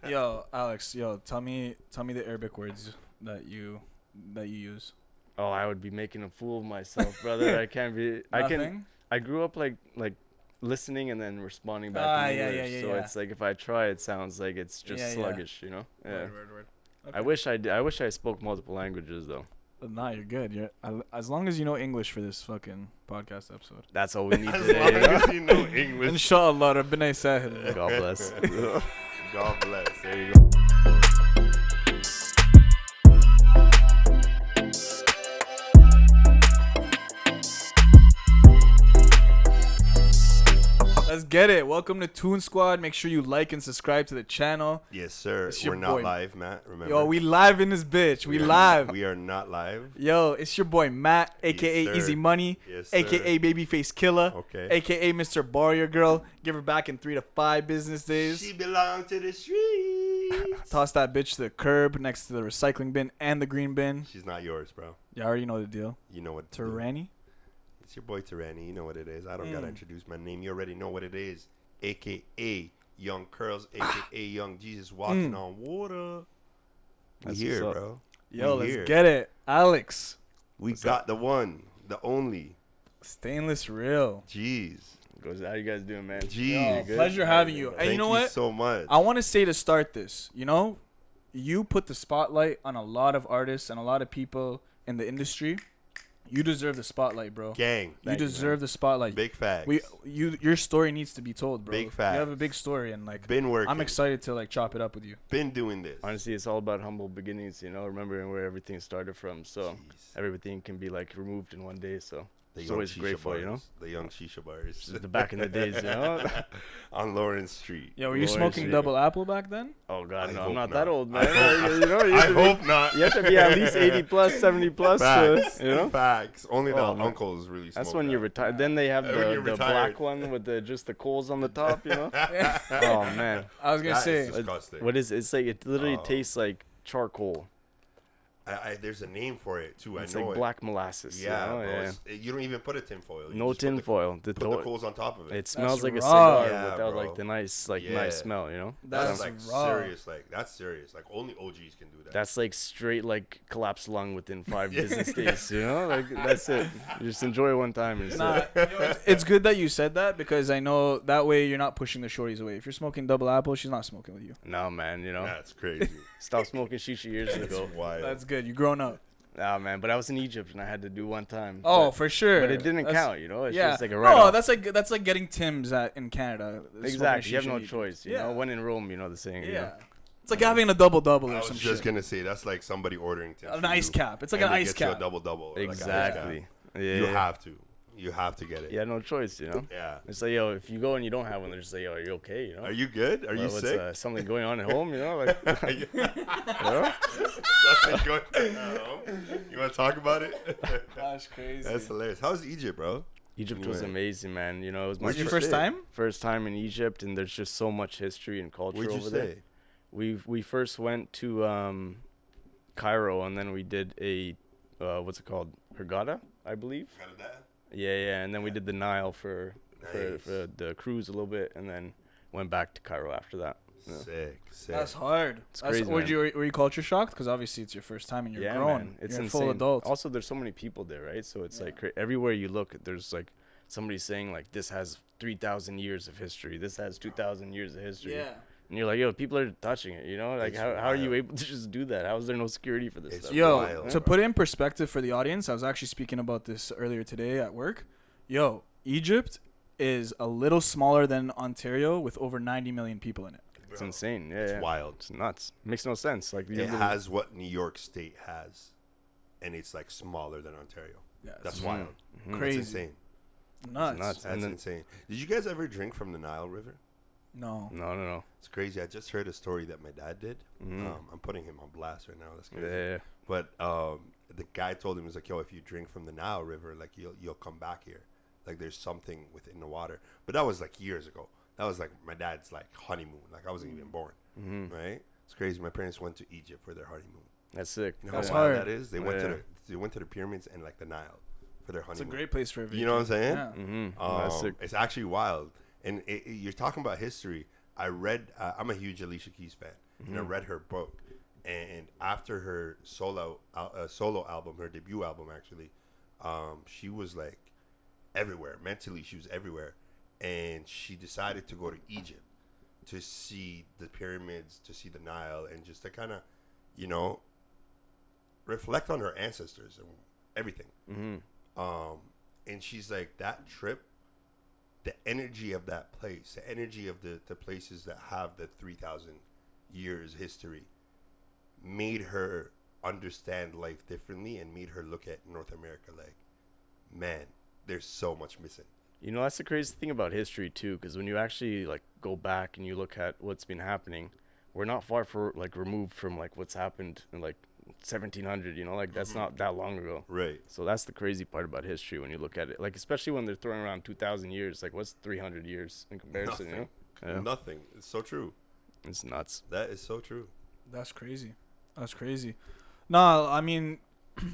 Yo, Alex, tell me the Arabic words that you use. Oh, I would be making a fool of myself, brother. I can't be. Nothing? I grew up like listening and then responding back in English. So it's like if I try, it sounds like it's just sluggish, you know. Yeah. Word. Okay. I wish I spoke multiple languages though. Nah, you're good. As long as you know English for this fucking podcast episode. That's all we need As today. long as you know English. Inshallah, Rabbina yasahil. God bless. God bless. There you go. Let's get it. Welcome to Toon Squad. Make sure you like and subscribe to the channel. Yes, sir. It's your We're not boy. live, Matt. Remember? Yo, we live in this bitch. We live. We are not live. Yo, it's your boy Matt, aka Yes, Easy sir. Money, Yes, sir. aka Babyface Killer, Okay. aka Mr. Borrow Your Girl. Give her back in 3 to 5 business days. She belongs to the streets. Toss that bitch to the curb next to the recycling bin and the green bin. She's not yours, bro. You already know the deal. You know what to do. Tyranny. It's your boy Tyranny. You know what it is. I don't gotta introduce my name. You already know what it is. AKA Young Curls, AKA Young Jesus walking on water. We That's here, what's up. bro. Yo, We let's here. get it. Alex. We got the one, the only. Stainless real. Jeez. How you guys doing, man? Jeez. Yo, pleasure having you. And Thank you know what? so much. I want to say to start this, you put the spotlight on a lot of artists and a lot of people in the industry. You deserve the spotlight, bro. Gang. You deserve the spotlight. Big facts. Your story needs to be told, bro. Big You facts. have a big story, and Been working. I'm excited to chop it up with you. Been doing this. Honestly, it's all about humble beginnings, remembering where everything started from. So Jeez. everything can be removed in one day. So The it's young always shisha grateful, bars. The young shisha bars. Just the back in the days, On Lawrence Street. Yo, were you Lord, smoking shit. double apple back then? Oh God, I no, hope I'm not not. that old, man. I I hope not. You have to be at least 80 plus, 70 plus. Facts. To, Facts. Only the Oh, man. uncles really smoke. That's when you're that. retired. Then they have When the you're black retired. one with just the coals on the top, Oh man, I was gonna That say. is disgusting. what is it's like? It literally Oh. tastes like charcoal. There's a name for it too. It's I know like it. black molasses. Yeah, bro. Yeah. You don't even put a tinfoil. You No just put tin foil. Put the coals on top of it. It smells like a raw. cigar Yeah, without bro. like the nice Yeah. nice smell. That's That's like raw. serious. That's serious. Like only OGs can do that. That's like straight collapsed lung within 5 business days. That's it. You just enjoy it one time. And Nah, it's good that you said that because I know that way you're not pushing the shorties away. If you're smoking double apple, she's not smoking with you. No man, That's crazy. Stopped smoking shisha years ago. That's wild. That's good. You grown up. Nah man, but I was in Egypt and I had to do one time. Oh, but, for sure. but it didn't That's- count. It's yeah. just like a No, write-off. that's like getting Tim's in Canada. Smoking Exactly. You have shisha no in Egypt. choice. Yeah. When in Rome, the saying. Yeah. It's like having a double I or was some just shit. gonna say that's like somebody ordering Tim's An for ice you, cap. It's like and an they ice get you cap. a double. Exactly. Yeah. You have to. You have to get it. Yeah, no choice. Yeah. It's like, if you go and you don't have one, they're just like, are you okay? Are you good? Are you What's, sick? something going on at home? Like, Something going on. You want to talk about it? That's crazy. That's hilarious. How's Egypt, bro? Egypt was amazing, man. It was my Was it your Where'd you first stay? time? first time in Egypt, and there's just so much history and culture Where'd you over there. stay? We first went to Cairo, and then we did a what's it called, Hurghada, I believe. Yeah, and then we did the Nile for the cruise a little bit, and then went back to Cairo after that. Yeah. Sick. That's hard. It's crazy, were man. you culture shocked? Because obviously it's your first time and you're Yeah, grown. man. It's you're a insane. full adult. Also, there's so many people there, right? So it's Yeah. like everywhere you look, there's like somebody saying like this has 3,000 years of history. This has 2,000 years of history. Yeah. And you're like, yo, people are touching it, Like, It's how are you wild. able to just do that? How is there no security for this It's stuff? Yo, wild, to bro. put it in perspective for the audience, I was actually speaking about this earlier today at work. Yo, Egypt is a little smaller than Ontario with over 90 million people in it. It's insane. Yeah, It's yeah. wild. It's nuts. Makes no sense. Like, It has what New York State has, and it's like smaller than Ontario. Yeah, That's it's wild. crazy. That's insane. nuts. nuts. That's And then- insane. Did you guys ever drink from the Nile River? No. No. It's crazy. I just heard a story that my dad did. Mhm. I'm putting him on blast right now. That's Yeah, crazy. yeah. But the guy told him, he was like, yo, if you drink from the Nile River, like you'll come back here. Like there's something within the water. But that was like years ago. That was like my dad's like honeymoon. Like I wasn't even born. Mm-hmm. Right? It's crazy. My parents went to Egypt for their honeymoon. That's sick. You know That's how wild hard. that is? They went Yeah. to the pyramids and like the Nile for their It's a honeymoon. great place for a You know what I'm saying? Yeah. Mm-hmm. That's sick. It's actually wild. And you're talking about history. I read. I'm a huge Alicia Keys fan, and I read her book. And after her solo album, her debut album, actually, she was like everywhere. Mentally, she was everywhere, and she decided to go to Egypt to see the pyramids, to see the Nile, and just to kind of, you know, reflect on her ancestors and everything. And she's like, that trip, the energy of that place, the energy of the places that have the 3,000 years history, made her understand life differently and made her look at North America like, man, there's so much missing. You know, that's the crazy thing about history too, because when you actually like go back and you look at what's been happening, we're not far removed from like what's happened in like 1700. You know, like that's not that long ago. Right. So that's the crazy part about history when you look at it. Like especially when they're throwing around 2,000 years. Like what's 300 years in comparison? Nothing. You know? Yeah. Nothing. It's so true. It's nuts. That is so true. That's crazy. That's crazy. No, I mean,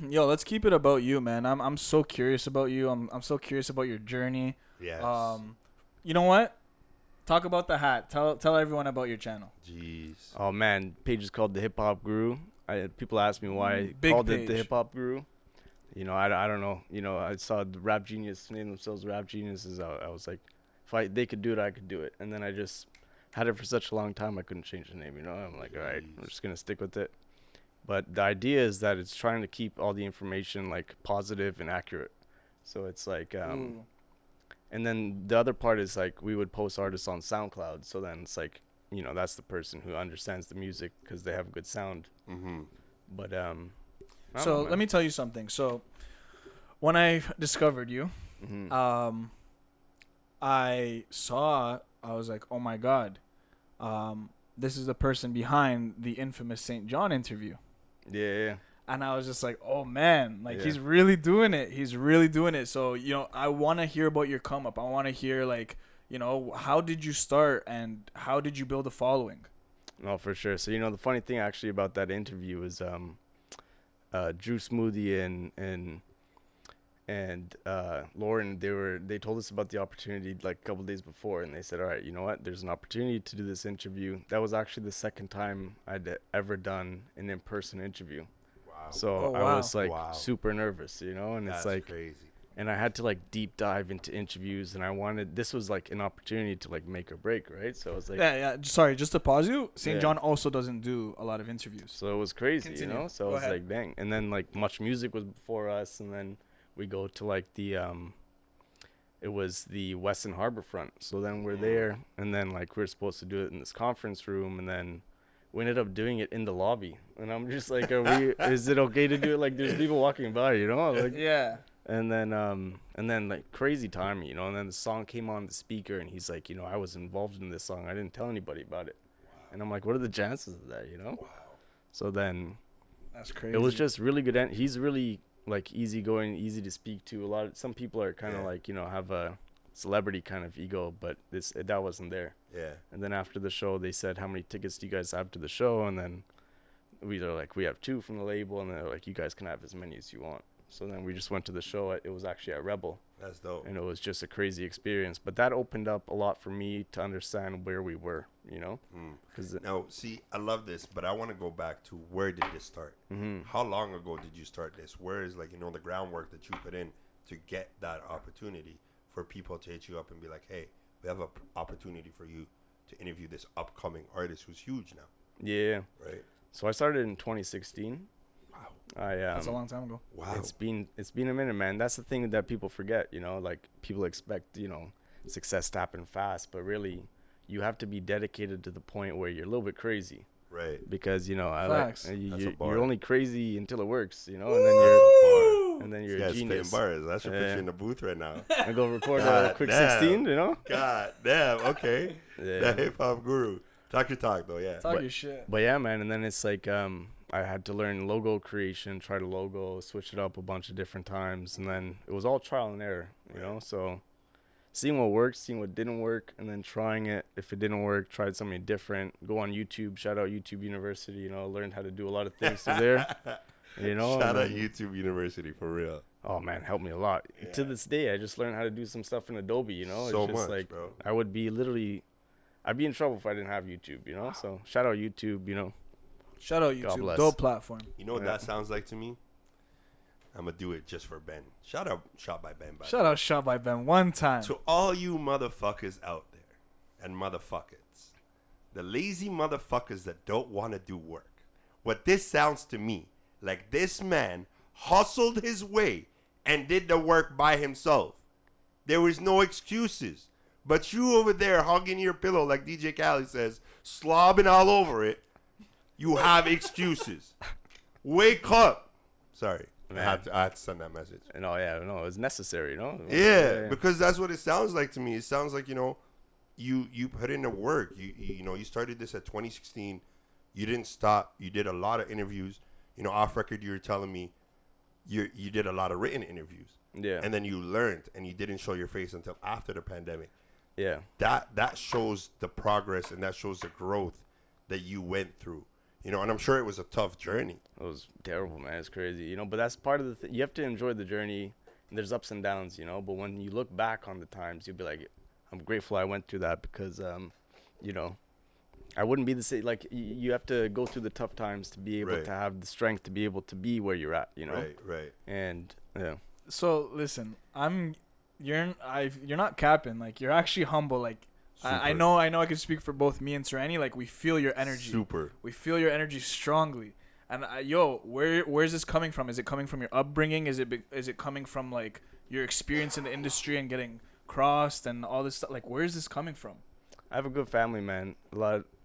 yo, let's keep it about you, man. I'm so curious about you. I'm so curious about your journey. Yes. You know what? Talk about the hat. Tell everyone about your channel. Jeez. Oh man, page is called The Hip Hop Guru. People ask me why I Big called page. it The Hip Hop Guru. You know, I don't know. You know, I saw the Rap Genius name themselves Rap Geniuses. I was like, if they could do it, I could do it. And then I just had it for such a long time, I couldn't change the name. You know, I'm like, all right, I'm just gonna stick with it. But the idea is that it's trying to keep all the information like positive and accurate. So it's like, and then the other part is like we would post artists on SoundCloud. So then it's like, you know, that's the person who understands the music because they have a good sound. But so let me tell you something. So when I discovered you, I was like, oh my God, this is the person behind the infamous Saint John interview. Yeah. And I was just like, oh man, like he's really doing it. He's really doing it. So, you know, I want to hear about your come up. I want to hear like, you know, how did you start and how did you build a following? Oh, for sure. So, you know, the funny thing actually about that interview is Drew Smoothie and Lauren, they told us about the opportunity like a couple days before, and they said, all right, you know what, there's an opportunity to do this interview. That was actually the second time I'd ever done an in-person interview. Wow. So I was like super nervous, you know, and that's, it's like crazy. And I had to like deep dive into interviews, and this was like an opportunity to like make or break, right? So I was like, yeah. Sorry, just to pause you. St. John also doesn't do a lot of interviews. So it was crazy, Continue. you know. So I was like, dang. And then like Much Music was before us, and then we go to like it was the Weston Harborfront. So then we're there, and then like we're supposed to do it in this conference room, and then we ended up doing it in the lobby. And I'm just like, is it okay to do it? Like there's people walking by, you know? Like, yeah. And then like crazy timing, you know, and then the song came on the speaker, and he's like, you know, I was involved in this song. I didn't tell anybody about it. Wow. And I'm like, what are the chances of that, you know? Wow. So then that's crazy. It was just really good. And he's really like easygoing, easy to speak to. Some people are kind of like, you know, have a celebrity kind of ego, but that wasn't there. Yeah. And then after the show, they said, how many tickets do you guys have to the show? And then we were like, we have 2 from the label, and they're like, you guys can have as many as you want. So then we just went to the show. It was actually at Rebel. That's dope. And it was just a crazy experience. But that opened up a lot for me to understand where we were, you know? Now, see, I love this, but I want to go back to where did this start? How long ago did you start this? Where is, like, you know, the groundwork that you put in to get that opportunity for people to hit you up and be like, hey, we have an opportunity for you to interview this upcoming artist who's huge now. Yeah. Right. So I started in 2016. That's a long time ago. Wow. It's been a minute, man. That's the thing that people forget, you know, like people expect, you know, success to happen fast, but really you have to be dedicated to the point where you're a little bit crazy. Right. Because, you know, you're only crazy until it works, you know, and then you're a genius. Bars. I should put you in the booth right now. I go record a quick 16, you know? God damn. Okay. The hip hop guru. Talk your talk though, yeah. Talk your shit. But yeah, man, and then it's like I had to learn logo creation, try to logo, switch it up a bunch of different times, and then it was all trial and error, you know? So seeing what worked, seeing what didn't work, and then trying it. If it didn't work, tried something different. Go on YouTube, shout out YouTube University, you know, learned how to do a lot of things through there. You know? Shout out YouTube University, for real. Oh, man, helped me a lot. Yeah. To this day, I just learned how to do some stuff in Adobe, you know? So it's just much, like, bro. I would be literally... I'd be in trouble if I didn't have YouTube, you know. So shout out YouTube, you know. Shout out God YouTube, bless. dope platform. You know what that sounds like to me? I'm gonna do it just for Ben. Shout out Shot by Ben. Shout out Shot by Ben one time. To all you motherfuckers out there and motherfuckers, the lazy motherfuckers that don't want to do work. What this sounds to me like, this man hustled his way and did the work by himself. There was no excuses. But you over there hugging your pillow, like DJ Khaled says, slobbing all over it, you have excuses. Wake up. Sorry. I had to send that message. No, yeah, no, it's necessary, you know. Yeah, because that's what it sounds like to me. It sounds like, you know, you put in the work. You know, you started this at 2016. You didn't stop. You did a lot of interviews. You know, off record, you were telling me you did a lot of written interviews. Yeah. And then you learned, and you didn't show your face until after the pandemic. Yeah. That shows the progress, and that shows the growth that you went through. You know, and I'm sure it was a tough journey. It was terrible, man. It's crazy, you know. But that's part of the you have to enjoy the journey. And there's ups and downs, you know. But when you look back on the times, you'll be like, I'm grateful I went through that because, you know, I wouldn't be the same. Like, you have to go through the tough times to be able to have the strength to be able to be where you're at, you know. Right. And yeah. So listen, you're not capping. Like, you're actually humble. Like, I know I can speak for both me and Serani. Like, we feel your energy. Super. We feel your energy strongly. And where's this coming from? Is it coming from your upbringing? Is it coming from like your experience in the industry and getting crossed and all this stuff? Like, where is this coming from? I have a good family, man.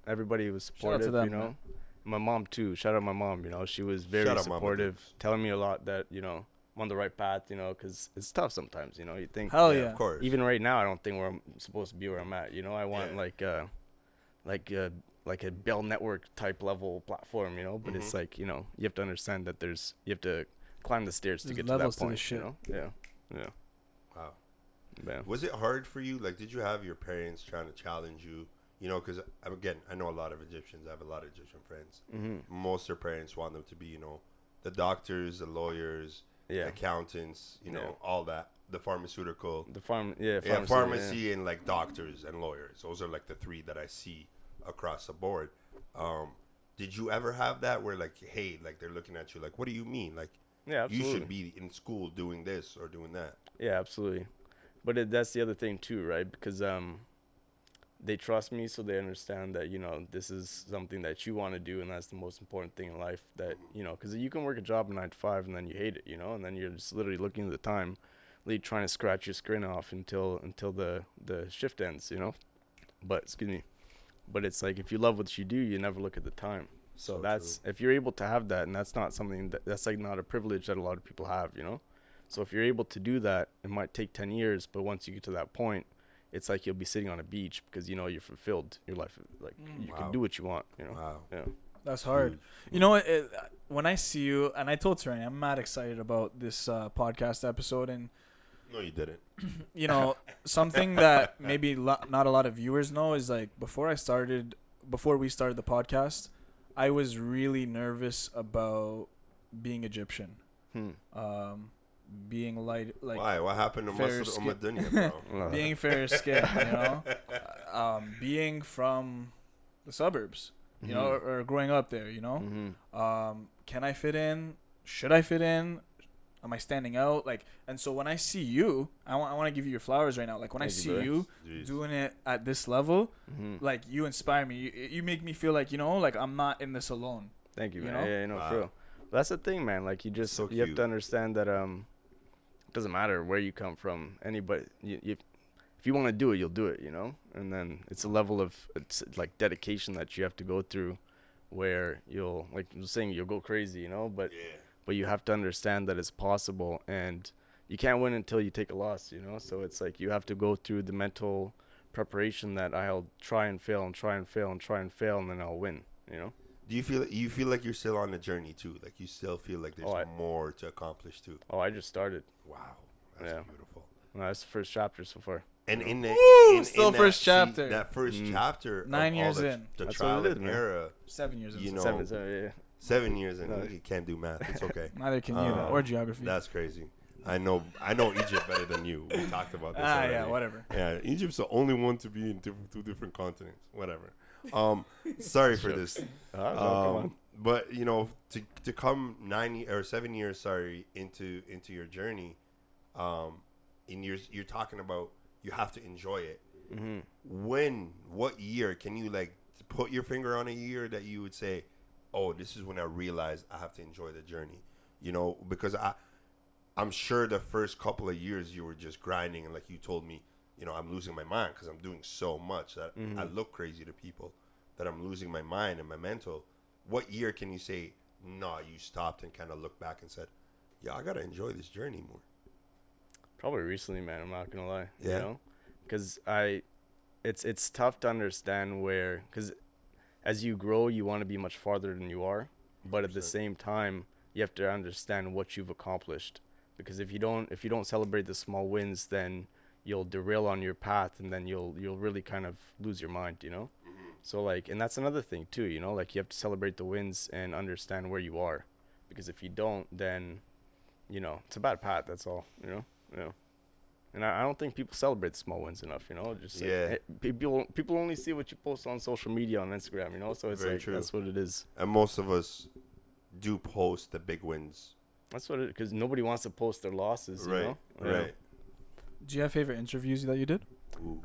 Everybody was supportive, them, you know. man. My mom too. Shout out my mom. You know, she was very supportive, telling me a lot that, you know, I'm on the right path, you know, because it's tough sometimes, you know. You think, hell yeah, of course. Even right now, I don't think I'm supposed to be where I'm at. You know, I want like a Bell Network type level platform, you know. But it's like, you know, you have to understand that you have to climb the stairs to get to that point. You know? Yeah. Wow. Man. Was it hard for you? Like, did you have your parents trying to challenge you? You know, because again, I know a lot of Egyptians. I have a lot of Egyptian friends. Most of their parents want them to be, you know, the doctors, the lawyers. Accountants, you know, all that. The pharmaceutical. Pharmacy and like doctors and lawyers. Those are like the three that I see across the board. Did you ever have that where like, hey, like they're looking at you like, what do you mean? Like, you should be in school doing this or doing that. Yeah, absolutely. But that's the other thing too, right? Because they trust me, so they understand that, you know, this is something that you want to do, and that's the most important thing in life. That, you know, because you can work a job 9 to 5 and then you hate it, you know, and then you're just literally looking at the time, literally trying to scratch your screen off until the shift ends, you know. But it's like, if you love what you do, you never look at the time. So that's true. If you're able to have that, and that's not something that's like not a privilege that a lot of people have, you know. So if you're able to do that, it might take 10 years, but once you get to that point, it's like you'll be sitting on a beach because, you know, you're fulfilled. Your life, like, you can do what you want, you know. Wow. Yeah. That's hard. You know what? When I see you, and I told Serani, I'm mad excited about this podcast episode. And no, you didn't. You know, something that maybe not a lot of viewers know is like before we started the podcast, I was really nervous about being Egyptian. Being light, like, why? What happened to Muslim Umadunya, bro? Being fair skinned, you know, being from the suburbs, you know, or growing up there, you know. Can I fit in? Should I fit in? Am I standing out? Like, and so when I see you, I want to give you your flowers right now. Like, when I see you doing it at this level, like, you inspire me. You make me feel like, you know, like I'm not in this alone. Thank you, man. Know? Yeah, you know, for real. But that's the thing, man. Like, you have to understand that it doesn't matter where you come from. Anybody, if you want to do it, you'll do it, you know. And then it's a level of like dedication that you have to go through, where you'll, like I was saying, you'll go crazy, you know. But you have to understand that it's possible, and you can't win until you take a loss, you know. So it's like you have to go through the mental preparation that I'll try and fail and try and fail and try and fail, and then I'll win, you know. Do you feel like you're still on the journey too? Like, you still feel like there's more to accomplish too? Oh, I just started. Wow, that's beautiful. No, that's the first chapter so far. And in first chapter. That first chapter, 9 years in, the trial and error. 7 years in. You know, 7 years in. Yeah. 7 years in. You can't do math. It's okay. Neither can you, or geography. That's crazy. I know Egypt better than you. We talked about this already. Yeah, whatever. Yeah, Egypt's the only one to be in two different continents. Whatever. Sorry for this. Come on. But to come 7 years, into your journey, you're talking about you have to enjoy it. Mm-hmm. What year can you like put your finger on a year that you would say, oh, this is when I realized I have to enjoy the journey? Because I'm sure the first couple of years you were just grinding, and like you told me, I'm losing my mind because I'm doing so much that I look crazy to people, that I'm losing my mind and my mental. What year can you say, no, you stopped and kind of looked back and said, yeah, I got to enjoy this journey more? Probably recently, man. I'm not going to lie. Yeah. Because it's tough to understand because as you grow, you want to be much farther than you are. But 100%. At the same time, you have to understand what you've accomplished. Because if you don't celebrate the small wins, then you'll derail on your path, and then you'll really kind of lose your mind, So like, and that's another thing too, like you have to celebrate the wins and understand where you are, because if you don't, then it's a bad path. That's all, And I don't think people celebrate the small wins enough, Just people only see what you post on social media, on Instagram, So it's very true. That's what it is. And most of us do post the big wins. That's what it is, because nobody wants to post their losses, Right. Do you have favorite interviews that you did? Ooh.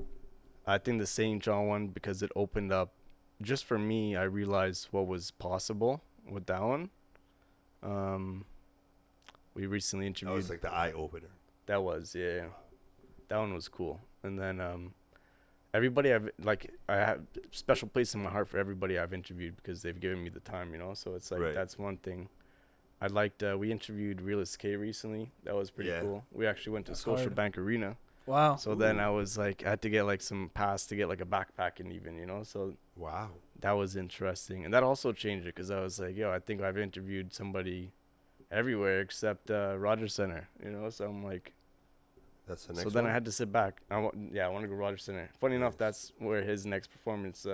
I think the Saint John one, because it opened up, just for me, I realized what was possible with that one. We recently interviewed. That was like the eye opener. That was, yeah. That one was cool. And then everybody I have special place in my heart for everybody I've interviewed, because they've given me the time, So it's like, that's one thing. I liked, we interviewed Realist K recently. That was pretty cool. We actually went to Scotiabank Arena. Wow. So then I was like, I had to get like some pass to get like a backpack and even, So wow, that was interesting. And that also changed it, because I was like, I think I've interviewed somebody everywhere except Rogers Center, So I'm like, that's the next so then one? I had to sit back. I want to go Rogers Center. Funny enough, that's where his next performance,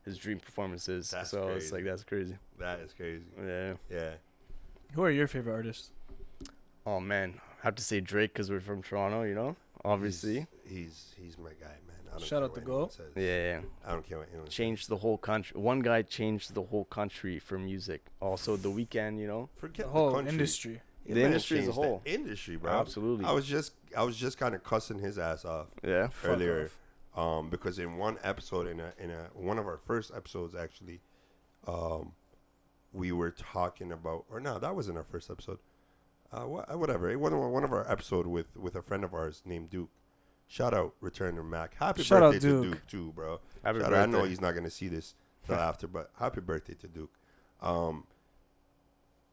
his dream performance is. That's so crazy. It's like, that's crazy. That is crazy. Yeah. Who are your favorite artists? Oh man, I have to say Drake, because we're from Toronto, obviously. He's my guy, man. I don't Shout out to Go. Yeah. I don't care what anyone changed the whole country. One guy changed the whole country for music. Also, The Weeknd, Forget the whole country. industry. The industry as a whole. The industry, bro. Absolutely. I was just kind of cussing his ass off. Yeah. Earlier, because in one episode, in one of our first episodes, actually, we were talking about, or no, that wasn't our first episode. Whatever. One of our episode with a friend of ours named Duke. Shout out, Return to Mac. Happy Shout birthday out to Duke. Duke too, bro. Happy birthday. I know he's not gonna see this till after, but happy birthday to Duke.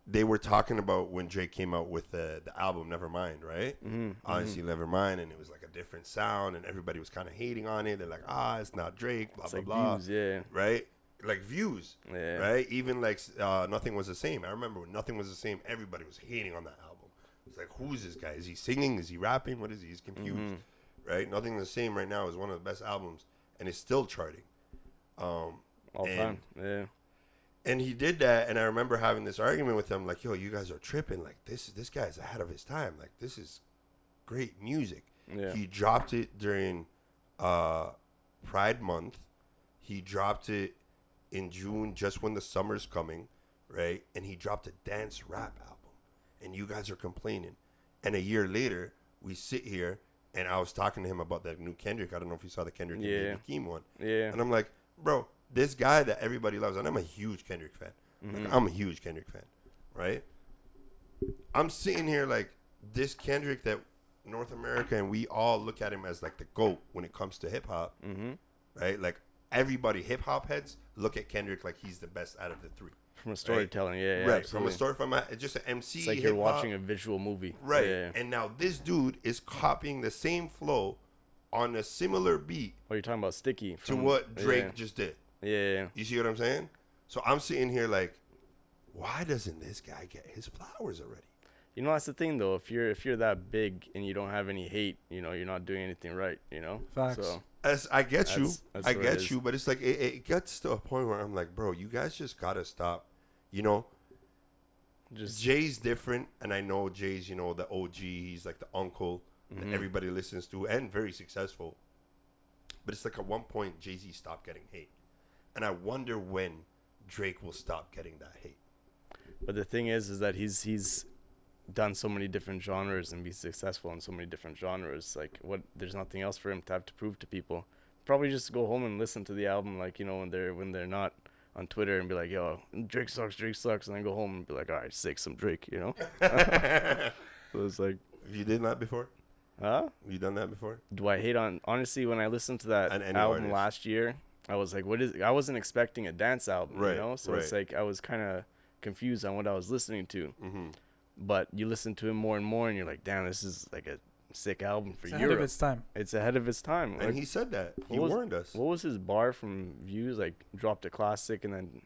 They were talking about when Drake came out with the album Nevermind, right? Honestly, Nevermind, and it was like a different sound, and everybody was kind of hating on it. They're like, it's not Drake, blah, it's blah, like blah. Views, yeah. Right? Like Views, yeah. Right? Even like Nothing Was the Same. I remember when Nothing Was the Same, everybody was hating on that album. It's like, who's this guy? Is he singing? Is he rapping? What is he? He's confused, right? Nothing Was the Same right now is one of the best albums, and it's still charting. All time, yeah. And he did that, and I remember having this argument with him, like, yo, you guys are tripping. Like, this guy's ahead of his time. Like, this is great music. Yeah. He dropped it during Pride Month. He dropped it in June, just when the summer's coming, right? And he dropped a dance rap album. And you guys are complaining. And a year later, we sit here, and I was talking to him about that new Kendrick. I don't know if you saw the Kendrick and Baby Keem one. Yeah. And I'm like, bro, this guy that everybody loves, and I'm a huge Kendrick fan. Like, I'm a huge Kendrick fan, right? I'm sitting here like, this Kendrick that North America, and we all look at him as like the GOAT when it comes to hip-hop, right? Like, everybody, hip-hop heads, look at Kendrick like he's the best out of the three. From a storytelling, right? yeah, Right, absolutely. from just an MC. It's like hip-hop. you're watching a visual movie. Right. Yeah. And now this dude is copying the same flow on a similar beat Oh, you're talking about Sticky. to what Drake just did. Yeah. You see what I'm saying? So I'm sitting here like, why doesn't this guy get his flowers already? That's the thing though. If you're that big and you don't have any hate, you're not doing anything right. Facts. So I get you. That's I what it get is. you. But it's like, it gets to a point where I'm like, bro, you guys just got to stop. Just Jay's different, and I know Jay's, you know, the OG. He's like the uncle that everybody listens to, and very successful. But it's like at one point, Jay-Z stopped getting hate, and I wonder when Drake will stop getting that hate. But the thing is that he's done so many different genres and be successful in so many different genres. Like, what? There's nothing else for him to have to prove to people. Probably just go home and listen to the album, like, you know, when they're not on Twitter, and be like, yo, Drake sucks, and then go home and be like, all right, sick, some Drake, you know. So it's like, Have you done that before? huh? Have you done that before? Do I hate on? Honestly, when I listened to that album artist. last year, I was like, what is? I wasn't expecting a dance album, Right, you know. So it's like I was kind of confused on what I was listening to. Mm-hmm. But you listen to him more and more, and you're like, damn, this is like a sick album for It's Europe. ahead of its time. It's ahead of its time. And Like, he said that. He what was- warned us. what was his bar from Views? Like, dropped a classic, and then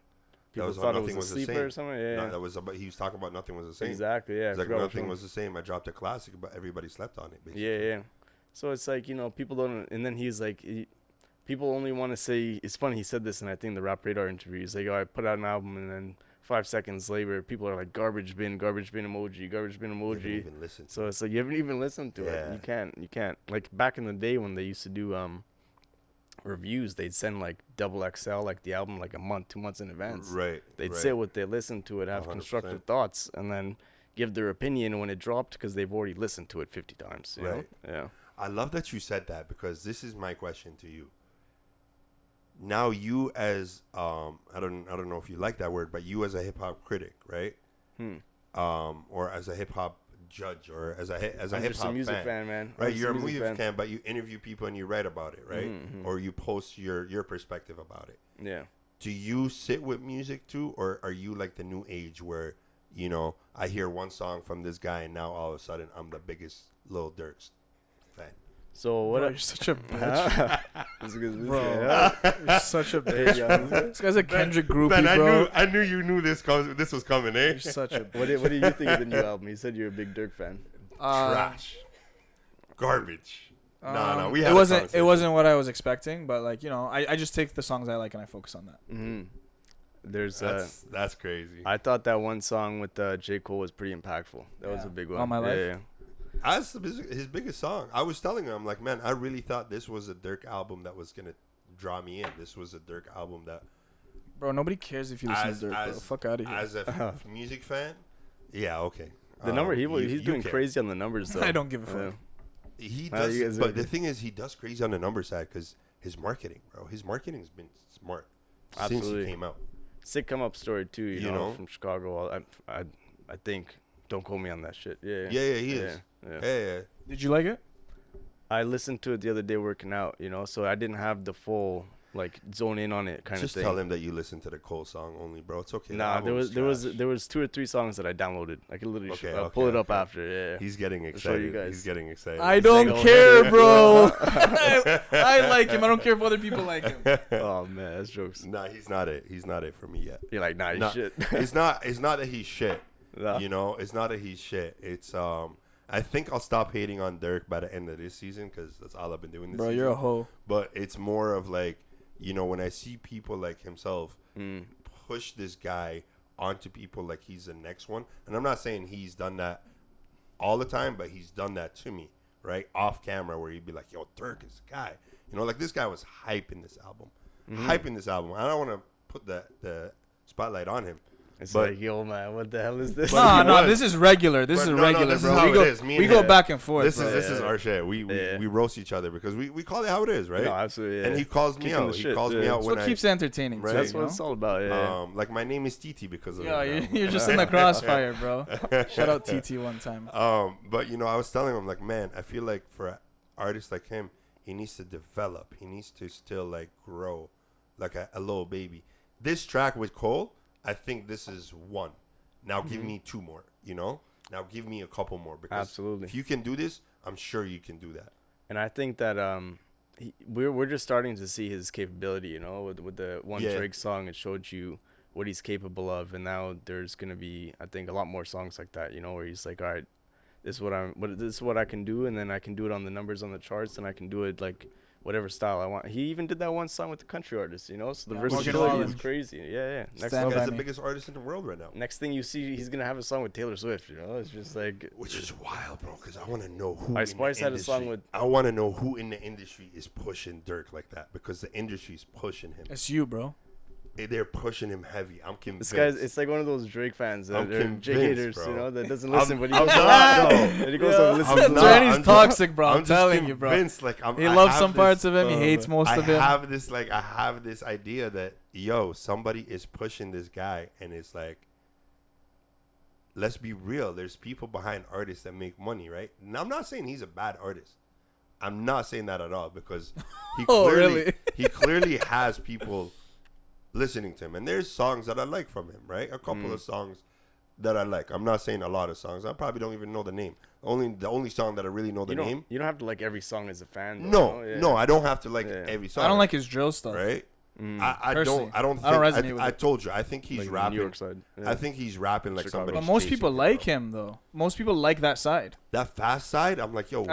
people was on thought it Nothing was Was a the sleeper Same. or something. Yeah, No, that was about, he was talking about Nothing Was the Same. exactly. Yeah, It's I like forgot which Nothing one. Was the Same. I dropped a classic, but everybody slept on it. Basically. Yeah. So it's like, you know, people don't, and then he's like, people only want to say, it's funny, he said this in, I think, the Rap Radar interview. He's like, oh, I put out an album, and then 5 seconds later, people are like, garbage bin emoji. You haven't even listened. So it's like, you haven't even listened to it. You can't. Like, back in the day when they used to do reviews, they'd send like double XL, like the album, like a month, 2 months in advance. Right. They'd right. sit with it, listen to it, have 100%. constructive thoughts, and then give their opinion when it dropped, because they've already listened to it 50 times. You Right. know? Yeah. I love that you said that, because this is my question to you. Now you as I don't know if you like that word, but you as a hip hop critic, right? Or as a hip hop judge, or as a I'm hip just a hop music fan, man. right? I'm just You're a music fan, but you interview people and you write about it, right? Or you post your perspective about it. Yeah. Do you sit with music too, or are you like the new age where, you know, I hear one song from this guy and now all of a sudden I'm the biggest Lil Durk fan? So what? Bro, you're such a bitch. Bro, You're such a bitch. This guy's a Kendrick groupie, Ben, bro. I knew you knew this was coming, eh? You're such a what do you think of the new album? You said you're a big Durk fan. Trash, garbage. No, we it had wasn't what I was expecting, but like, you know, I just take the songs I like and I focus on that. Mm-hmm. There's that's crazy. I thought that one song with J. Cole was pretty impactful. That was a big one. All My Life? Yeah. That's his biggest song. I was telling him, I'm like, man, I really thought this was a Durk album that was gonna draw me in. This was a Durk album that, Bro, nobody cares if you listen to Durk, bro. Fuck out of here. As a music fan, yeah, okay. The number he's doing can. crazy on the numbers though. I don't give a fuck. He How you does, guys but are- the thing is, he does crazy on the number side because his marketing, bro. His marketing's been smart since Absolutely. he came out. Sick come up story too. You know, know? from Chicago. I think. Don't quote me on that shit. Yeah. Yeah, he is. Yeah. Yeah. Did you like it? I listened to it the other day working out. You know, so I didn't have the full like zone in on it kind Just of thing. tell him that you listen to the Cole song only, bro. It's okay. Nah, The there album's was trash. 2 or 3 songs that I downloaded. I could literally Okay, pull it up okay. after. Yeah. He's getting I'll show you excited. guys. He's getting excited. I don't Single. care, bro. I like him. I don't care if other people like him. Oh man, that's jokes. Nah, he's not it. He's not it for me yet. You're like, nah, you shit. It's not that he's shit. Nah. You know, it's not that he's shit. It's I think I'll stop hating on Durk by the end of this season because that's all I've been doing this Bro, season. you're a hoe. But it's more of like, you know, when I see people like himself push this guy onto people like he's the next one, and I'm not saying he's done that all the time, but he's done that to me, right? Off camera, where he'd be like, yo, Durk is the guy. You know, like this guy was hyping this album. Hyping this album. I don't want to put the spotlight on him. It's But- like, yo, man, what the hell is this? No, he no, was. this is regular. This But is no, no, regular, this is bro. how We it go, is. Me we and go him. back and forth. This bro. is our shit. We roast each other because we call it how it is, right? No, absolutely. Yeah. And he calls me Kicking the out. He shit, calls me yeah. out That's when what keeps it entertaining, Right. too, That's you what know? it's all about. Yeah. like my name is Titi because of Yo, it. you're just in the crossfire, bro. Shout out TT one time. But you know, I was telling him like, man, I feel like for an artist like him, he needs to develop. He needs to still like grow, like a little baby. This track with Cole, I think this is one. Now give me 2 more. You know, now give me a couple more because Absolutely. if you can do this, I'm sure you can do that. And I think that we're just starting to see his capability, you know, with the one Drake song, it showed you what he's capable of, and now there's gonna be, I think, a lot more songs like that, you know, where he's like, all right, this is what I can do, and then I can do it on the numbers on the charts, and I can do it like whatever style I want. He even did that one song with the country artist, you know. So the Yeah, versatility is crazy. Yeah. This guy's the biggest artist in the world right now. Next thing you see, he's gonna have a song with Taylor Swift. You know, it's just like, which is wild, bro. Because I want to know who. Ice Spice had a song with. I want to know who in the industry is pushing Durk like that, because the industry's pushing him. It's you, bro. They're pushing him heavy. I'm convinced. This guy's, it's like one of those Drake fans that are Jake haters, bro. you know, that doesn't listen, but he I'm goes not, and he goes and listens. Journey's toxic, bro. I'm telling you, bro. Like, he loves some parts of him. He hates most of him. I have this idea that, yo, somebody is pushing this guy, and it's like, let's be real. There's people behind artists that make money, right? Now, I'm not saying he's a bad artist. I'm not saying that at all, because he he clearly has people listening to him, and there's songs that I like from him, right? A couple of songs that I like. I'm not saying a lot of songs. I probably don't even know the name. The only song that I really know the name. You don't have to like every song as a fan. No, I don't have to like every song. I don't like his drill stuff, right? I don't resonate with I told you. I think he's like rapping. New York side. Yeah. I think he's rapping like somebody. But most people like him, though. Most people like that side. That fast side, I'm like, yo,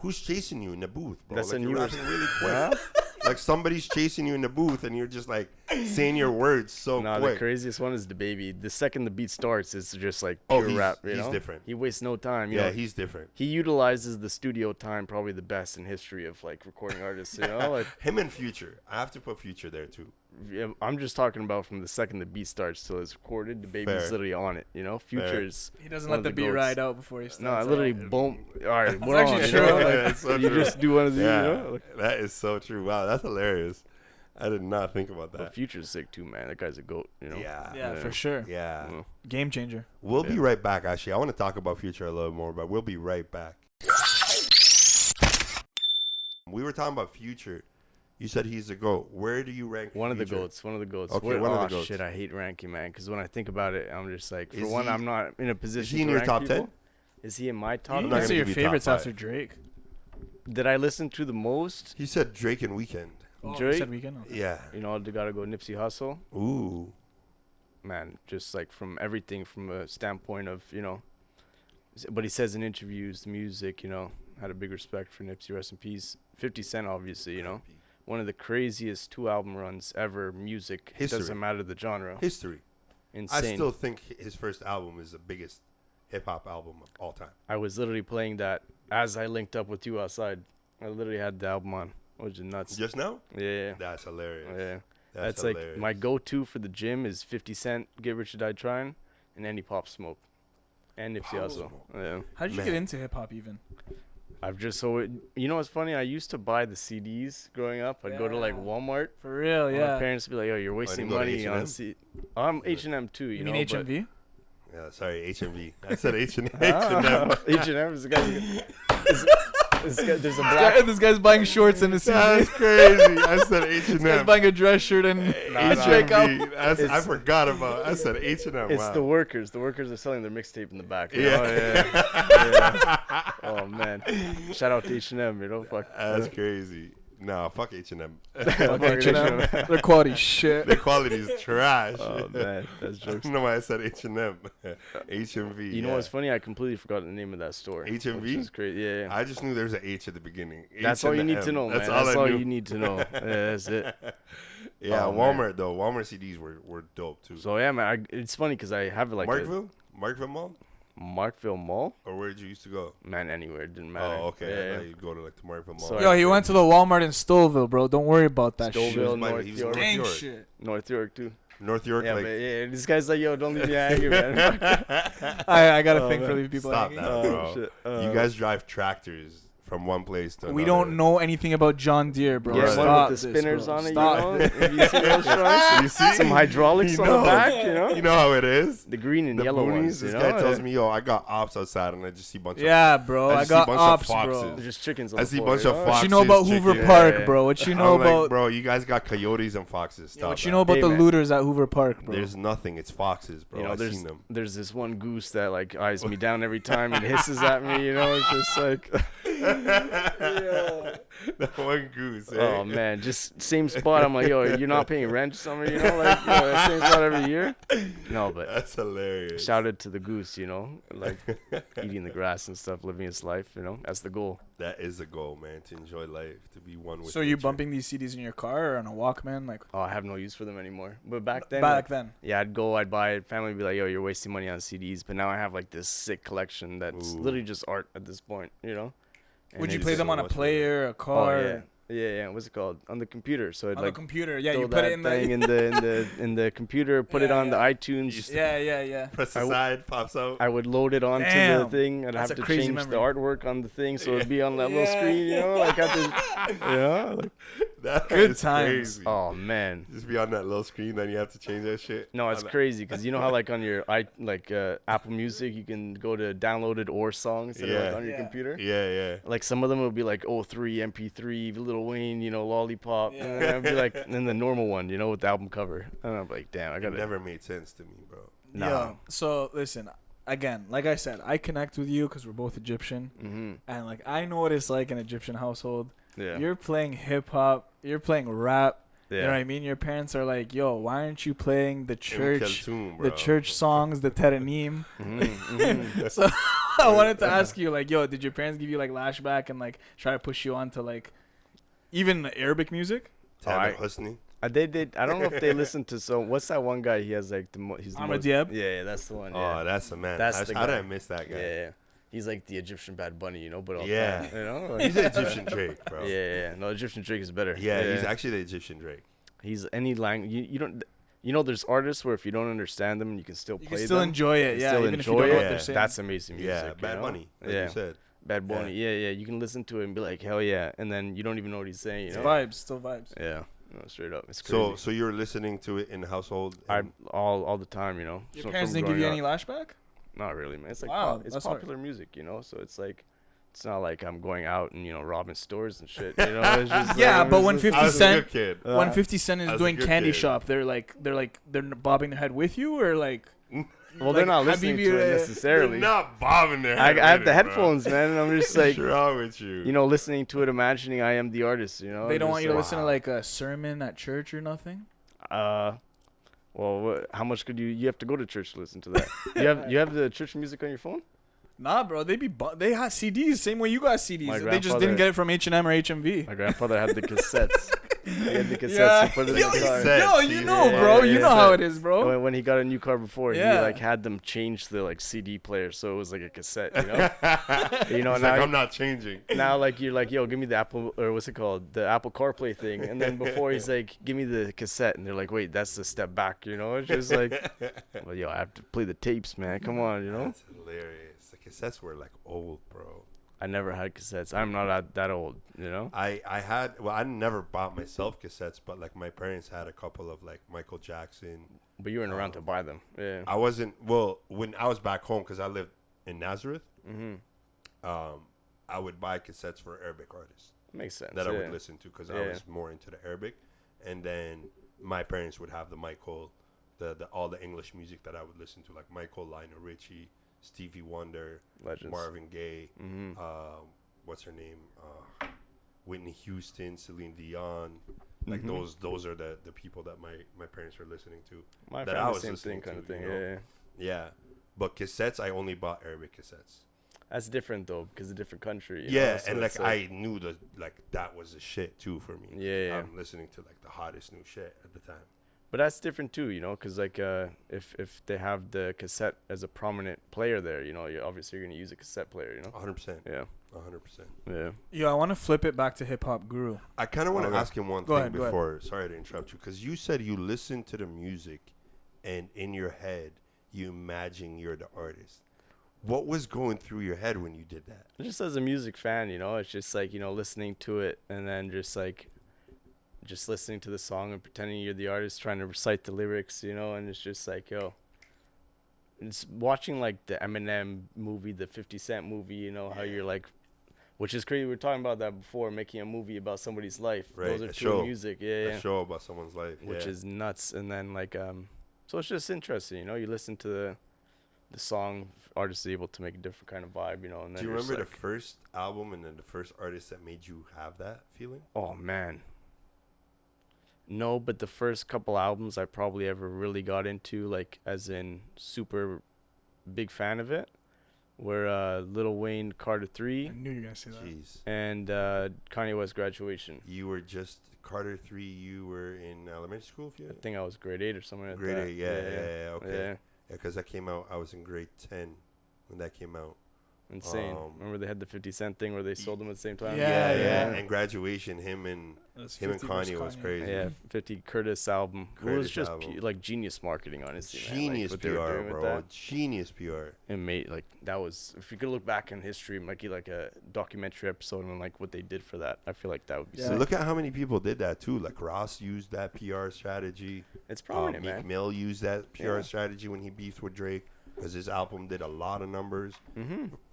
who's chasing you in the booth, bro? That's like, you're rapping really quick. Like somebody's chasing you in the booth, and you're just like saying your words so quick. The craziest one is the baby. The second the beat starts, it's just like pure rap. He's different. He wastes no time. You know? He's different. He utilizes the studio time probably the best in history of like recording artists. You know, like him and Future. I have to put Future there too. Yeah, I'm just talking about from the second the beat starts till it's recorded. The baby's literally on it. You know, Future's. He doesn't let the beat ride out before he starts. No, I literally boom. All right, we're actually true. Like, so you just do one of these. Yeah, you know? That is so true. Wow, that's hilarious. I did not think about that. But Future's sick too, man. That guy's a goat. You know. Yeah, for sure. Yeah, game changer. We'll be right back. Actually, I want to talk about Future a little more, but we'll be right back. We were talking about Future. You said he's a GOAT. Where do you rank One Future? of the GOATs. One of the GOATs. Okay, one of the GOATs. Shit, I hate ranking, man. Because when I think about it, I'm just like, for one, I'm not in a position. Is he in your top 10? Is he in my top? You can say your favorites after Drake. Did I listen to the most? He said Drake and Weeknd. Oh, Drake? He said Weeknd? Okay. Yeah. You know, they gotta go Nipsey Hussle. Ooh. Man, just like from everything, from a standpoint of, you know, but he says in interviews, the music, you know, had a big respect for Nipsey, rest in peace. 50 Cent, obviously, you know. One of the craziest 2-album runs ever. Music. History. It doesn't matter the genre. History. Insane. I still think his first album is the biggest hip-hop album of all time. I was literally playing that as I linked up with you outside. I literally had the album on. Which is nuts. Just now? Yeah. That's hilarious. Yeah. That's hilarious. like my go-to for the gym is 50 Cent, Get Rich or Die Trying, and any Pop Smoke. And Nipsey Hussle. Yeah. How did you get into hip-hop even? I've just you know what's funny? I used to buy the CDs growing up. I'd go to like Walmart. For real, My parents would be like, "Yo, you're wasting money on CD." I'm H&M too. You know, mean HMV? Yeah, sorry, HMV. I said H&M. H&M is the guy. There's a black. This guy's buying shorts and a CD. That's crazy. I said H&M. This guy's buying a dress shirt and HMV. I forgot about. I said H&M. It's wow. the workers. The workers are selling their mixtape in the back. Yeah. Oh man. Shout out to H&M. You know, fuck. That's crazy. No, fuck H&M. Fuck H&M. Their quality shit. Their quality is trash. Oh man, that's jokes. I don't know why I said H&M. HMV. You know what's funny? I completely forgot the name of that store. HMV? Which is great. Yeah. I just knew there was an H at the beginning. That's all you need to know, man. That's all you need to know. Yeah, that's it. Yeah, Walmart though. Walmart CDs were dope too. So yeah, man. It's funny because I have like Markville Mall. Markville Mall? Or where did you used to go? Man, anywhere. It didn't matter. Oh, okay. Yeah. You'd go to like the Markville Mall. Yo, he went to the Walmart in Stouffville, bro. Don't worry about that Stouffville, shit. North York. Dang shit. North York, too. North York, yeah, like... yeah, this guy's like, yo, don't leave me hanging, man. I got a thing for leaving people Stop hanging. that, bro. You guys drive tractors from one place to another. We don't know anything about John Deere, bro. Yeah, Stop with the spinners on it, Stop. you know? Have you seen those trucks? You see? Some hydraulics on the back, you know? You know how it is? The green and the yellow boonies, ones, This guy tells me, yo, I got ops outside, and I just see a bunch of... Yeah, bro. I got ops, bro. They're just chickens on I the see a floor, bunch of foxes. What you know about Hoover Park, bro? What you know about... Like, bro, you guys got coyotes and foxes. Stop what you know about the looters at Hoover Park, bro? There's nothing. It's foxes, bro. You know, I've seen them. There's this one goose that, like, eyes me down every time and hisses at me, you know? It's just like... The one goose. Eh? Oh man, just same spot. I'm like, yo, you're not paying rent or something, you know, like that same spot every year. No, but That's hilarious. shout out to the goose, you know, like eating the grass and stuff, living his life, you know. That's the goal. That is the goal, man. To enjoy life, to be one with. So you nature. bumping these CDs in your car or on a Walkman, like? Oh, I have no use for them anymore. But back then, Back like, then. yeah, I'd go, I'd buy it. Family would be like, yo, you're wasting money on CDs. But now I have like this sick collection that's literally just art at this point, you know. And Would you it's play them so on a much player, a Oh car? yeah. What's it called? On the computer. So it On like the computer. Yeah, throw you put that it in thing the. in the computer, put it Yeah, on the yeah. iTunes. Yeah. Press the side, pops out. I would load it onto the Damn, thing. I'd that's have a to crazy change memory. the artwork on the thing so it'd be on that little screen, you know, like at the, you know, like, That Good is times. crazy. oh man. Just be on that little screen, then you have to change that shit. No, it's On that- crazy because you know how like on your Apple Music you can go to downloaded or songs that are like Yeah. on your Yeah. computer. Yeah. Like some of them will be like 03 MP3 Lil Wayne, you know, Lollipop, Yeah. and then I'd be like, and then the normal one, you know, with the album cover. And I'm like, damn, I It gotta. never made sense to me, bro. Nah. Yo, so listen, again, like I said, I connect with you because we're both Egyptian, Mhm. and like I know what it's like in an Egyptian household. Yeah. You're playing hip hop, you're playing rap. Yeah. You know what I mean? Your parents are like, "Yo, why aren't you playing the church, Kaltoum, the bro. church songs, the Teranim?" Mhm. So I wanted to ask you, like, yo, did your parents give you like lashback and like try to push you onto like even Arabic music? Tamer Oh, Hosni. They did. I don't know if they listened to what's that one guy? He has like he's the Ahmed most. Diab? Yeah, that's the one. Oh, Yeah. that's the man. That's the How did guy. I miss that guy? Yeah. He's like the Egyptian Bad Bunny, you know, but all Yeah. time, you know. He's an Egyptian Drake, bro. Yeah. No, Egyptian Drake is better. Yeah, he's actually the Egyptian Drake. He's any language. You don't. You know, there's artists where if you don't understand them, you can still You play can still them. enjoy it, You yeah. still Even if you enjoy don't know what it. they're saying. That's amazing music. Yeah, you Bad know? Bunny, like Yeah. you said. Bad Bunny. Yeah. You can listen to it and be like, hell yeah, and then you don't even know what he's saying. You It's know? vibes, still vibes. Yeah. No, straight up. It's crazy. So you're listening to it in the household? I and- all the time, you know. Your So parents from didn't give you growing any up- lashback? Not really, man. It's like Wow, it's that's hard. popular music, you know. So it's like, it's not like I'm going out and robbing stores and shit. You know, it's just Yeah, like, but it's when just- 50 I was a Cent- good kid. When 50 Cent is as a doing good Candy kid. Shop, they're bobbing their head with you, or like well, they're like, not listening Habibi, to it They're necessarily. not bobbing their I head have with the it, bro. headphones, man, and I'm just like, What's wrong with you? you know, listening to it, imagining I am the artist. You know, they don't just want you to like, listen to like a sermon at church or nothing? Well, how much could you have to go to church to listen to that? you have the church music on your phone? Nah, bro, they had CDs same way you got CDs. My They just grandfather- didn't get it from H&M or HMV. My grandfather had the cassettes. He had the cassettes Yeah. and put it in Yo, the car. Cassette. Yo, you CDs. know, Yeah, bro. yeah, You yeah. know how it is, bro. When he got a new car before, Yeah. he like had them change the like CD player, so it was like a cassette. You know, you know He's now like, I'm not changing. now like you're like, yo, give me the Apple or what's it called, the Apple CarPlay thing, and then before he's like, give me the cassette, and they're like, wait, that's the step back. You know, it's just like, well, yo, I have to play the tapes, man. Come on, you know. That's hilarious. The cassettes were like old, bro. I never had cassettes. I'm not that old, you know. I never bought myself cassettes, but like my parents had a couple of like Michael Jackson. But you weren't around to buy them. Yeah. I wasn't, when I was back home, because I lived in Nazareth, I would buy cassettes for Arabic artists Makes sense. that I yeah. would listen to because I Yeah. was more into the Arabic. And then my parents would have the Michael, all the English music that I would listen to, like Michael, Lionel Richie, Stevie Wonder, Legends. Marvin Gaye, Mhm. what's her name? Whitney Houston, Celine Dion. Like Mhm. those are the people that my parents were listening to. My that family, I was same listening thing, kind of to, thing. you know? Yeah. Yeah. But cassettes, I only bought Arabic cassettes. That's different though, because a different country. You Yeah, know? So and it's like I knew that was the shit too for me. Yeah. I'm listening to like the hottest new shit at the time. But that's different too, you know, because like if they have the cassette as a prominent player there, you know, you're obviously gonna use a cassette player, you know. 100%. Yeah. 100%. Yeah. Yo, I want to flip it back to Hip Hop Guru. I kind of want to Okay. ask him one Go thing ahead, go ahead. before. Sorry to interrupt you, because you said you listen to the music, and in your head you imagine you're the artist. What was going through your head when you did that? Just as a music fan, you know, it's just like, you know, listening to it and then just listening to the song and pretending you're the artist, trying to recite the lyrics, you know, and it's just like, yo, it's watching like the Eminem movie, the 50 Cent movie, you know, how you're like, which is crazy. We were talking about that before, making a movie about somebody's life. Right, Those are a true show. music. Yeah, A yeah. show about someone's life, Which yeah. is nuts. And then like, so it's just interesting, you know, you listen to the song artist is able to make a different kind of vibe, you know. And do then you remember like, the first album and then the first artist that made you have that feeling? Oh man. No, but the first couple albums I probably ever really got into, like as in super big fan of it, were Lil Wayne Carter 3. I knew you were gonna say that. Jeez. And Kanye West Graduation. You were just Carter 3. You were in elementary school. I think I was grade 8 or something like grade that. 8. Yeah. Okay. Yeah. Because that came out. I was in grade 10 when that came out. Insane. Remember they had the 50 Cent thing where they sold them at the same time? Yeah. And Graduation, him and Kanye was crazy. Yeah, 50 Curtis album. It was just like genius marketing, honestly. Genius PR, bro. Genius PR. And made like that was, if you could look back in history, like a documentary episode on like what they did for that, I feel like that would be. So look at how many people did that too. Like Ross used that PR strategy. It's prominent, Meek man. Mill used that PR strategy when he beefed with Drake. Because his album did a lot of numbers.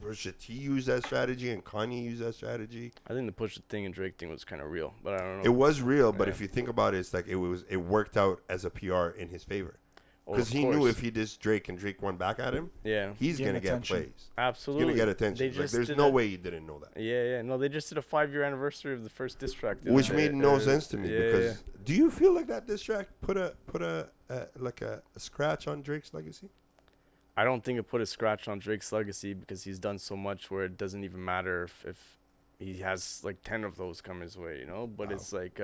Pusha T used that strategy, and Kanye used that strategy. I think the Pusha thing and Drake thing was kind of real, but I don't know. It was real, but if you think about it, it's like it worked out as a PR in his favor. Because he knew if he dissed Drake and Drake won back at him, he's going to get plays. Absolutely. He's going to get attention. Like, there's no way he didn't know that. Yeah. No, they just did a 5-year anniversary of the first diss track. Which made no sense to me. Because do you feel like that diss track put a scratch on Drake's legacy? I don't think it put a scratch on Drake's legacy because he's done so much where it doesn't even matter if he has like 10 of those come his way, you know. But it's like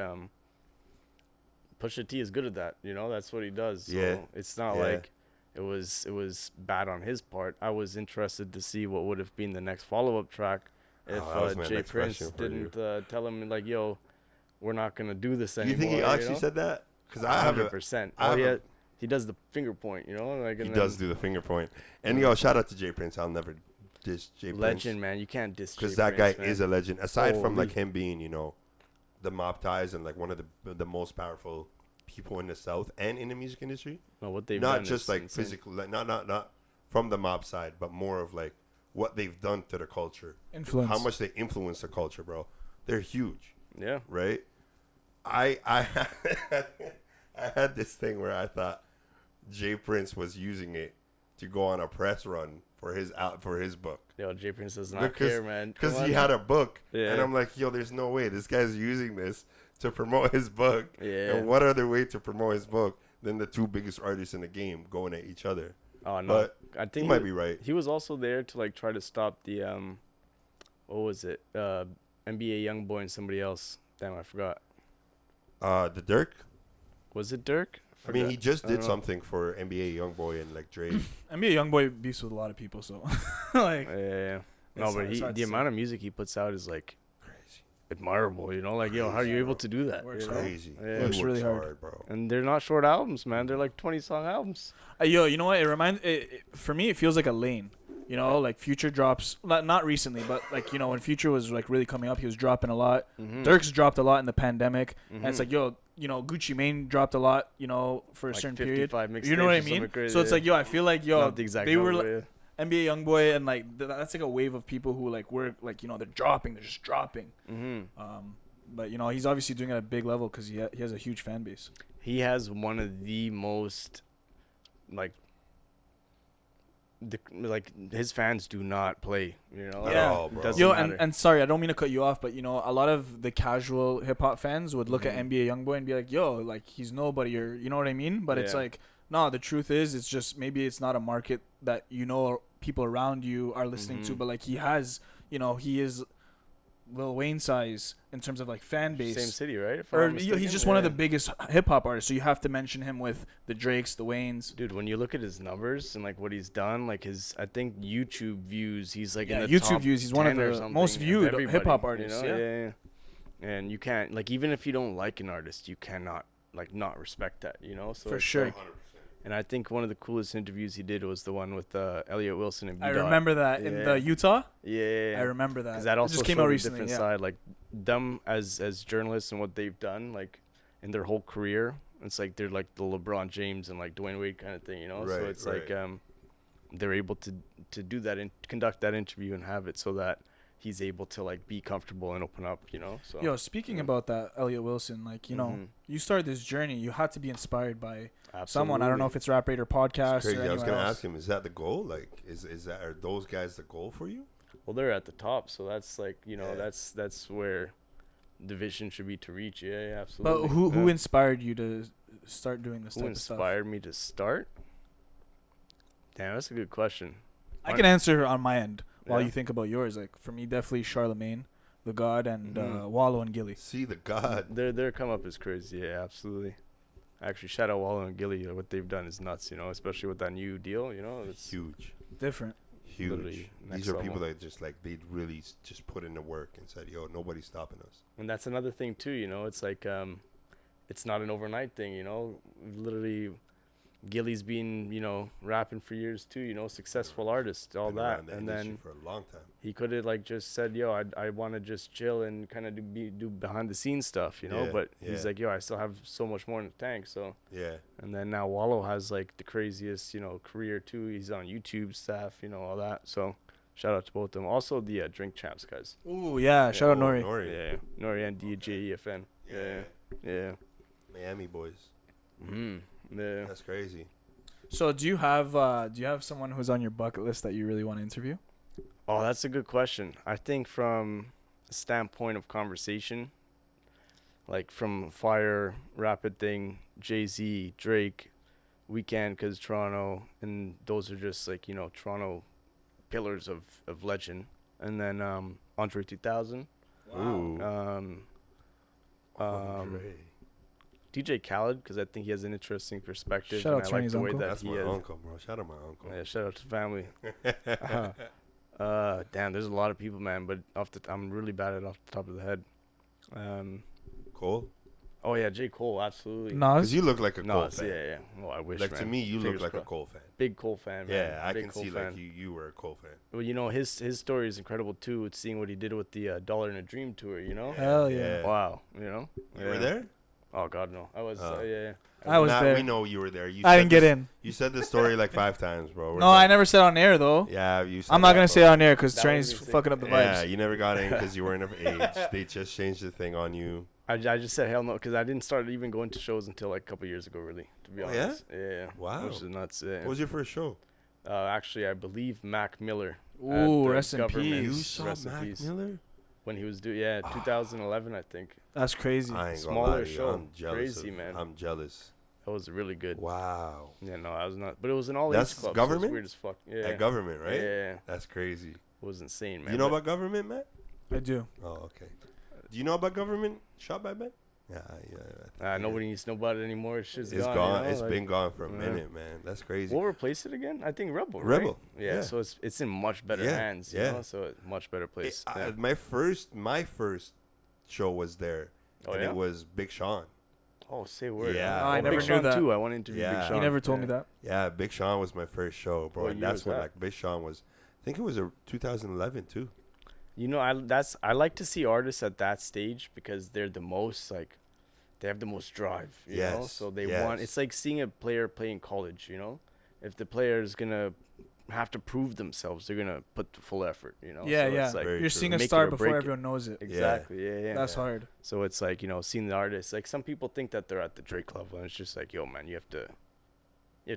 Pusha T is good at that, you know. That's what he does. So it's not like it was bad on his part. I was interested to see what would have been the next follow-up track if Jay Prince didn't tell him like, "Yo, we're not gonna do this anymore." You think he actually said that? Because I 100%. He does the finger point, you know. Like, he does do the finger point. And yo, shout out to Jay Prince. I'll never diss Jay Prince. Legend, man. You can't diss because that guy is a legend. Aside from like him being, you know, the mob ties and like one of the most powerful people in the South and in the music industry. No, what they've not done just like physical, like not from the mob side, but more of like what they've done to the culture. Influence. How much they influence the culture, bro. They're huge. Yeah. Right. I had this thing where I thought Jay Prince was using it to go on a press run for his book. Yo, Jay Prince does not care, man. Because he had a book, and I'm like, yo, there's no way this guy's using this to promote his book. Yeah. And what other way to promote his book than the two biggest artists in the game going at each other? Oh no, but I think he might be right. He was also there to like try to stop the what was it? NBA YoungBoy and somebody else. Damn, I forgot. The Durk. Was it Durk? I mean, he just did something for NBA YoungBoy and like Drake. NBA YoungBoy beefs with a lot of people, so like. Yeah. No, but the amount of music he puts out is like crazy, admirable. You know, like yo, how are you able to do that? Works crazy. Yeah. Works really hard, bro. And they're not short albums, man. They're like 20-song albums. Yo, you know what? It reminds for me. It feels like a lane. You know, like Future drops, not recently, but like, you know, when Future was like really coming up, he was dropping a lot. Durk's dropped a lot in the pandemic, and it's like, yo, you know, Gucci Mane dropped a lot, you know, for a certain period. You know what I mean? So it's like, yo, I feel like, yo, they were like, NBA YoungBoy, and like that's like a wave of people who like were like, you know, they're just dropping. But you know, he's obviously doing it at a big level because he has a huge fan base. He has one of the most like his fans do not play, you know. Yeah, all, bro. Yo, and sorry, I don't mean to cut you off, but you know, a lot of the casual hip hop fans would look at NBA YoungBoy and be like, "Yo, like he's nobody," or you know what I mean? But it's like, no, the truth is, it's just maybe it's not a market that you know people around you are listening to, but like he has, you know, he is Lil Wayne size in terms of like fan base. Same city, right? Or he's just one of the biggest hip hop artists, so you have to mention him with the Drakes, the Waynes. Dude, when you look at his numbers and like what he's done, like I think YouTube views, he's like in the YouTube top views. He's one of the most viewed hip hop artists. You know? Yeah. And you can't like, even if you don't like an artist, you cannot like not respect that, you know. So for sure. Like, and I think one of the coolest interviews he did was the one with Elliot Wilson and B-Dot. I remember that in the Utah. Yeah. I remember that. 'Cause that also just came showed out a recently. different side, like them as journalists and what they've done, like in their whole career. It's like they're like the LeBron James and like Dwayne Wade kind of thing, you know. Right, so it's like they're able to do that and conduct that interview and have it so that he's able to like be comfortable and open up, you know. So Yo, speaking about that, Elliot Wilson, like, you know, you started this journey. You had to be inspired by someone. I don't know if it's Rap Raider podcast crazy. or I was anyone gonna else. ask him, is that the goal? Like, is that, are those guys the goal for you? well, they're at the top, so that's like, you know, that's where the vision should be to reach. Yeah, absolutely. But who inspired you to start doing this type Who of stuff? inspired me to start? Damn, that's a good question. I can answer on my end while Yeah. you think about yours. Like, for me, definitely Charlemagne, the God, and Wallow and Gilly. See the God. Their come up is crazy. Yeah, absolutely. Actually, shout out Wallow and Gilly. What they've done is nuts, you know, especially with that new deal, you know. It's Huge. Different. Huge. Literally next These are people level. that just like, they really just put in the work and said, yo, nobody's stopping us. And that's another thing too, you know. It's like it's not an overnight thing, you know. Literally, Gilly's been, you know, rapping for years too, you know, successful artist, all Been that, around the and industry then for a long time. he could have like just said, yo, I want to just chill and kind of do behind the scenes stuff, you know. Yeah, But yeah. he's like, yo, I still have so much more in the tank, so. Yeah. And then now Wallow has like the craziest, you know, career too. He's on YouTube stuff, you know, all that. So shout out to both of them. Also the Drink Champs guys. Ooh, yeah. Shout out Nori. Yeah, Nori and DJEFN. Yeah. Miami boys. Yeah. That's crazy. So do you have someone who's on your bucket list that you really want to interview? Oh, that's a good question. I think from a standpoint of conversation, like from Fire, Rapid Thing, Jay-Z, Drake, Weeknd, because Toronto, and those are just like, you know, Toronto pillars of legend. And then Andre 2000. Wow. DJ Khaled, because I think he has an interesting perspective. Shout out and I like Tony's the way uncle. that That's he my has. uncle, bro. Shout out my uncle. Yeah, shout out to family. Damn, there's a lot of people, man. But I'm really bad at off the top of the head. Cole? Oh yeah, J. Cole, absolutely. Because Nas? you look like a Cole Nas, fan. yeah. Well, I wish. Like, man. to me, you look Fingers like a crossed. Cole fan. Big Cole fan, man. Yeah, I Big can Cole see fan. like you were a Cole fan. Well, you know, his story is incredible too. With seeing what he did with the Dollar in a Dream tour, you know. Hell yeah. Wow, you know. You were there? Oh God, no. I was. Oh. Yeah. I was there. We know you were there. I didn't get in. You said the story like 5 times, bro. No, I never said on air though. Yeah, you said I'm not that, gonna bro. say it on air because That Train's was fucking up the vibes. Yeah, you never got in because you weren't of age. They just changed the thing on you. I just said hell no because I didn't start even going to shows until like a couple years ago, really. To be Oh, honest. Yeah. Wow. Which is nuts. Yeah. What was your first show? Actually, I believe Mac Miller. Ooh, at the rest in Government. You peace. saw Rest in Mac peace. Miller? When he was 2011, I think. That's crazy. I ain't gonna Smaller lie to you. show. I'm jealous. Crazy, man. I'm jealous. That was really good. Wow. Yeah, no, I was not. But it was an all That's age club. government? So it was weird as fuck. Yeah. At government, right? Yeah. That's crazy. It was insane, man. Do you know But- about government, Matt? I do. Oh, okay. Do you know about government shot by Ben? Yeah. Nobody needs to know about it anymore. It's It's gone. gone. You know? It's like, been gone for a yeah. minute, man. That's crazy. We'll replace it again. I think Rebel. Right? Rebel, Yeah, yeah. So it's in much better Yeah, hands. You yeah. know? So a much better place. Yeah. My first show was there, Oh, and yeah? it was Big Sean. Oh, say word. Yeah. Oh, I never Big knew Sean that. too. I want to interview Yeah. Big Sean. You never told me that. Yeah, Big Sean was my first show, bro. What And year that's was when that? like Big Sean was. I think it was a 2011 too. You know, I like to see artists at that stage because they're the most like, they have the most drive. You know, Yes, so they yes. want. It's like seeing a player play in college. You know, if the player is gonna have to prove themselves, they're gonna put the full effort. You know. Yeah, so yeah. It's like, Very You're true. seeing a Make it star or before break it. everyone knows it. exactly. Yeah. That's hard. So it's like, you know, seeing the artists, like some people think that they're at the Drake level, and it's just like, yo, man, you have to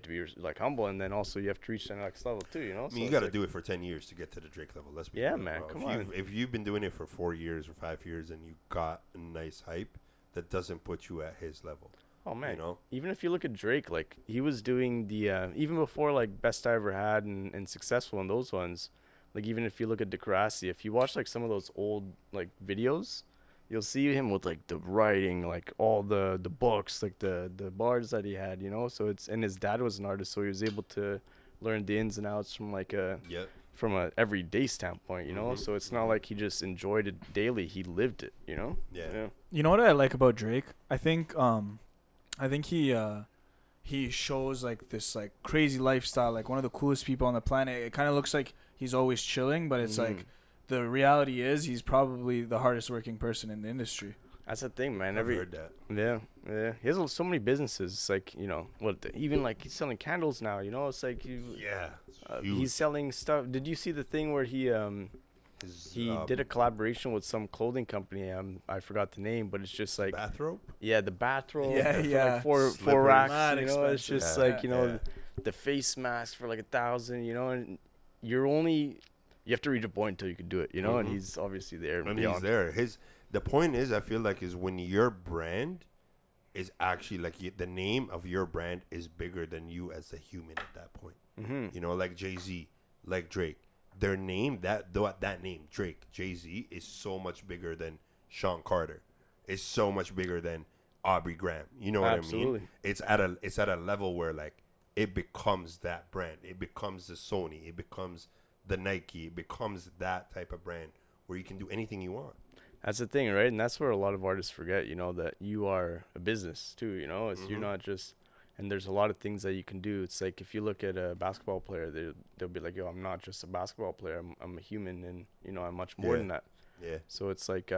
be like humble, and then also you have to reach that next level too, you know. I mean, you got to do it for 10 years to get to the Drake level. Let's be Yeah, real, man, bro. come If on. if you've been doing it for 4 years or 5 years and you got a nice hype, that doesn't put you at his level. Oh man, You know? even if you look at Drake, like he was doing the even before like Best I Ever Had and Successful and those ones, like even if you look at Degrassi, if you watch like some of those old like videos, you'll see him with like the writing, like all the books, like the bars that he had, you know. So it's, and his dad was an artist, so he was able to learn the ins and outs from like Yep. from a everyday standpoint, you know. Mhm. So it's not like he just enjoyed it daily; he lived it, you know. Yeah. You know what I like about Drake? I think he shows like this like crazy lifestyle, like one of the coolest people on the planet. It kind of looks like he's always chilling, but it's like the reality is he's probably the hardest working person in the industry. That's the thing, man. I've heard that. Yeah. He has so many businesses. It's like, you know, even like he's selling candles now. You know, it's like Yeah. he's selling stuff. Did you see the thing where he He did a collaboration with some clothing company. I forgot the name, but it's just like bathrobe. Yeah, the bathrobe. Yeah, for like four racks. Mad You know, it's expensive. just like the face mask for like 1,000. You know, and you have to reach a point until you can do it. You know, and he's obviously there. And he's there. The point is, I feel like, is when your brand is actually like the name of your brand is bigger than you as a human at that point. You know, like Jay-Z, like Drake. Their name, that name, Drake, Jay-Z, is so much bigger than Sean Carter. It's so much bigger than Aubrey Graham. You know what I mean? It's at a level where like it becomes that brand. It becomes the Sony. It becomes the Nike. It becomes that type of brand where you can do anything you want. That's the thing, right? And that's where a lot of artists forget, you know, that you are a business too, you know? You're not just, and there's a lot of things that you can do. It's like if you look at a basketball player, they'll be like, yo, I'm not just a basketball player. I'm a human, and, you know, I'm much more than that. Yeah. So it's like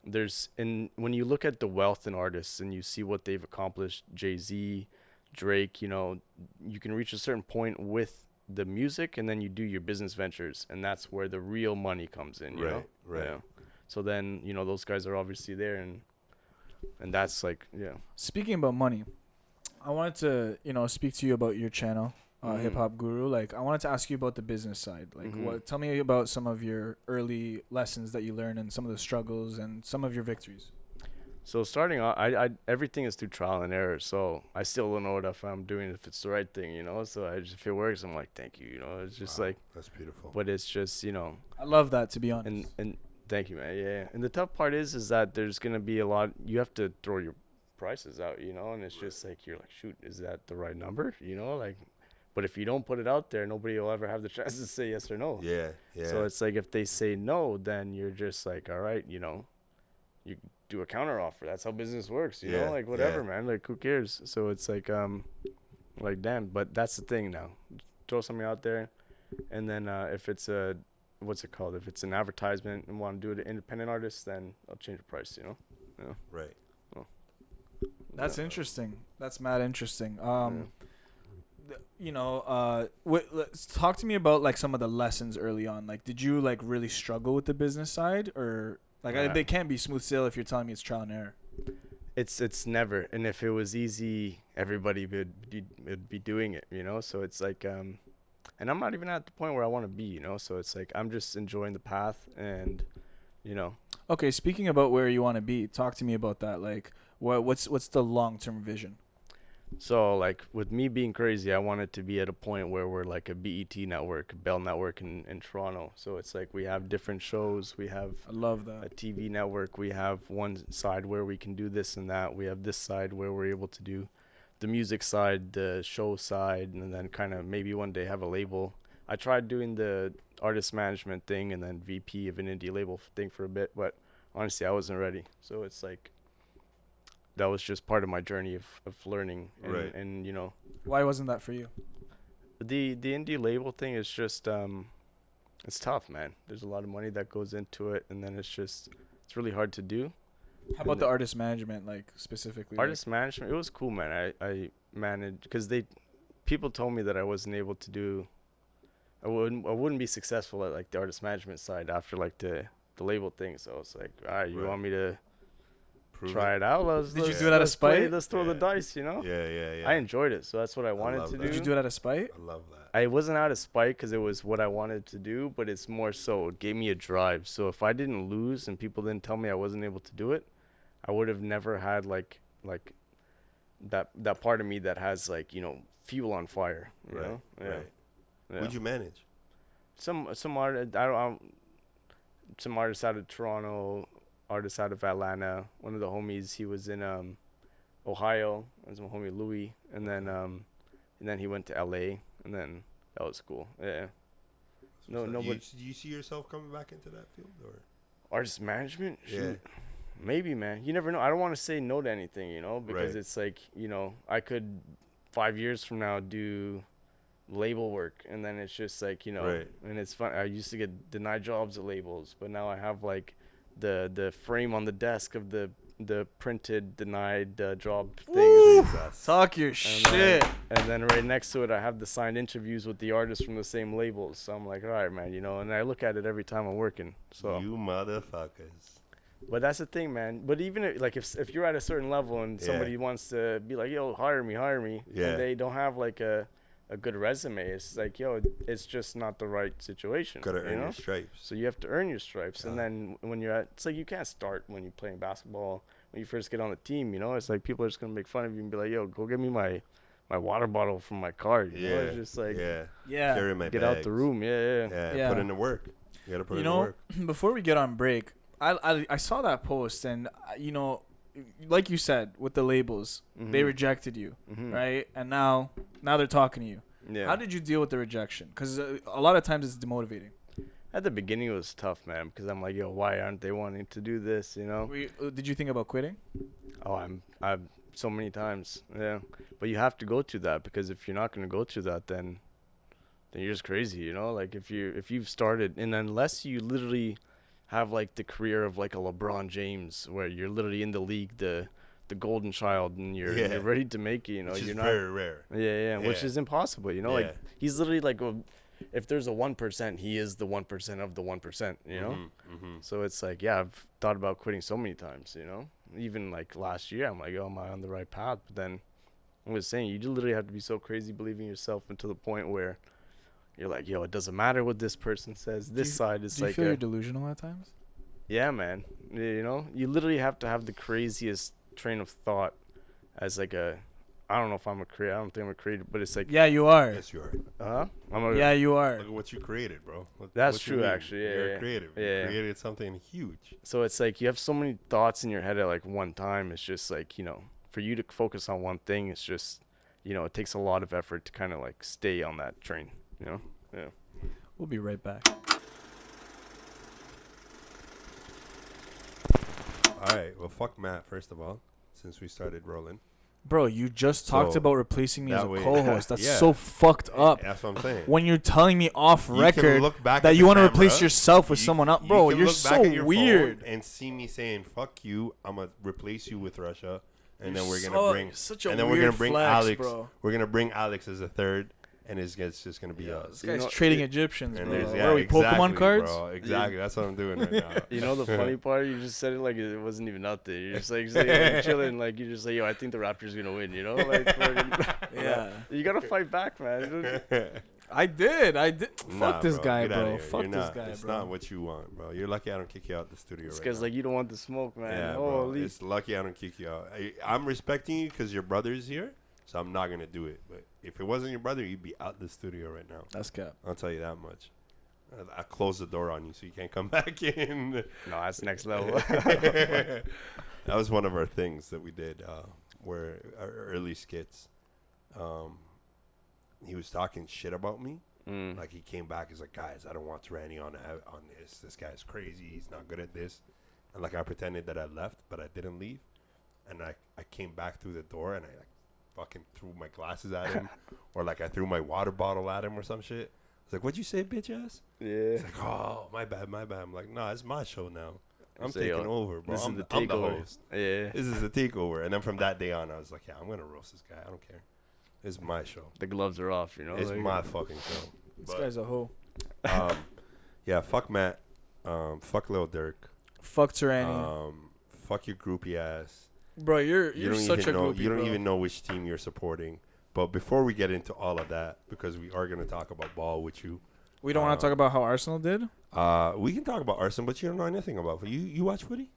when you look at the wealth in artists and you see what they've accomplished, Jay-Z, Drake, you know, you can reach a certain point with the music, and then you do your business ventures, and that's where the real money comes in, you know? Right. Yeah. So then, you know, those guys are obviously there, and that's like, yeah. Speaking about money, I wanted to, you know, speak to you about your channel, Hip Hop Guru. Like, I wanted to ask you about the business side. Like, tell me about some of your early lessons that you learned, and some of the struggles, and some of your victories. So starting off, I everything is through trial and error. So I still don't know if I'm doing, if it's the right thing, you know. So if it works, I'm like, thank you, you know. It's just like, that's beautiful. But it's just, you know, I love that, to be honest. And thank you, man. Yeah. And the tough part is that there's gonna be a lot. You have to throw your prices out, you know. And it's just like, you're like, shoot, is that the right number, you know? Like, but if you don't put it out there, nobody will ever have the chance to say yes or no. Yeah. So it's like, if they say no, then you're just like, all right, you know, you do a counter offer. That's how business works, you know, like whatever, man, like who cares? So it's like damn, but that's the thing now. Throw something out there, and then if it's a, what's it called? If it's an advertisement and want to do it to independent artists, then I'll change the price, you know? Yeah. Right. Well, that's interesting. That's mad interesting. You know, let's talk to me about like some of the lessons early on. Like, did you like really struggle with the business side, or like they can't be smooth sail if you're telling me it's trial and error? It's never. And if it was easy, everybody would be doing it, you know? So it's like, and I'm not even at the point where I want to be, you know? So it's like, I'm just enjoying the path, and, you know. Okay, speaking about where you want to be, talk to me about that. Like, what's the long-term vision? So, like, with me being crazy, I wanted to be at a point where we're like a BET network, a Bell network in Toronto. So it's like we have different shows. We have I love that. A TV network. We have one side where we can do this and that. We have this side where we're able to do the music side, the show side, and then kind of maybe one day have a label. I tried doing the artist management thing and then VP of an indie label thing for a bit, but honestly, I wasn't ready. So it's like, that was just part of my journey of learning. And, you know. Why wasn't that for you? The indie label thing is just, it's tough, man. There's a lot of money that goes into it, and then it's really hard to do. How about the artist management, like, specifically? Artist management, it was cool, man. I managed, because people told me that I wasn't able to do, I wouldn't be successful at, like, the artist management side after, like, the label thing. So it's like, all right, you want me to try it out? Did you do it out of spite? Let's throw the dice, you know? Yeah. I enjoyed it, so that's what I wanted to do. Did you do it out of spite? I love that. I wasn't out of spite because it was what I wanted to do, but it's more so it gave me a drive. So if I didn't lose and people didn't tell me I wasn't able to do it, I would have never had like that part of me that has, like, you know, fuel on fire. You know? Right. Yeah. Who'd you manage? Some artists out of Toronto, artists out of Atlanta. One of the homies, he was in Ohio. That was my homie Louis, and then he went to LA, and then that was cool. Yeah. No. Do you see yourself coming back into that field, or artist management? Shoot. Yeah. Maybe, man. You never know. I don't want to say no to anything, you know, because it's like, you know, I could 5 years from now do label work, and then it's just like, you know, and it's fun. I used to get denied jobs at labels, but now I have like the frame on the desk of the the printed denied job Ooh, things. talk your shit. And then right next to it, I have the signed interviews with the artists from the same labels. So I'm like, all right, man, and I look at it every time I'm working. So you motherfuckers. But that's the thing, man. But even if you're at a certain level and somebody wants to be like, yo, hire me, and they don't have like a good resume, it's like, yo, it's just not the right situation. Gotta earn your stripes. So you have to earn your stripes, and then when it's like you can't start when you're playing basketball. When you first get on the team, it's like people are just gonna make fun of you and be like, yo, go get me my water bottle from my car. You know? It's just like carry my get bags. out the room. Yeah. Put in the work. You gotta put in the work. Before we get on break, I saw that post, and like you said with the labels, they rejected you, right? And now they're talking to you. Yeah. How did you deal with the rejection? Because a lot of times it's demotivating. At the beginning, it was tough, man, because I'm like, yo, why aren't they wanting to do this? Did you think about quitting? Oh, I'm so many times, But you have to go through that, because if you're not gonna go through that, then you're just crazy, Like if you've started, and unless you literally have like the career of like a LeBron James, where you're literally in the league, the golden child, and you're ready to make it, which you're is not very rare. Which is impossible, like he's literally like if there's a 1%, he is the 1% of the 1%, So it's like, I've thought about quitting so many times, even like last year, I'm like, oh, am I on the right path? But then I was saying, you literally have to be so crazy believing yourself, and to the point where you're like, yo, it doesn't matter what this person says. This side is like. Do you feel you're delusional at times? Yeah, man. You literally have to have the craziest train of thought as like I don't know if I'm a creator. I don't think I'm a creator, but it's like. Yeah, you are. Yes, you are. Yeah, you are. Look at what you created, bro. That's true, actually. Yeah, you're creative. You created something huge. So it's like you have so many thoughts in your head at like one time. It's just like, for you to focus on one thing, it's just, it takes a lot of effort to kind of like stay on that train, Yeah. We'll be right back. All right. Well, fuck Matt, first of all, since we started rolling. Bro, you just talked about replacing me as a co-host. That's so fucked up. That's what I'm saying. When you're telling me off record that you want to replace yourself with someone else. Bro, you're so weird. And see me saying, fuck you, I'm going to replace you with Russia. And then we're going to bring Alex. Bro. We're going to bring Alex as a third. And it's just going to be us. This guy's trading Egyptians, bro. Where are we, Pokemon cards? Bro, exactly. That's what I'm doing right now. The funny part? You just said it like it wasn't even out there. You're just like chilling. Like, you just say, yo, I think the Raptors going to win, You got to fight back, man. I did. Fuck this guy, bro. It's bro. It's not what you want, bro. You're lucky I don't kick you out the studio right now. Because, like, you don't want the smoke, man. Yeah, bro. It's lucky I don't kick you out. I'm respecting you because your brother's here. So I'm not going to do it. But if it wasn't your brother, you'd be out the studio right now. That's cap. I'll tell you that much. I closed the door on you so you can't come back in. No, that's next level. That was one of our things that we did where our early skits. He was talking shit about me. Like he came back, he's like, guys, I don't want Randy on this. This guy's crazy. He's not good at this. And like I pretended that I left, but I didn't leave. And I came back through the door and I fucking threw my glasses at him, or like I threw my water bottle at him or some shit. It's like, what'd you say, bitch ass? Yeah. It's like, oh, my bad. I'm like, no, it's my show now. I'm taking over, bro. I'm the host. Yeah. This is the takeover. And then from that day on, I was like, yeah, I'm gonna roast this guy. I don't care. It's my show. The gloves are off, It's my fucking show. This guy's a hoe. Yeah, fuck Matt. Fuck Lil Durk. Fuck Tyranny. Fuck your groupie ass. Bro, you're such a groupie, You don't even know which team you're supporting. But before we get into all of that, because we are going to talk about ball with you. We don't want to talk about how Arsenal did? We can talk about Arsenal, but you don't know anything about it. You watch footy?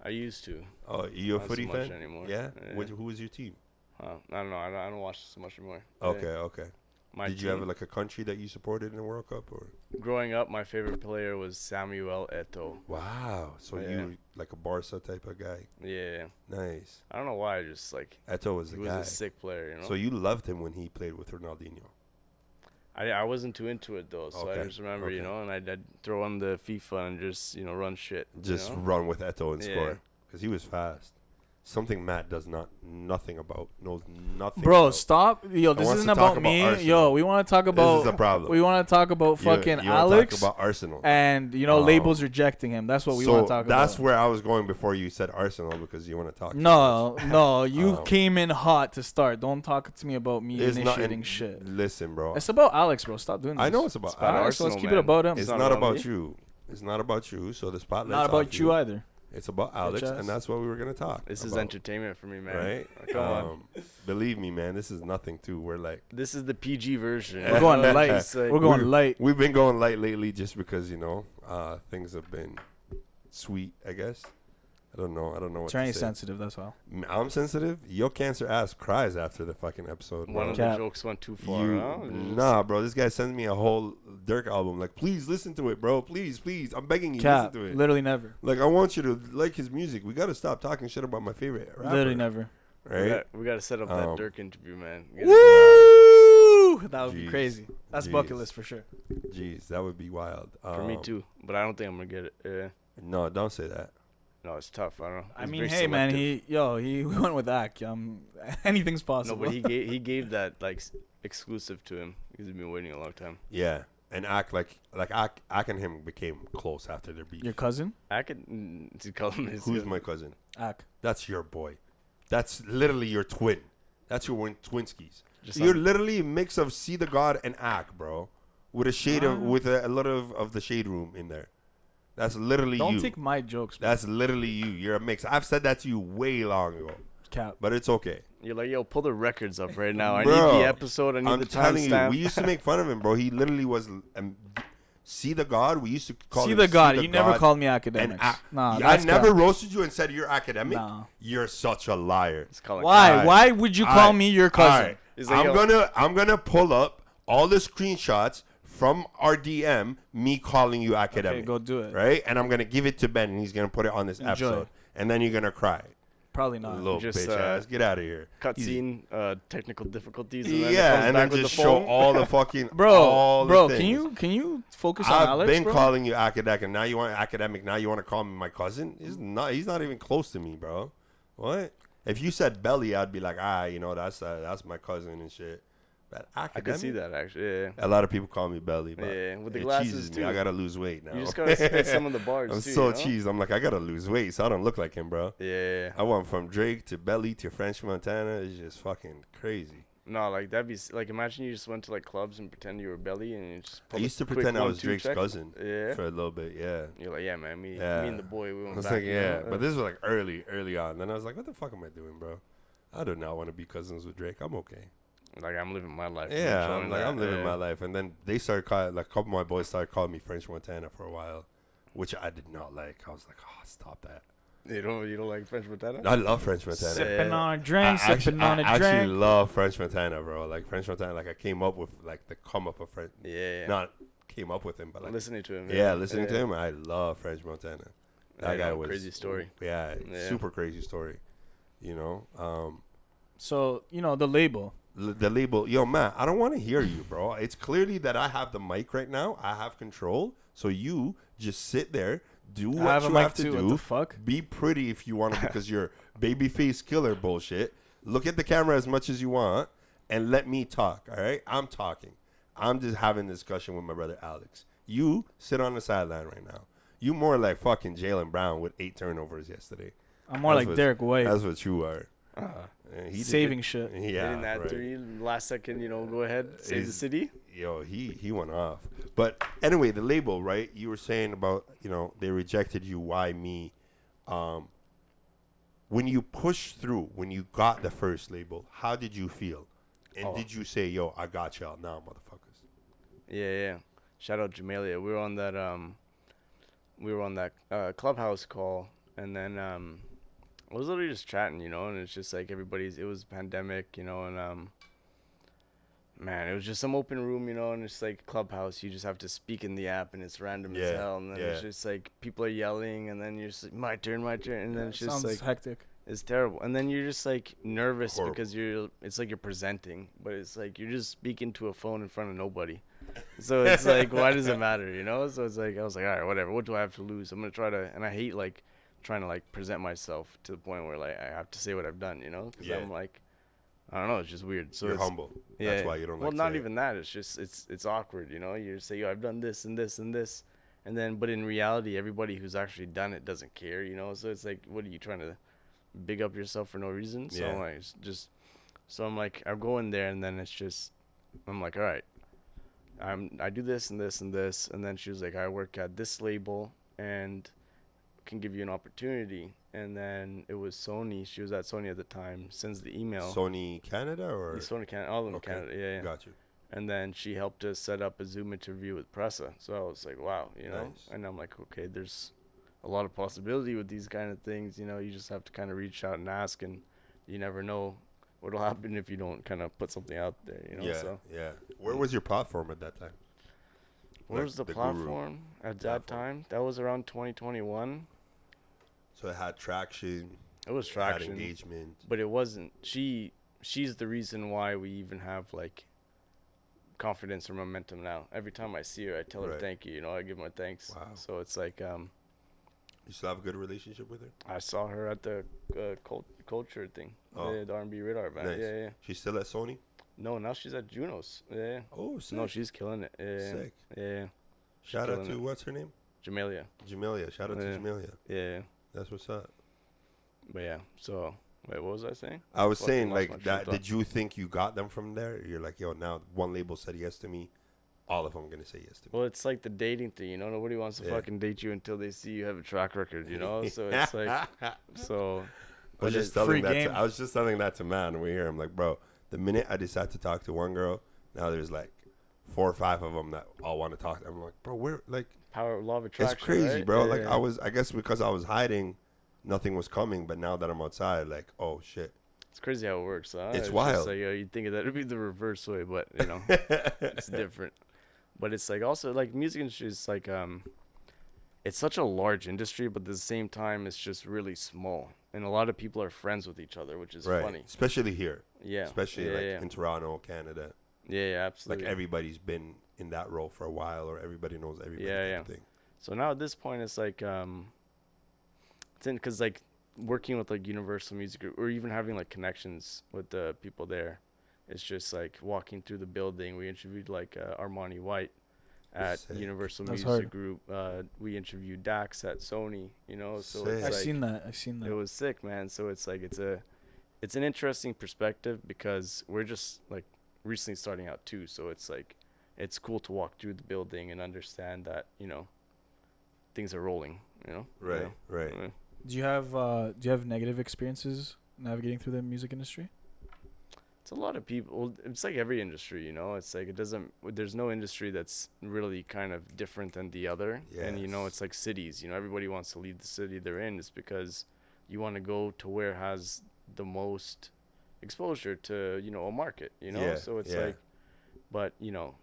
I used to. Oh, you a footy fan? Not anymore. Yeah? Who was your team? I don't know. I don't watch so much anymore. Okay. Did you have like a country that you supported in the World Cup, or? Growing up, my favorite player was Samuel Eto'o. Wow, so you like a Barca type of guy? Yeah. Nice. I don't know why. I just like Eto'o was the guy. He was a sick player, So you loved him when he played with Ronaldinho. I wasn't too into it though, so I just remember, and I'd throw on the FIFA and just run shit. Just run with Eto'o and score because he was fast. something Matt does nothing about, knows nothing. Bro, about. stop. Yo, this isn't about me. Arsenal. Yo, we want to talk about. This is a problem. We want to talk about fucking you Alex. Talk about Arsenal. And labels rejecting him. That's what we want to talk about. That's where I was going before you said Arsenal, because you want to talk. No, you came in hot to start. Don't talk to me about me initiating shit. Listen, bro. It's about Alex, bro. Stop doing this. I know it's about Alex. Alex. So let's keep it about him. It's not about you. It's not about you. So the spotlight's not about you either. It's about Alex, and that's what we were gonna talk. This is entertainment for me, man. Right? Come on. Believe me, man. This is nothing too. We're like, this is the PG version. We're going light. We're going light. We've been going light lately, just because things have been sweet, I guess. I don't know. What Turning to say. sensitive. That's all. I'm sensitive. Your cancer ass cries after the fucking episode. One of the jokes went too far. Nah, bro. This guy sends me a whole Durk album. Like, please listen to it, bro. Please. I'm begging you, listen to it. Literally never. Like, I want you to like his music. We gotta stop talking shit about my favorite rapper. Literally never. Right? We gotta set up that Durk interview, man. Woo! That would be crazy. That's bucket list for sure. Jeez, that would be wild. For me too, but I don't think I'm gonna get it. Yeah. No, don't say that. No, it's tough. I don't know. I mean, hey, man, he went with Ak. Anything's possible. No, but he gave that like exclusive to him because he's been waiting a long time. Yeah, and Ak Ak and him became close after their beef. Your cousin? Ak, to call him his. Who's my cousin? Ak. That's your boy. That's literally your twin. That's your twinskies. You're literally a mix of See the God and Ak, bro, with a shade with a lot of the shade room in there. That's literally you. Don't take my jokes, man. That's literally you. You're a mix. I've said that to you way long ago. Cap. But it's okay. You're like, yo, pull the records up right now. Bro, I need the episode. I need the timestamp. We used to make fun of him, bro. He literally was See the God. We used to call him See the God. You never called me academics. Nah, I never roasted you and said you're academic. Nah. You're such a liar. Why? Right. Why would you call me your cousin? Right. I'm gonna pull up all the screenshots from our DM, me calling you academic. Okay, go do it. Right? And I'm going to give it to Ben, and he's going to put it on this episode. And then you're going to cry. Probably not. Little bitch ass. Get out of here. Cutscene, technical difficulties. And then just show all the fucking... Bro, can you focus on Alex, I've been calling you academic, and now you want academic. Now you want to call me my cousin? He's not even close to me, bro. What? If you said Belly, I'd be like, that's my cousin and shit. But I can see that, actually. Yeah. A lot of people call me Belly. But yeah, with the glasses, too. I got to lose weight now. You just got to spit some of the bars, I'm too, so cheesed. I'm like, I got to lose weight so I don't look like him, bro. Yeah. I went from Drake to Belly to French Montana. It's just fucking crazy. No, like, that'd be... Like, imagine you just went to, like, clubs and pretend you were Belly and you just... I used to pretend I was Drake's cousin. Yeah. For a little bit, yeah. You're like, yeah, man, me and the boy, we went back. Like, yeah, but this was, like, early on. Then I was like, what the fuck am I doing, bro? I do not want to be cousins with Drake. I'm okay. Like, I'm living my life. Yeah, I'm living my life. And then they started calling, like, a couple of my boys started calling me French Montana for a while, which I did not like. I was like, stop that. You don't like French Montana? I love French Montana. Sipping on a drink, I actually love French Montana, bro. Like, French Montana, like, I came up with, like, the come up of French. Yeah. Not came up with him, but, like. Listening to him. Yeah, listening to him. I love French Montana. That guy was. Crazy story. Yeah, super crazy story. You know? So, the label. The label, yo, man, I don't want to hear you, bro. It's clearly that I have the mic right now. I have control. So you just sit there, do what you have to do. What the fuck? Be pretty if you want to, because you're babyface killer bullshit. Look at the camera as much as you want, and let me talk, all right? I'm talking. I'm just having a discussion with my brother Alex. You sit on the sideline right now. You more like fucking Jaylen Brown with 8 turnovers yesterday. I'm more like Derek White. That's what you are. Saving shit. Yeah, hitting that 3 last second, go ahead, save the city. Yo, he went off. But anyway, the label, right? You were saying about, they rejected you. Why me? When you pushed through, when you got the first label, how did you feel? And did you say, yo, I got y'all now, motherfuckers? Yeah. Shout out Jamelia. We were on that Clubhouse call, and then I was literally just chatting, and it's just like it was pandemic, and man, it was just some open room, and it's like Clubhouse. You just have to speak in the app, and it's random as hell. And then it's just like people are yelling, and then you're just like, my turn. And then it's just like hectic. It's terrible. And then you're just like nervous because it's like you're presenting, but it's like you're just speaking to a phone in front of nobody. So it's like, why does it matter, So it's like, I was like, all right, whatever. What do I have to lose? I'm going to try to, and I hate like trying to like present myself to the point where like I have to say what I've done, you know? Because Yeah. I'm like, I don't know, it's just weird. So You're it's humble. That's why you don't like. Well, not even that. It's just it's awkward, you know? You say, yo, I've done this and this and this, and then but in reality, everybody who's actually done it doesn't care, you know? So it's like, what are you trying to big up yourself for no reason? So Yeah. I'm like, it's just so I'm like, I go in there and then it's just I'm like, all right, I do this and this and this, and then she was like, I work at this label and can give you an opportunity. And then it was Sony. She was at Sony at the time. Sends the email. Sony Canada or Sony Canada, all of them Okay. Canada. Yeah, yeah. Got you. And then she helped us set up a Zoom interview with Pressa. So I was like, wow, you know. Nice. And I'm like, okay, there's a lot of possibility with these kind of things. You know, you just have to kind of reach out and ask, and you never know what'll happen if you don't kind of put something out there. You know. Yeah, So yeah. Where was your platform at that time? where Like was the Guru platform at that time? That was around 2021. So it had traction. It was Had traction. engagement. But it wasn't. She's the reason why we even have like confidence or momentum now. Every time I see her, I tell her Right. thank you. You know, I give her thanks. Wow. So it's like You still have a good relationship with her? I saw her at the culture thing, Oh. the R&B Radar band. Nice. Yeah, yeah. She's still at Sony? No, now she's at Junos. Yeah. Oh, sick. No, she's killing it. Yeah. Sick. Yeah. Shout out killing to, it. what's her name? Jamelia. Jamelia. Shout out Yeah. to Jamelia. Yeah. That's what's up. But yeah. So wait, what was I saying? I was Fucking saying, lost my like, train of that. thought. Did you think you got them from there? You're like, yo, now one label said yes to me. All of them going to say yes to me. Well, it's like the dating thing, you know. Nobody wants to Yeah. fucking date you until they see you have a track record, you know. So it's like, so. I was but just it- telling free that. game. I was just telling that to man. We hear him like, bro. The minute I decide to talk to one girl, now there's like 4 or 5 of them that all want to talk. I'm like, bro, we're like, Power law of attraction. it's crazy, right? bro. Yeah, Like yeah. I guess because I was hiding, nothing was coming. But now that I'm outside, like, oh shit, It's crazy how it works, huh? It's just wild. like, you'd think that it'd be the reverse way, but you know, it's different. But it's like also like music industry is like it's such a large industry, but at the same time it's just really small, and a lot of people are friends with each other, which is right? funny. Especially here, Yeah. especially yeah, like yeah. in Toronto, Canada. Yeah, Like absolutely. everybody's been in that role for a while, or everybody knows everybody. Yeah, type of thing. So now at this point, it's like, it's in because like working with like Universal Music Group or even having like connections with the people there, it's just like walking through the building. We interviewed like Armani White at Sick. Universal That's Music hard. Group. We interviewed Dax at Sony. You know, so Sick. it's I've like seen that. I've seen it that. was sick, man. So it's like it's an interesting perspective because we're just like recently starting out too. So it's like it's cool to walk through the building and understand that, you know, things are rolling, you know? Right, You know? right. Yeah. Do you have negative experiences navigating through the music industry? It's a lot of people. It's like every industry, you know? It's like there's no industry that's really kind of different than the other. And, you know, Yes. it's like cities, you know, everybody wants to leave the city they're in. It's because you want to go to where it has the most exposure to, you know, a market, you know? Yeah, So it's yeah. like, but, you know,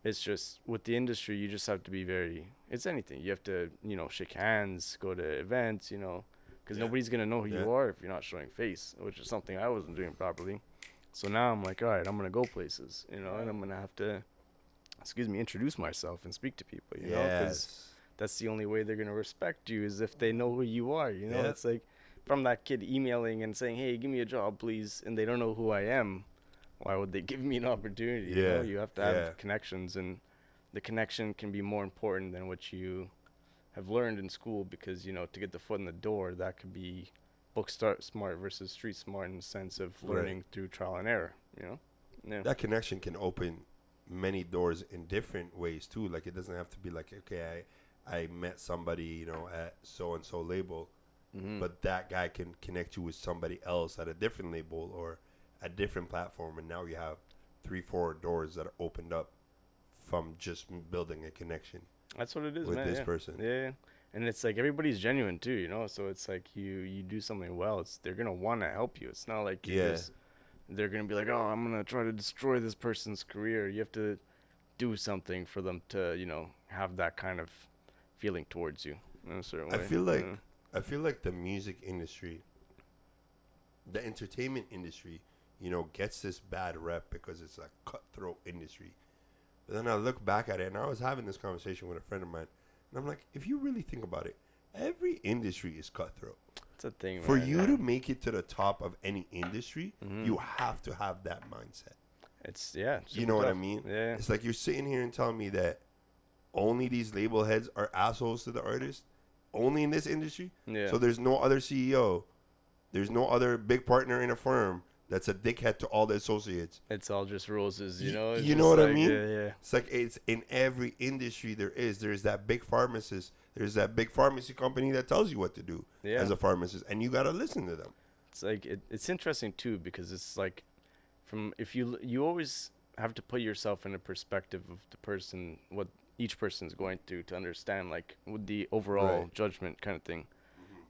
it's just with the industry, you just have to be it's anything. You have to, you know, shake hands, go to events, you know, because Yeah. nobody's going to know who Yeah. you are if you're not showing face, which is something I wasn't doing properly. So now I'm like, all right, I'm going to go places, you know, and I'm going to have to, introduce myself and speak to people, you know, because Yes. that's the only way they're going to respect you is if they know who you are, you know. Yeah. It's like from that kid emailing and saying, hey, give me a job, please, and they don't know who I am. Why would they give me an opportunity? You know, Yeah, you have to have yeah. connections, and the connection can be more important than what you have learned in school because, you know, to get the foot in the door, that could be book smart versus street smart in the sense of Right. learning through trial and error, you know? Yeah. That connection can open many doors in different ways too. Like it doesn't have to be like, okay, I met somebody, you know, at so and so label, Mhm. but that guy can connect you with somebody else at a different label or a different platform, and now you have 3-4 doors that are opened up from just building a connection That's what it is, with man. this yeah. person. Yeah, and it's like everybody's genuine too, you know. So it's like you do something well, they're gonna want to help you. It's not like Yeah. they're gonna be like, oh, I'm gonna try to destroy this person's career. You have to do something for them to, you know, have that kind of feeling towards you in a certain I way. feel like yeah. I feel like the music industry, the entertainment industry, you know, gets this bad rep because it's a cutthroat industry. But then I look back at it, and I was having this conversation with a friend of mine, and I'm like, if you really think about it, every industry is cutthroat. It's a thing, For man. you to make it to the top of any industry, you have to have that mindset. It's You know what I tough. mean? Yeah. It's like you're sitting here and telling me that only these label heads are assholes to the artist, only in this industry. Yeah. So there's no other CEO, there's no other big partner in a firm that's a dickhead to all the associates. It's all just roses, you know. It's You know just what I like, mean? Yeah. It's like it's in every industry there's that big pharmacist, there's that big pharmacy company that tells you what to do as a pharmacist, and you gotta listen to them. It's like it's interesting too, because it's like, from if you always have to put yourself in the perspective of the person, what each person's going through, to understand like with the overall judgment kind of thing.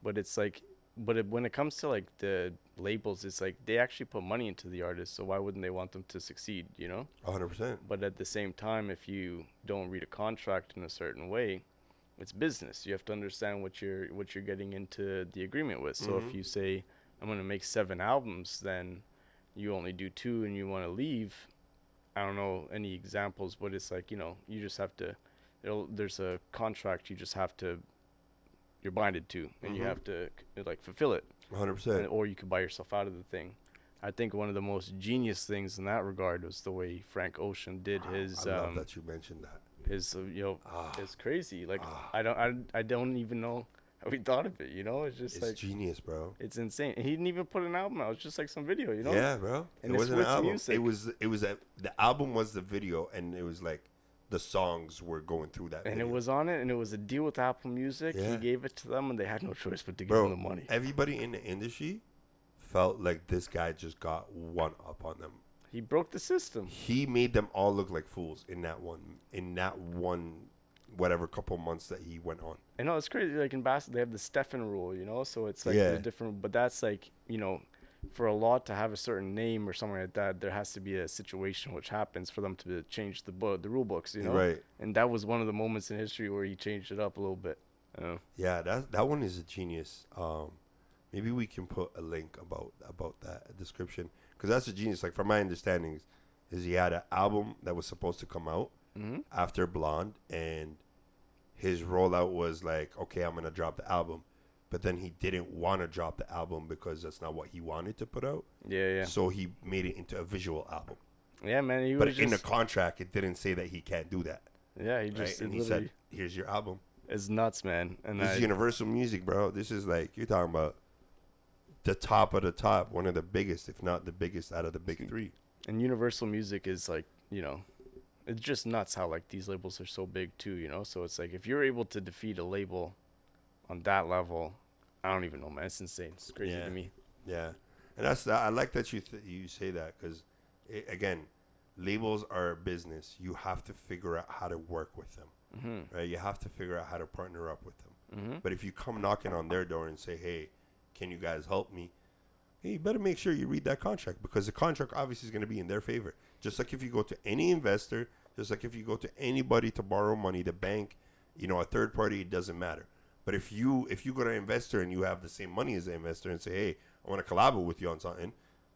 But it's like, when it comes to like the labels, it's like they actually put money into the artist, so why wouldn't they want them to succeed, you know? 100%. But at the same time, if you don't read a contract in a certain way, it's business. You have to understand what you're getting into the agreement with. So if you say, I'm going to make 7 albums, then you only do 2 and you want to leave. I don't know any examples, but it's like, you know, you just have to, there's a contract you just have to, you're binded to, and you have to like fulfill it. 100%. Or you could buy yourself out of the thing. I think one of the most genius things in that regard was the way Frank Ocean did his. I love that you mentioned that. His, it's crazy. Like I don't even know how he thought of it. You know, it's just like genius, bro. It's insane. And he didn't even put an album out. It's just like some video. You know. Yeah, bro. And it wasn't an album. Music. It was the album was the video, and it was like the songs were going through that. And video. it was on it, and it was a deal with Apple Music. Yeah. He gave it to them, and they had no choice but to give Bro, him the money. Everybody in the industry felt like this guy just got one up on them. He broke the system. He made them all look like fools in that one whatever couple months that he went on. I know it's crazy. Like in basketball, they have the Stephen rule, you know. So it's like Yeah. the different, but that's like, you know, for a law to have a certain name or something like that, there has to be a situation which happens for them to change the rule books, you know. Right. And that was one of the moments in history where he changed it up a little bit. Yeah, that one is a genius. Maybe we can put a link about that description, because that's a genius. Like, from my understanding, is he had an album that was supposed to come out after Blonde, and his rollout was like, okay, I'm gonna drop the album, but then he didn't want to drop the album because that's not what he wanted to put out. Yeah. So he made it into a visual album. Yeah, man. But in the contract, it didn't say that he can't do that. Yeah, he just and he said, "Here's your album." It's nuts, man. And this is Universal Music, bro. This is like, you're talking about the top of the top, one of the biggest, if not the biggest, out of the big 3. And Universal Music is like, you know, it's just nuts how like these labels are so big too, you know. So it's like, if you're able to defeat a label on that level, I don't even know, man. It's insane. It's crazy to me. Yeah, and I like that you say that, because again, labels are a business. You have to figure out how to work with them, right? You have to figure out how to partner up with them. But if you come knocking on their door and say, "Hey, can you guys help me?" Hey, you better make sure you read that contract, because the contract obviously is going to be in their favor. Just like if you go to any investor, just like if you go to anybody to borrow money, the bank, you know, a third party, it doesn't matter. But if you go to an investor and you have the same money as the investor and say, "Hey, I want to collaborate with you on something,"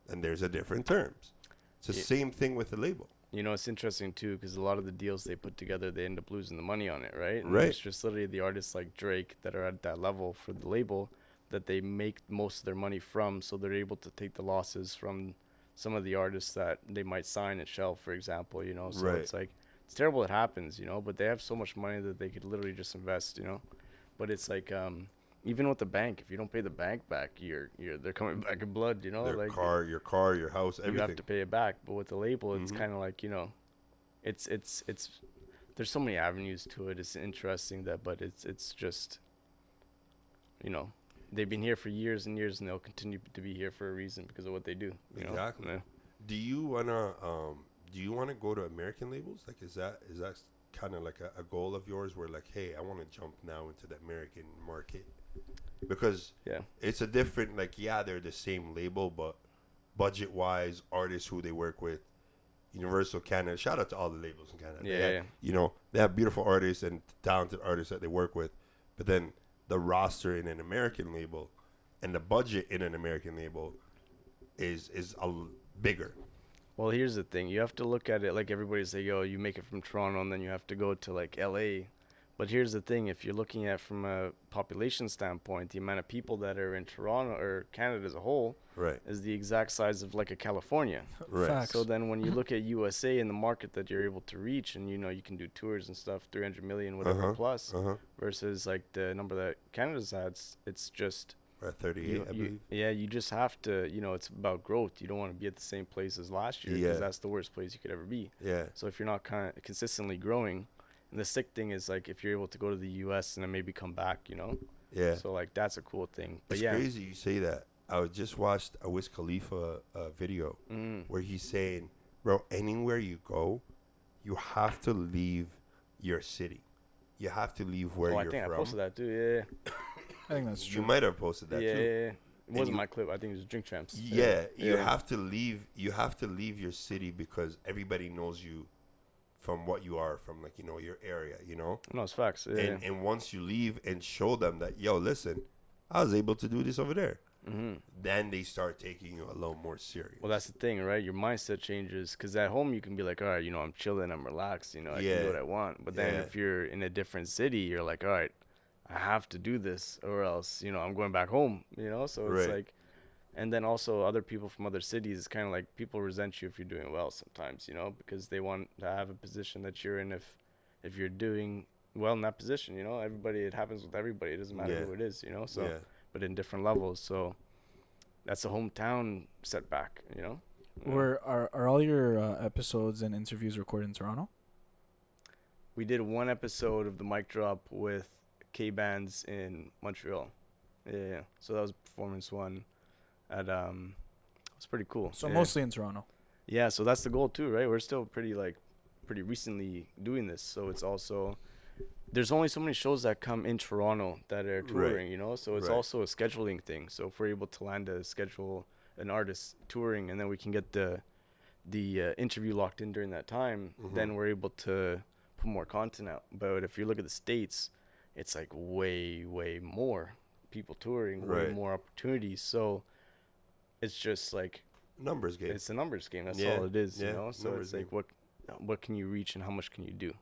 then there's a different terms. It's the same thing with the label. You know, it's interesting too, because a lot of the deals they put together, they end up losing the money on it, right? And Right. It's just literally the artists like Drake that are at that level for the label that they make most of their money from, so they're able to take the losses from some of the artists that they might sign at Shell, for example, you know. So it's like, it's terrible it happens, you know, but they have so much money that they could literally just invest, you know. But it's like, even with the bank, if you don't pay the bank back, they're coming back in blood, you know. Their like car, your house, everything. you have to pay it back. But with the label, it's kind of like, you know, it's there's so many avenues to it. It's interesting but it's just, you know, they've been here for years and years, and they'll continue to be here for a reason because of what they do. You Exactly. know? Yeah. Do you wanna go to American labels? Like, is that kind of like a goal of yours, where like, hey, I want to jump now into the American market? Because it's a different, like, they're the same label, but budget wise, artists who they work with, Universal Canada, shout out to all the labels in Canada. You know, they have beautiful artists and talented artists that they work with, but then the roster in an American label and the budget in an American label is bigger. Well, here's the thing. You have to look at it like everybody say, yo, you make it from Toronto and then you have to go to like LA. But here's the thing: if you're looking at from a population standpoint, the amount of people that are in Toronto or Canada as a whole Right. is the exact size of like a California. Right. Facts. So then when you look at USA and the market that you're able to reach, and you can do tours and stuff, 300 million, whatever plus, versus like the number that Canada's at, it's just We're at 38, I believe. you just have to, it's about growth. You don't want to be at the same place as last year because that's the worst place you could ever be. Yeah. So if you're not kind of consistently growing, and the sick thing is like if you're able to go to the US and then maybe come back, Yeah. So like that's a cool thing. But It's crazy you say that. I just watched a Wiz Khalifa video where he's saying, bro, anywhere you go, you have to leave your city. You have to leave where you're from. I think I posted that too. Yeah. I think that's true. You might have posted that too. Yeah. It wasn't my clip. I think it was Drink Champs. Yeah, you have to leave. You have to leave your city because everybody knows you from what you are, from like your area. No, it's facts. Yeah. And once you leave and show them that, yo, listen, I was able to do this over there. Then they start taking you a little more serious. Well, that's the thing, right? Your mindset changes because at home you can be like, all right, I'm chilling, I'm relaxed, I can do what I want. But then if you're in a different city, you're like, all right, I have to do this or else, I'm going back home, So it's like, and then also other people from other cities, it's kind of like people resent you if you're doing well sometimes, because they want to have a position that you're in if you're doing well in that position, Everybody, it happens with everybody. It doesn't matter who it is, So, but in different levels. So that's a hometown setback, Are all your episodes and interviews recorded in Toronto? We did one episode of the mic drop with K-Bands in Montreal. Yeah. So that was performance one. It was pretty cool. So mostly in Toronto. Yeah, so that's the goal too, right? We're still pretty recently doing this, so it's also there's only so many shows that come in Toronto that are touring, So it's also a scheduling thing. So if we're able to land a schedule an artist touring, and then we can get the interview locked in during that time, then we're able to put more content out. But if you look at the States, it's like way more people touring, way more opportunities. So it's just like numbers game. It's a numbers game. That's all it is, So numbers it's like what can you reach and how much can you do,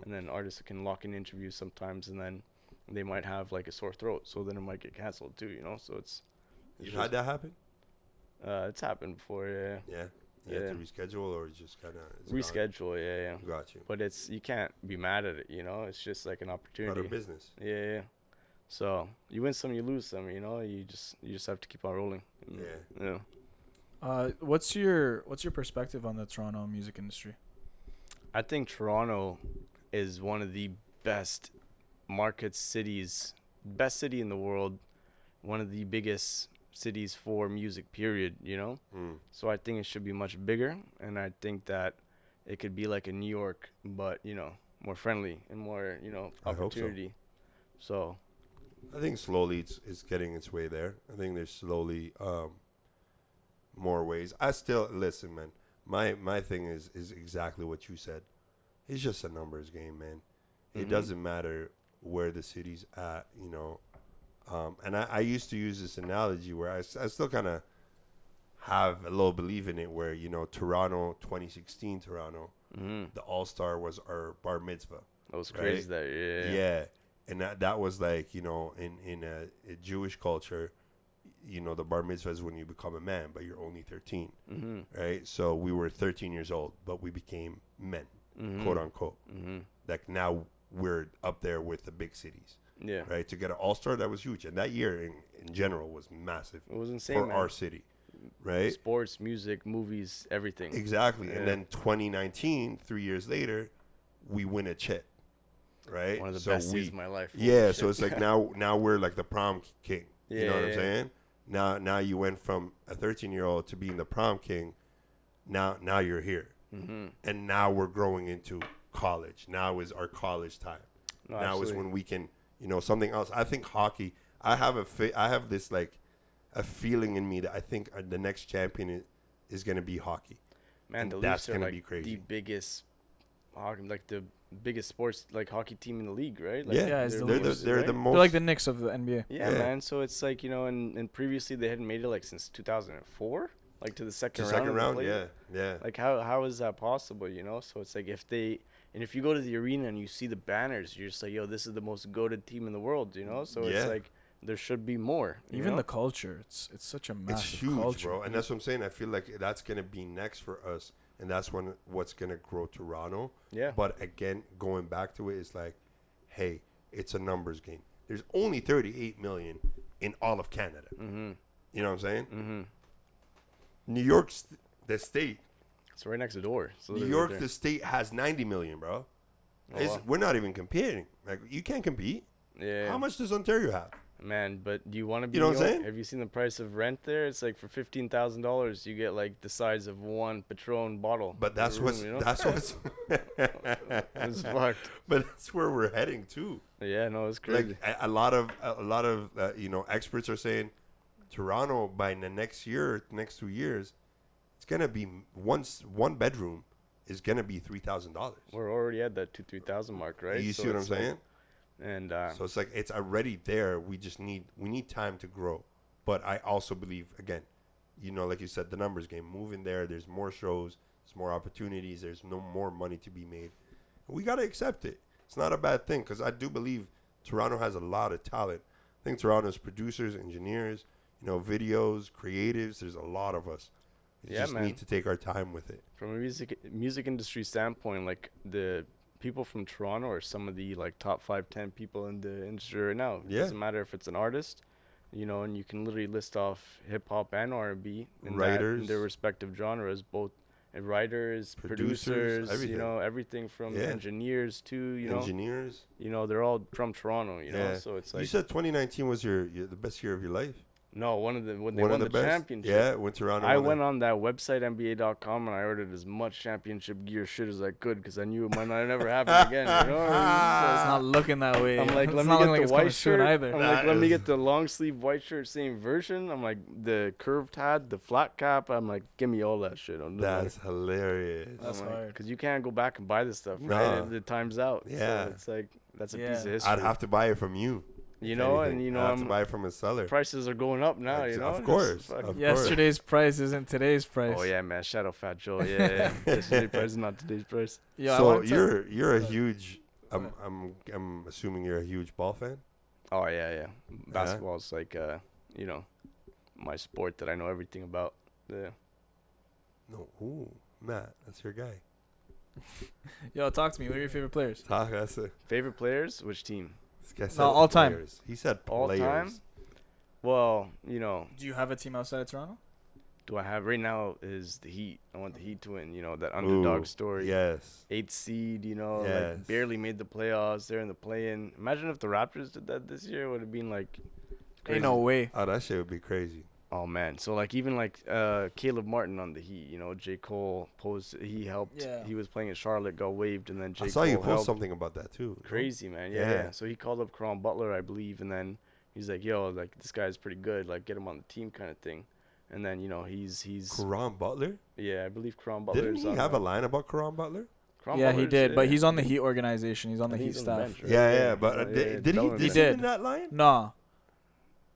And then artists can lock in interviews sometimes, and then they might have like a sore throat, so then it might get canceled too, So it's You've had that happen? It's happened before, yeah. Yeah. You have to reschedule or just kind of reschedule, yeah. Got you. But you can't be mad at it, It's just like an opportunity. Part of business. Yeah. So you win some, you lose some, You just have to keep on rolling. Yeah. What's your perspective on the Toronto music industry? I think Toronto is one of the best cities, best city in the world, one of the biggest cities for music, period, So I think it should be much bigger, and I think that it could be like a New York, but, more friendly and more, opportunity. So I think slowly it's getting its way there. I think there's slowly more ways. I still listen, man. My thing is exactly what you said. It's just a numbers game, man. It doesn't matter where the city's at, And I used to use this analogy where I still kind of have a little belief in it, where Toronto 2016 Toronto, the All-Star was our bar mitzvah. That was crazy. That yeah, and that was like in a Jewish culture, the bar mitzvah is when you become a man, but you're only 13, right? So we were 13 years old, but we became men, quote unquote. Like now we're up there with the big cities. Yeah. Right. To get an All-Star, that was huge, and that year in general was massive. It was insane for our city, right? Sports, music, movies, everything. Exactly. Yeah. And then 2019, 3 years later, we win a chip, right? One of the best years of my life. Yeah. So it's like now we're like the prom king. Yeah, you know what I'm saying? Now you went from a 13-year-old to being the prom king. Now you're here, and now we're growing into college. Now is our college time. No, now absolutely. Is when we can. Something else. I think hockey. I have this like a feeling in me that I think the next champion is going to be hockey. Man, the Leafs are like the biggest hockey, like the biggest sports like hockey team in the league, right? Like, they're the most. They're like the Knicks of the NBA. Yeah, man. So it's like and previously they hadn't made it like since 2004, like to the second round. Yeah. Like how is that possible? So it's like if And if you go to the arena and you see the banners, you're just like, yo, this is the most goated team in the world, you know? So it's like there should be more. Even the culture, it's such a massive it's huge, culture, bro. And that's what I'm saying. I feel like that's gonna be next for us, and that's what's gonna grow Toronto. Yeah. But again, going back to it, it's like, hey, it's a numbers game. There's only 38 million in all of Canada. Mm-hmm. You know what I'm saying? Mm-hmm. New York, the state. It's right next door. So New York, the state has 90 million, bro. Oh, We're not even competing. Like, you can't compete. yeah. How much does Ontario have? Man, but do you want to be? You know what I'm saying? Have you seen the price of rent there? It's like for $15,000, you get like the size of one Patron bottle. But that's room, what's you know? that's what's. It's fucked. But that's where we're heading to. Yeah, no, it's crazy. Like a lot of experts are saying, Toronto by the next 2 years, it's gonna be one bedroom is gonna be $3,000. We're already at that 2,000-3,000 mark, right? You see what I'm saying? And So it's like it's already there. We need time to grow. But I also believe, again, like you said, the numbers game. Moving there, there's more shows, there's more opportunities, there's no more money to be made. We got to accept it. It's not a bad thing, because I do believe Toronto has a lot of talent. I think Toronto's producers, engineers, videos, creatives, there's a lot of us. We just need to take our time with it. From a music industry standpoint, like the people from Toronto are some of the like top 5-10 people in the industry right now. It doesn't matter if it's an artist, and you can literally list off hip hop and R&B in their respective genres, both writers, producers, everything from engineers to engineers. They're all from Toronto. So it's like, you said 2019 was the best year of your life. No, when they won the championship. Yeah, when Toronto. I went on that website NBA.com and I ordered as much championship gear shit as I could because I knew it might not never happen again. So it's not looking that way. I'm like, let me get the white shirt either. I'm like, let me get the long sleeve white shirt, same version. I'm like, the curved hat, the flat cap. I'm like, give me all that shit. That's hilarious. That's hard because you can't go back and buy this stuff. Right? The time's out. Yeah, so it's like that's a piece of history. I'd have to buy it from you. I have to buy it from a seller. Prices are going up now, Of course. Yesterday's price isn't today's price. Oh yeah, man. Shout out Fat Joe. Yeah. Yesterday's price is not today's price. Yeah. So you're a huge. I'm assuming you're a huge ball fan. Oh yeah. Basketball is like my sport that I know everything about. Yeah. No, Matt, that's your guy. Yo, talk to me. What are your favorite players? That's it. Favorite players? Which team? No, all time. He said all players. Time? Well, Do you have a team outside of Toronto? Do I have right now is the Heat. I want the Heat to win, that underdog story. Yes. 8th seed, like barely made the playoffs. They're in the play-in. Imagine if the Raptors did that this year. It would have been like crazy. Ain't no way. Oh, that shit would be crazy. Oh man, so like even like Caleb Martin on the Heat, J. Cole he helped. Yeah. He was playing at Charlotte, got waived, and then J. I saw Cole you post helped. something about that too. Crazy, man. Yeah. So he called up Caron Butler, I believe, and then he's like, "Yo, like this guy's pretty good. Like get him on the team, kind of thing." And then he's Caron Butler. Yeah, I believe Caron Butler. Didn't he have a line about Caron Butler? He did, but he's on the Heat organization. He's on the Heat staff. Bench, right? Yeah, but did he did in that line?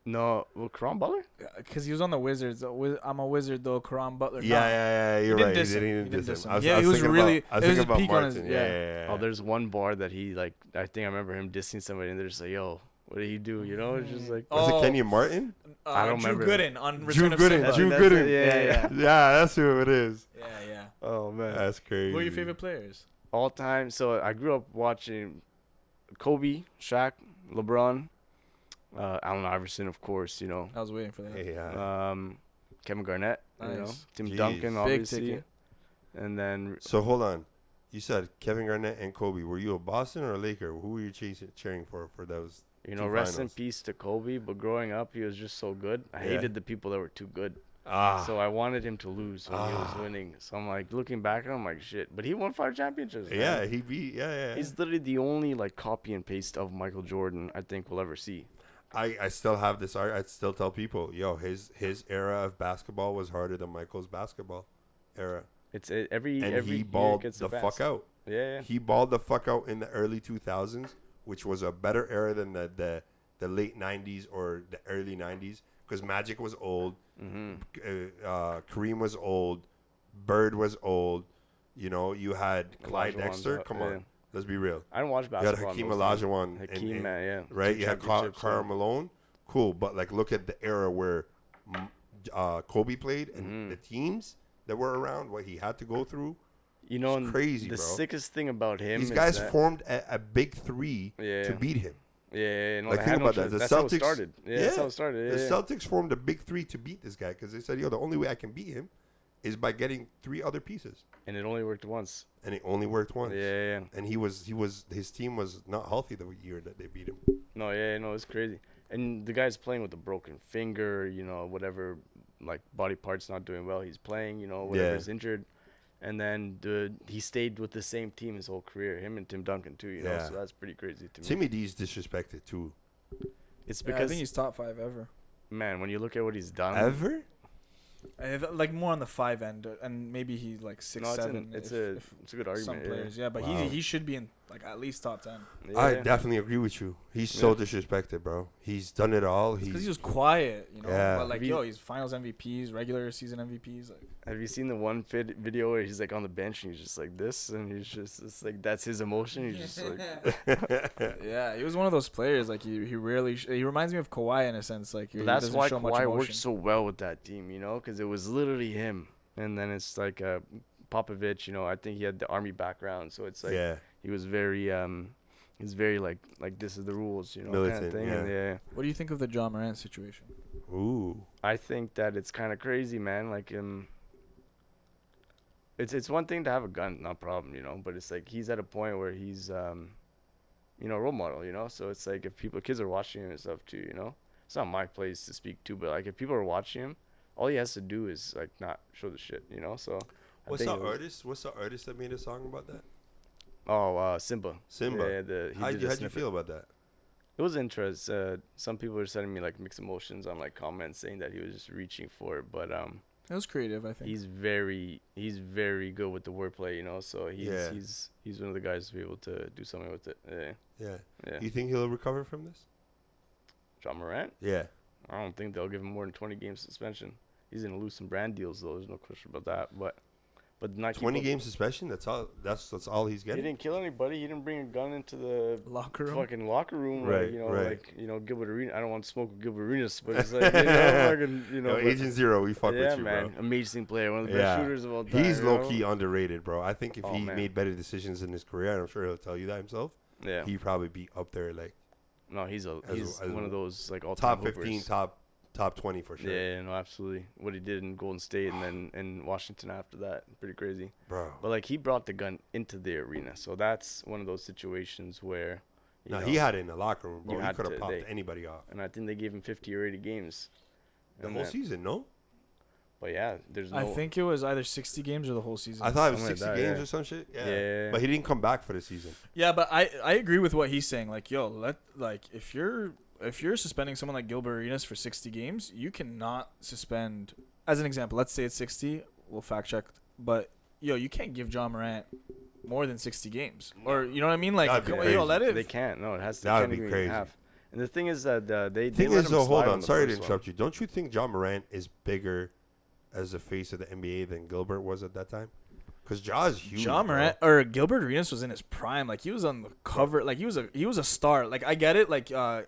No, well, Caron Butler? Because he was on the Wizards. I'm a Wizard, though. Caron Butler. Yeah, you're right. He didn't diss him. Yeah, he was really. It was a peak on his. Yeah. Oh, there's one bar that he, like, I think I remember him dissing somebody, and they're just like, yo, what did he do? It's just like. Was it Kenyon Martin? I don't remember. Drew Gooden on Return of Simba. Drew Gooden. Yeah, that's who it is. Yeah. Oh, man. That's crazy. Who are your favorite players? All time. So I grew up watching Kobe, Shaq, LeBron. Allen Iverson, of course, I was waiting for that. Yeah. Kevin Garnett, nice. Tim Duncan, obviously. Big ticket. And then. So hold on, you said Kevin Garnett and Kobe. Were you a Boston or a Laker? Who were you cheering for those? Rest in peace to Kobe. But growing up, he was just so good. I hated the people that were too good. So I wanted him to lose when he was winning. So I'm like looking back at him, like shit. But he won 5 championships. Man. Yeah, he beat. Yeah. He's literally the only like copy and paste of Michael Jordan I think we'll ever see. I still have this. I still tell people, yo, his era of basketball was harder than Michael's basketball era. It's every he balled the fuck out. Yeah. He balled the fuck out in the early 2000s, which was a better era than the late 90s or the early 90s, because Magic was old, Kareem was old, Bird was old. You had Clyde Drexler. Come on. Let's be real. I don't watch You had basketball. Hakeem Olajuwon. Hakeem, man, yeah. Right? Two You had championships, Karl Malone. Cool. But, like, look at the era where Kobe played and the teams that were around, what he had to go through. You know, it's crazy, the bro. sickest thing about him These is guys that, formed a big three to beat him. Yeah, no, like, think about that. The that's Celtics, how it started. Yeah, that's how it started. The Celtics formed a big three to beat this guy because they said, yo, the only way I can beat him is by getting 3 other pieces. And it only worked once. And it only worked once. Yeah. And his team was not healthy the year that they beat him. No, it's crazy. And the guy's playing with a broken finger, you know, whatever, like body parts not doing well. He's playing, you know, whatever's injured. And then he stayed with the same team his whole career. Him and Tim Duncan too, you know. So that's pretty crazy to me. Timmy D's disrespected too. It's because I think he's top 5 ever. Man, when you look at what he's done, Ever? Like more on the 5 end, and maybe he like 6, 7. It's a good argument. Some players, but he should be in like at least top 10. Yeah. I definitely agree with you. He's so disrespected, bro. He's done it all. Because he was quiet, you know. Yeah. But like, he's Finals MVPs, regular season MVPs. Like, have you seen the one video where he's like on the bench and he's just like this, and he's just it's like that's his emotion. He's just like, yeah, he was one of those players. Like he rarely. He reminds me of Kawhi in a sense. Like that's why Kawhi worked so well with that team, you know, because it was literally him. And then it's like Popovich, you know. I think he had the army background, so it's like he was very like this is the rules, you know, militant, kind of thing. Yeah. What do you think of the Ja Morant situation? Ooh. I think that it's kind of crazy, man. Like it's one thing to have a gun, not a problem, you know, but it's like he's at a point where he's you know, a role model, you know. So it's like if kids are watching him and stuff too, you know. It's not my place to speak to, but like if people are watching him, all he has to do is like not show the shit, you know. So What's the artist that made a song about that? Oh, Simba. Yeah, how'd you feel about that? It was interesting. Some people were sending me like mixed emotions on like comments saying that he was just reaching for it, but it was creative, I think. He's very good with the wordplay, you know. So he's one of the guys to be able to do something with it. Yeah. You think he'll recover from this? Ja Morant? Yeah. I don't think they'll give him more than 20 game suspension. He's gonna lose some brand deals though. There's no question about that. But not 20 game suspension. That's all. That's all he's getting. He didn't kill anybody. He didn't bring a gun into the locker room. Fucking locker room. Right. You know, right. Like Gilbert Arenas. I don't want to smoke with Gilbert Arenas, but it's like Agent Zero. We fuck with you, man. bro. Amazing player. One of the best shooters of all time. He's low key underrated, bro. I think if he man. made better decisions in his career, and I'm sure he'll tell you that himself. Yeah. He'd probably be up there like. No, he's one of those like all top 15, top 20 for sure. Yeah, no, absolutely. What he did in Golden State and then in Washington after that, pretty crazy. Bro. But like he brought the gun into the arena, so that's one of those situations where. He had it in the locker room, bro. He could have popped anybody off. And I think they gave him 50 or 80 games. The whole season, no? But yeah, there's no. I think it was either 60 games or the whole season. I thought it was 60 games or some shit. Yeah. But he didn't come back for the season. Yeah, but I agree with what he's saying. Like, if you're suspending someone like Gilbert Arenas for 60 games, you cannot suspend. As an example, let's say it's 60. We'll fact check. But you can't give Ja Morant more than 60 games, or you know what I mean? Like, let it. They can't. No, it has to. That would be crazy. And the thing is that they. Thing is, though, hold on. Sorry to interrupt you. Don't you think Ja Morant is bigger as the face of the NBA than Gilbert was at that time? Because Ja's huge. Ja Morant or Gilbert Arenas was in his prime. Like he was on the cover. Like he was a star. Like I get it. Like Ja,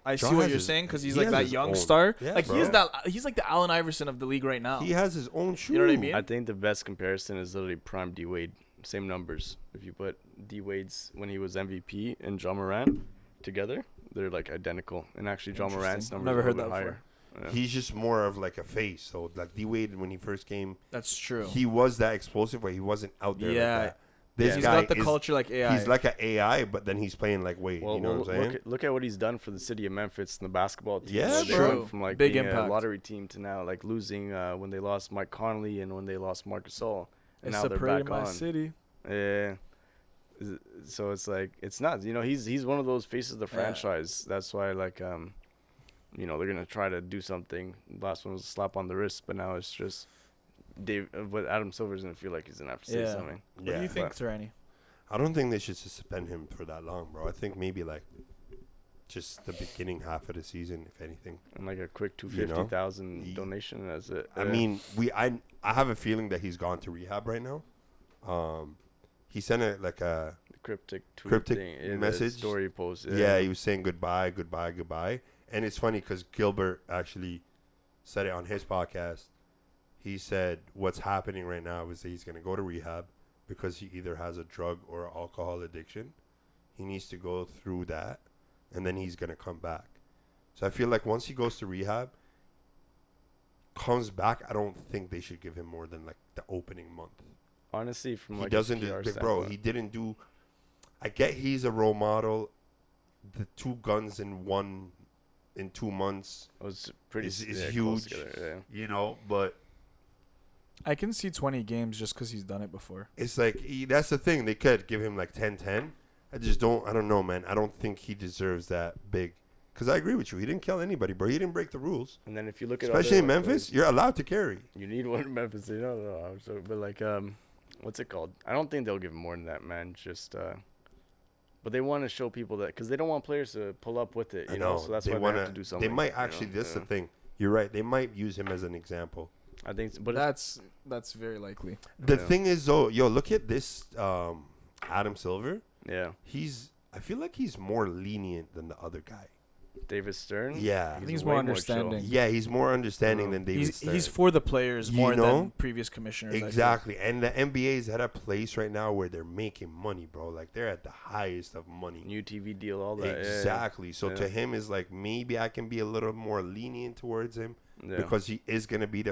I see what you're saying because he's like that young star. Yeah, like bro. he's like the Allen Iverson of the league right now. He has his own shoe. You know what I mean? I think the best comparison is literally prime D Wade. Same numbers. If you put D Wade's when he was MVP and Ja Morant together, they're like identical. And actually, Ja Morant's numbers never are heard a little that bit before. higher. Yeah. He's just more of like a face. So like D Wade when he first came, That's true. he was that explosive, but he wasn't out there like that. This he's guy got the culture like AI. He's like an AI, but then he's playing like Wade. Well, you know what I'm saying? Look at what he's done for the city of Memphis and the basketball team. Yeah, They bro. went from like Big being impact. a lottery team to now like losing when they lost Mike Conley and when they lost Marc Gasol, and it's now they're back my on. city. Yeah. So it's like it's nuts. He's one of those faces of the franchise. That's why like they're gonna try to do something. Last one was a slap on the wrist, but now it's just but Adam Silver's gonna feel like he's gonna have to say something. What do you think, Terani? I don't think they should suspend him for that long, bro. I think maybe like just the beginning half of the season, if anything. And like a quick $250,000 donation as it. I mean, I have a feeling that he's gone to rehab right now. He sent a cryptic tweet Cryptic thing in message? the story post. Yeah, he was saying goodbye, goodbye, goodbye. And it's funny because Gilbert actually said it on his podcast. He said what's happening right now is that he's going to go to rehab because he either has a drug or alcohol addiction. He needs to go through that, and then he's going to come back. So I feel like once he goes to rehab, comes back, I don't think they should give him more than like the opening month. Honestly, from He like doesn't a PR do, bro. He didn't do. I get he's a role model. The 2 guns in 2 months was pretty is close huge. together, You know, but I can see 20 games just because he's done it before. it's like that's the thing. They could give him like 10-10. I don't know, man. I don't think he deserves that big. Because I agree with you. He didn't kill anybody, bro. He didn't break the rules. And then if you look at Especially in other, Memphis, you're allowed to carry. you need one in Memphis. But like, what's it called? I don't think they'll give him more than that, man. Just, but they want to show people that because they don't want players to pull up with it. You know, so that's why they have to do something. They might actually. That's the thing. You're right. They might use him as an example. I think, but That's very likely. The thing is, though, look at this Adam Silver. yeah, I feel like he's more lenient than the other guy. David Stern. Yeah. I think he's way more chill. understanding. Yeah, he's more understanding than David Stern. He's for the players You more know? than previous commissioners. Exactly. And the NBA is at a place right now where they're making money, bro. Like, they're at the highest of money. New TV deal, all that. Exactly. So Yeah. to him is like, maybe I can be a little more lenient towards him Yeah. because he is going to be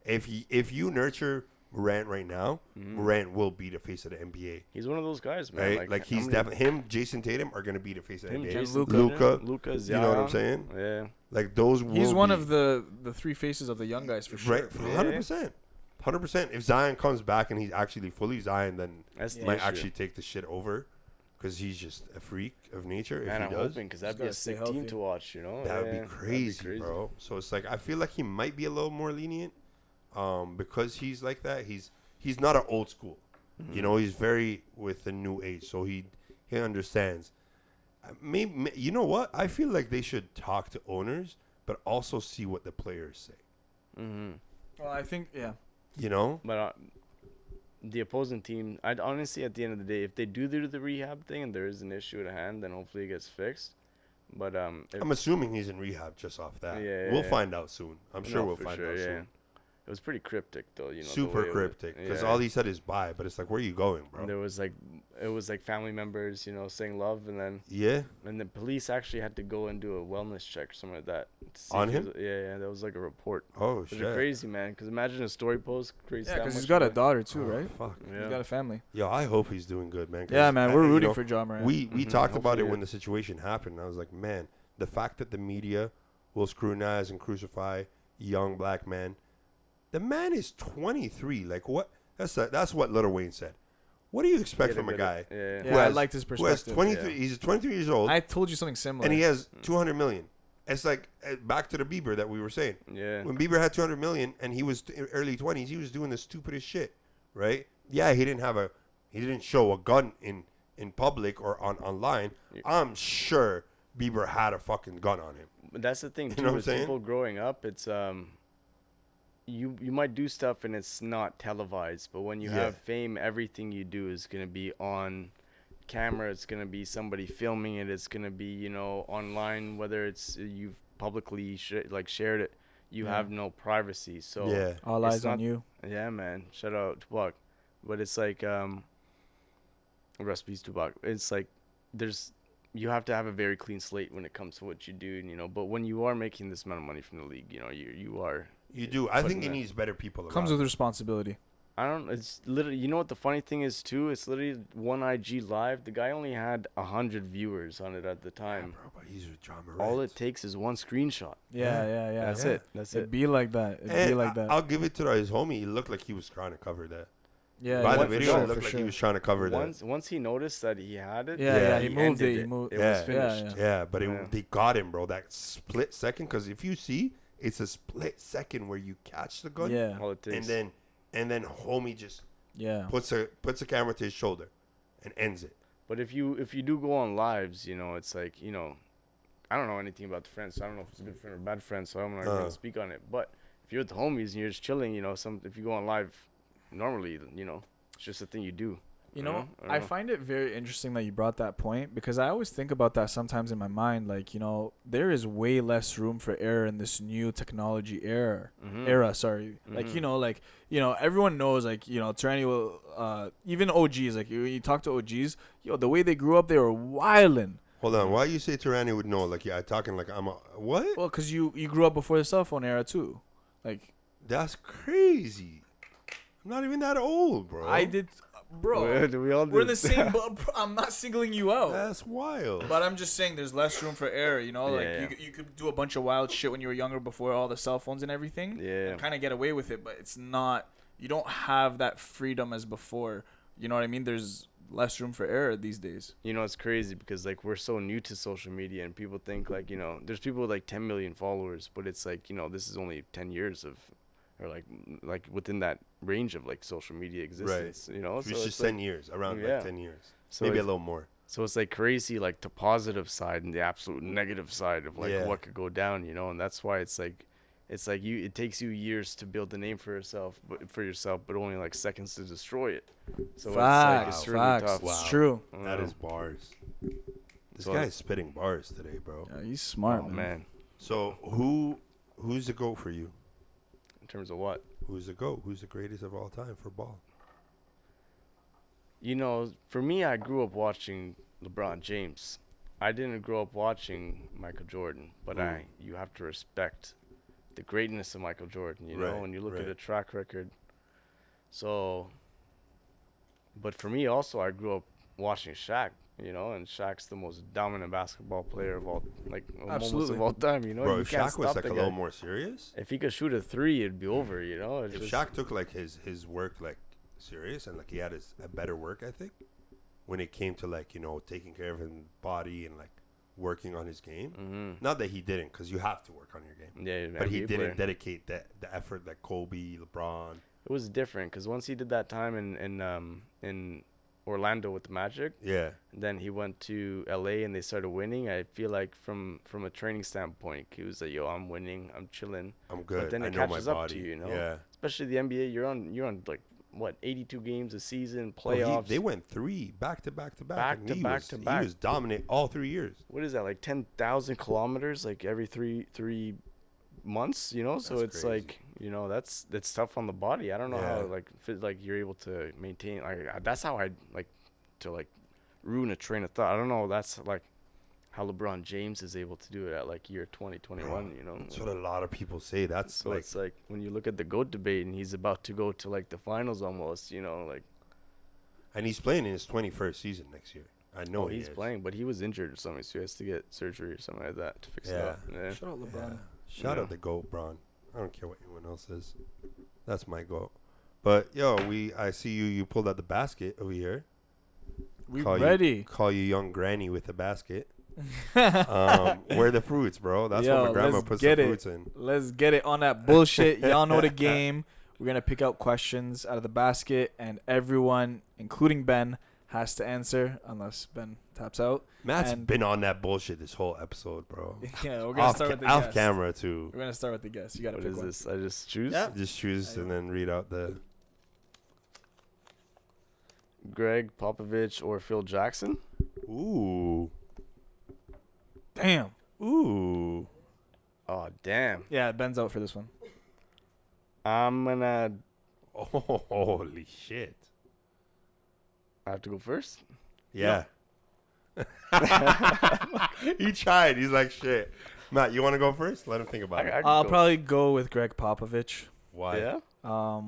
if you nurture Morant right now, Morant will be the face of the NBA. He's one of those guys, man. Right? Like he's definitely him, Jason Tatum are going to be the face of the him, NBA. Jason Luka, Luka, you know what I'm saying? Yeah. Like those. He's will one be, of the 3 faces of the young guys for sure. right, 100%. 100%. If Zion comes back and he's actually fully Zion, then That's the might issue. actually take the shit over because he's just a freak of nature. If Man, he I'm does, hoping because that'd He's be a gotta stay sick team healthy. to watch. You know, that would Yeah, be that'd crazy, bro. So it's like I feel like he might be a little more lenient, because he's like that. He's not an old school, you know. He's very with the new age, so he understands. Maybe you know what? I feel like they should talk to owners, but also see what the players say. Mm-hmm. Well, I think You know, But the opposing team, I'd honestly, at the end of the day, if they do the rehab thing and there is an issue at hand, then hopefully it gets fixed. But I'm assuming he's in rehab just off that. Yeah, we'll yeah. find out soon. I'm sure we'll for find sure, out yeah. soon. It was pretty cryptic though, you know. Super cryptic, because all he said is bye. But it's like, where are you going, bro? And there was like, it was like family members, you know, saying love, and then Yeah, the police actually had to go and do a wellness check or something like that. to see On if he him? was- yeah, that was like a report. oh Which is shit. crazy, man. Because imagine a story post crazy. yeah, that because he's much, got a man. daughter too, Oh, right? fuck. Yeah. He's got a family. Yo, I hope he's doing good, man. 'cause Yeah, man, we're you rooting know, for Ja Morant. We Mhm, talked about it hopefully, when the situation happened. I was like, man, the fact that the media will scrutinize and crucify young black men. The man is 23. Like what? That's what Lil Wayne said. What do you expect from a guy Yeah. Yeah, who I has- liked his who has perspective. 23? Yeah. He's 23 years old, I told you something similar. and he has 200 million. It's like back to the Bieber that we were saying. Yeah. When Bieber had 200 million and he was early 20s, he was doing the stupidest shit, right? Yeah, he didn't show a gun in public or online. I'm sure Bieber had a fucking gun on him. But that's the thing You too. know what I'm With saying? people growing up, it's you might do stuff and it's not televised, but when you Yeah. have fame, everything you do is gonna be on camera. It's gonna be somebody filming it. It's gonna be, you know, online. Whether it's you've publicly shared it, you Yeah. have no privacy. So Yeah. All it's eyes on not- you. yeah, man. Shout out Tupac. But it's like rest in peace, Tupac. It's like you have to have a very clean slate when it comes to what you do, you know. But when you are making this amount of money from the league, you know, you are. You do. I think Putting he that- needs better people around. Comes with responsibility. It's literally, you know what the funny thing is too? It's literally one IG live. The guy only had 100 viewers on it at the Yeah, time. bro, but he's with John Morant. All it takes is one screenshot. Yeah. That's yeah. it. That's It'd it. be like that. It'd And be like that. I'll give it to his homie. He looked like he was trying to cover that. Yeah, By yeah, the for video, sure, it looked for like sure. he was trying to cover that. Once he noticed that he had it, Yeah, he moved ended it. He moved. It Yeah. was finished. Yeah. Yeah, but Yeah. they got him, bro. That split second. Because if you see, it's a split second where you catch the gun. Yeah. All it takes. And then homie just Yeah. puts a camera to his shoulder and ends it. But if you do go on lives, you know, it's like, you know, I don't know anything about the friends, so I don't know if it's a good friend or bad friend, so I'm not gonna speak on it. But if you're with the homies and you're just chilling, you know, if you go on live normally, you know, it's just a thing you do. You know, I find it very interesting that you brought that point because I always think about that sometimes in my mind. Like, you know, there is way less room for error in this new technology era. Like, you know, everyone knows, like, you know, Tyranny will, even OGs, like, you talk to OGs, yo, the way they grew up, they were wildin'. Hold on. Why you say Tyranny would know? Like, yeah, talking like I'm a, what? Well, because you grew up before the cell phone era, too. Like, that's crazy. I'm not even that old, bro. I did... Bro, we're in the same boat. I'm not singling you out. That's wild. But I'm just saying there's less room for error, you know? Like, you could do a bunch of wild shit when you were younger before all the cell phones and everything. Yeah. And kind of get away with it, but it's not... You don't have that freedom as before. You know what I mean? There's less room for error these days. You know, it's crazy because, like, we're so new to social media and people think, like, you know, there's people with, like, 10 million followers, but it's like, you know, this is only 10 years of... Or like within that range of like social media existence, you know. So it's just 10 years, around like 10 years, so maybe a little more. So it's like crazy, like the positive side and the absolute negative side of like what could go down, you know. And that's why it's like it takes you years to build a name for yourself, but only like seconds to destroy it. So it's really tough. It's true. That is bars. This guy's spitting bars today, bro. Yeah, he's smart, man. So who's the GOAT for you? In terms of what? Who's the GOAT? Who's the greatest of all time for ball? You know, for me, I grew up watching LeBron James. I didn't grow up watching Michael Jordan, but you have to respect the greatness of Michael Jordan, you know, when you look at a track record. So, but for me also, I grew up watching Shaq. You know, and Shaq's the most dominant basketball player of all, like almost of all time. You know, bro. You If can't Shaq was stop like a little more serious, if he could shoot a three, it'd be over. You know, if Shaq took like his work like serious and like he had a better work ethic when it came to like, you know, taking care of his body and like working on his game. Mm-hmm. Not that he didn't, because you have to work on your game. Yeah, but he didn't dedicate the effort like Kobe, LeBron. It was different because once he did that time in Orlando with the Magic, then he went to LA and they started winning. I feel like from a training standpoint, he was like, yo, I'm winning, I'm chilling, I'm good, but then it catches up to you, you know. Especially the NBA, you're on like what, 82 games a season, playoffs. They went 3 back to back. He was dominant all 3 years. What is that, like 10,000 kilometers like every three months, you know? So that's it's crazy. like, you know, that's tough on the body. I don't know how like you're able to maintain, like that's how I like to like ruin a train of thought. I don't know, that's like how LeBron James is able to do it at like year 2021, you know. That's what a lot of people say. That's so like, it's like when you look at the GOAT debate and he's about to go to like the finals almost, you know, like, and he's playing in his 21st season next year. I know he's playing, but he was injured or something, so he has to get surgery or something like that to fix it up. Yeah. Shout out LeBron. Yeah. Shout out the GOAT, Bron. I don't care what anyone else says. That's my GOAT. But yo, I see you pulled out the basket over here. We ready. Call you young granny with the basket. Where are the fruits, bro? That's what my grandma puts the fruits in. Let's get it on that bullshit. Y'all know the game. We're gonna pick out questions out of the basket, and everyone, including Ben, has to answer unless Ben taps out. Matt's been on that bullshit this whole episode, bro. Yeah, we're gonna start with the guess. Off camera too. We're gonna start with the guess. You gotta pick one. What is this? I just choose? Yeah. Just choose and then read out the Gregg, Popovich, or Phil Jackson. Ooh. Damn. Ooh. Oh, damn. Yeah, Ben's out for this one. I'm gonna... Oh, holy shit. I have to go first? Yeah. No. He tried. He's like, shit. Matt, you want to go first? Let him think about it. I'll probably go with Gregg Popovich. Why? Yeah?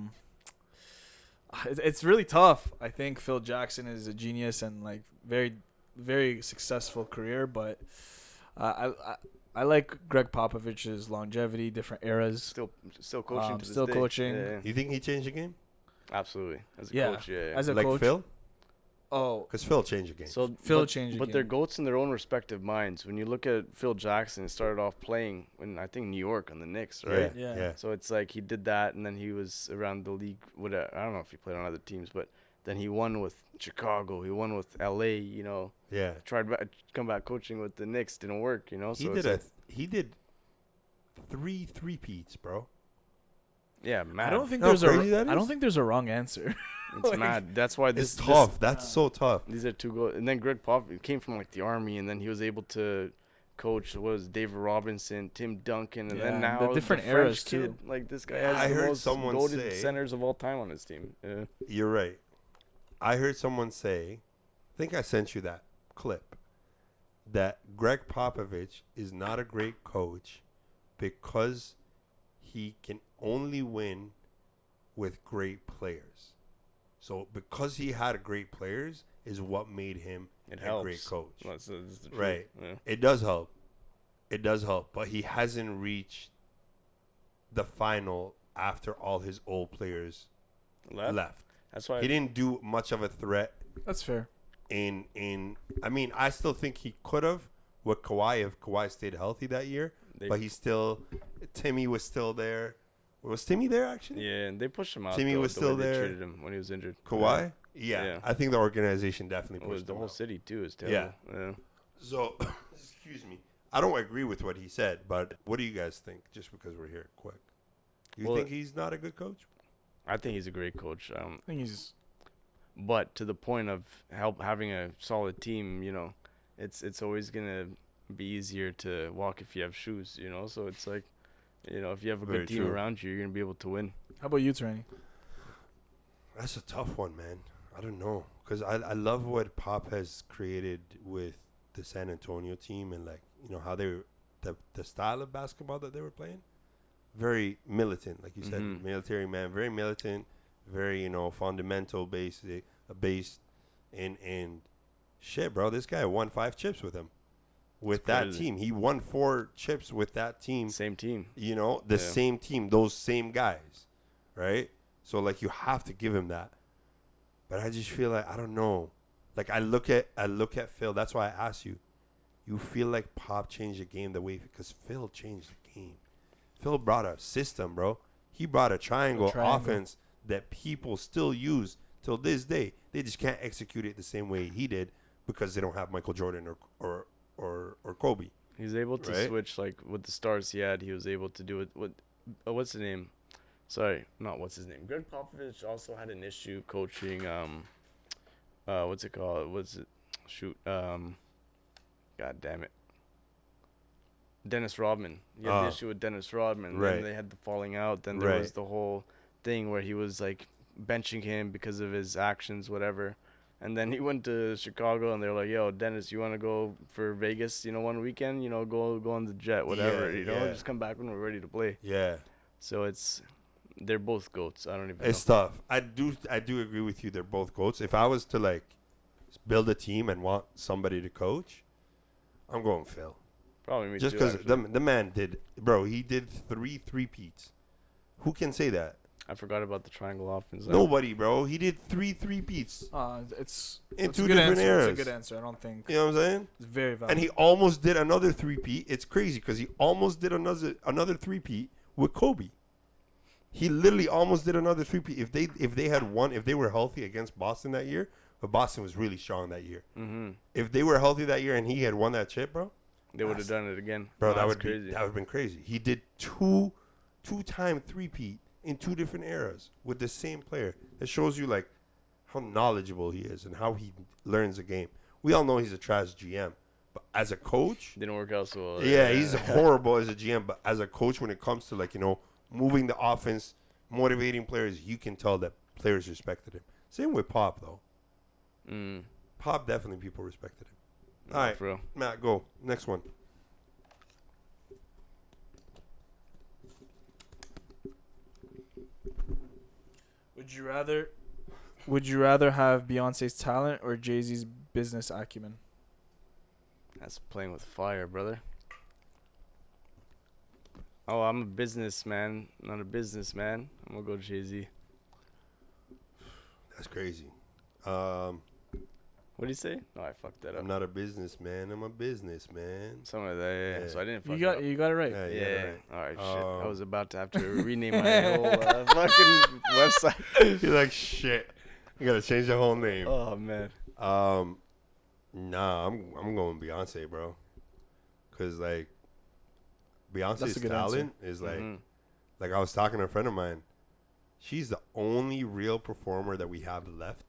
It's really tough. I think Phil Jackson is a genius and like very, very successful career, but I like Gregg Popovich's longevity, different eras. Still coaching. Still coaching. Yeah. You think he changed the game? Absolutely. As a coach, yeah. As a like coach. Phil? Oh. Because Phil changed the game. So Phil changed the game. But they're GOATs in their own respective minds. When you look at Phil Jackson, he started off playing in, I think, New York on the Knicks, right? Yeah. So it's like he did that, and then he was around the league. I don't know if he played on other teams, but then he won with Chicago. He won with L.A., you know. Yeah. Tried to come back coaching with the Knicks. Didn't work, you know. He did 3 three-peats, bro. Yeah, mad. I don't think How there's crazy that I don't is? think there's a wrong answer. It's mad. That's why It's tough. That's so tough. These are two goals. And then Greg Popovich came from like the army, and then he was able to coach David Robinson, Tim Duncan, and then now the different French eras kid, too. like this guy I has the heard most someone goated say- centers of all time on his team. Yeah. You're right. I heard someone say, I think I sent you that clip, that Gregg Popovich is not a great coach because he can only win with great players. So because he had great players is what made him It a helps. great coach. That's the truth. Right. Yeah. It does help. It does help. But he hasn't reached the final after all his old players left. That's why He didn't do much of a threat That's fair. in I mean, I still think he could have with Kawhi if Kawhi stayed healthy that year. But Timmy was still there. Was Timmy there actually? Yeah, and they pushed him out. Timmy though, was the still way they there. treated him when he was injured. Kawhi? Yeah. Yeah. I think the organization definitely It was pushed the him whole out. city too. Is terrible. Yeah. So, excuse me. I don't agree with what he said, but what do you guys think? Just because we're here, quick. You think he's not a good coach? I think he's a great coach. I think he's But to the point of having a solid team, you know, it's always gonna be easier to walk if you have shoes, you know. So it's like, you know, if you have a Very good team true. around you, you're gonna be able to win. How about you, Trey? That's a tough one, man. I don't know. Because I love what Pop has created with the San Antonio team and, like, you know, how they were, the style of basketball that they were playing. Very militant, like you said. Mhm. Military man. Very militant. Very, you know, fundamental based. And shit, bro. This guy won 5 chips with him. With that crazy. team. He won 4 chips with that team. Same team. You know, the same team, those same guys, right? So, like, you have to give him that. But I just feel like, I don't know. Like, I look at Phil. That's why I asked you. You feel like Pop changed the game the way, because Phil changed the game. Phil brought a system, bro. He brought a triangle offense that people still use till this day. They just can't execute it the same way he did because they don't have Michael Jordan or Kobe. He was able to Right? switch, like, with the stars he had. He was able to do it with, what's the name? Sorry, not what's his name. Greg Popovich also had an issue coaching, what's it called? God damn it. Dennis Rodman. He had the issue with Dennis Rodman. Right. Then they had the falling out. Then there was the whole thing where he was, like, benching him because of his actions, whatever. And then he went to Chicago, and they were like, "Yo, Dennis, you want to go for Vegas? You know, one weekend. You know, go on the jet, whatever. Just come back when we're ready to play." Yeah. So they're both goats. I don't even. It's tough. I do agree with you. They're both coaches. If I was to, like, build a team and want somebody to coach, I'm going Phil. Probably me Just too. because the man did, bro. He did 3 three-peats. Who can say that? I forgot about the triangle offense. Nobody, bro. He did 3 three-peats. It's In it's 2 a good different answer. eras. It's a good answer. I don't think You know what I'm saying? it's very valid. And he almost did another 3-peat. It's crazy because he almost did another 3-peat with Kobe. He literally almost did another 3-peat. If they had won, if they were healthy against Boston that year, but Boston was really strong that year. Mm-hmm. If they were healthy that year and he had won that chip, bro, They would have done it again. bro, No, that that's would crazy. have been crazy. He did two-time 3-peat in 2 different eras with the same player. It shows you, like, how knowledgeable he is and how he learns the game. We all know he's a trash GM, but as a coach, Didn't work out so well. yeah, he's horrible as a GM. But as a coach, when it comes to, like, you know, moving the offense, motivating players, you can tell that players respected him. Same with Pop, though. Pop, definitely people respected him. All right, for real. Matt, go. Next one. Would you rather have Beyonce's talent or Jay-Z's business acumen? That's playing with fire, brother. Oh, I'm a businessman, not a businessman. I'm gonna go Jay-Z. That's crazy. What do you say? Oh, I fucked that up. I'm not a businessman. I'm a businessman. Something like that. Yeah. Yeah. So I didn't fuck You it up. got it right. Yeah, Yeah. right. All right. Shit. I was about to have to rename my whole fucking website. You're like, shit. You gotta change the whole name. Oh man. Nah, I'm going Beyonce, bro. Cause, like, That's Beyonce's a good talent is like, Mhm. like I was talking to a friend of mine. She's the only real performer that we have left.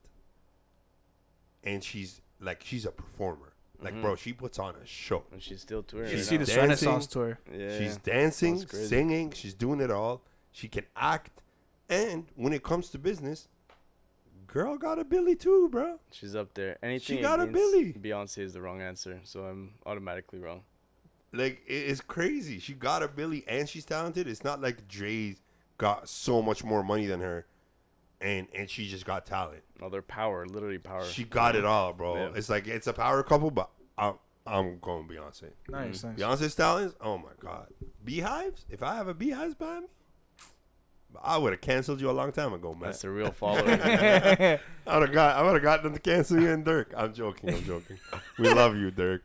And she's a performer. Like, bro, she puts on a show. And she's still touring. You right see now. this Renaissance tour. Yeah, She's dancing, That's crazy. singing. She's doing it all. She can act. And when it comes to business, girl got a Billy too, bro. She's up there. Anything She got a against Billy. Beyonce is the wrong answer, so I'm automatically wrong. Like, it's crazy. She got a Billy and she's talented. It's not like Dre's got so much more money than her and she just got talent. No, they're power, literally power. She got it all, bro. Yeah. It's like, it's a power couple, but I'm going Beyonce. Nice. Beyonce's talents, oh my God. Beehives? If I have a Beehives behind me, I would have canceled you a long time ago, man. That's a real follower. I would have gotten them to cancel you and Durk. I'm joking. We love you, Durk.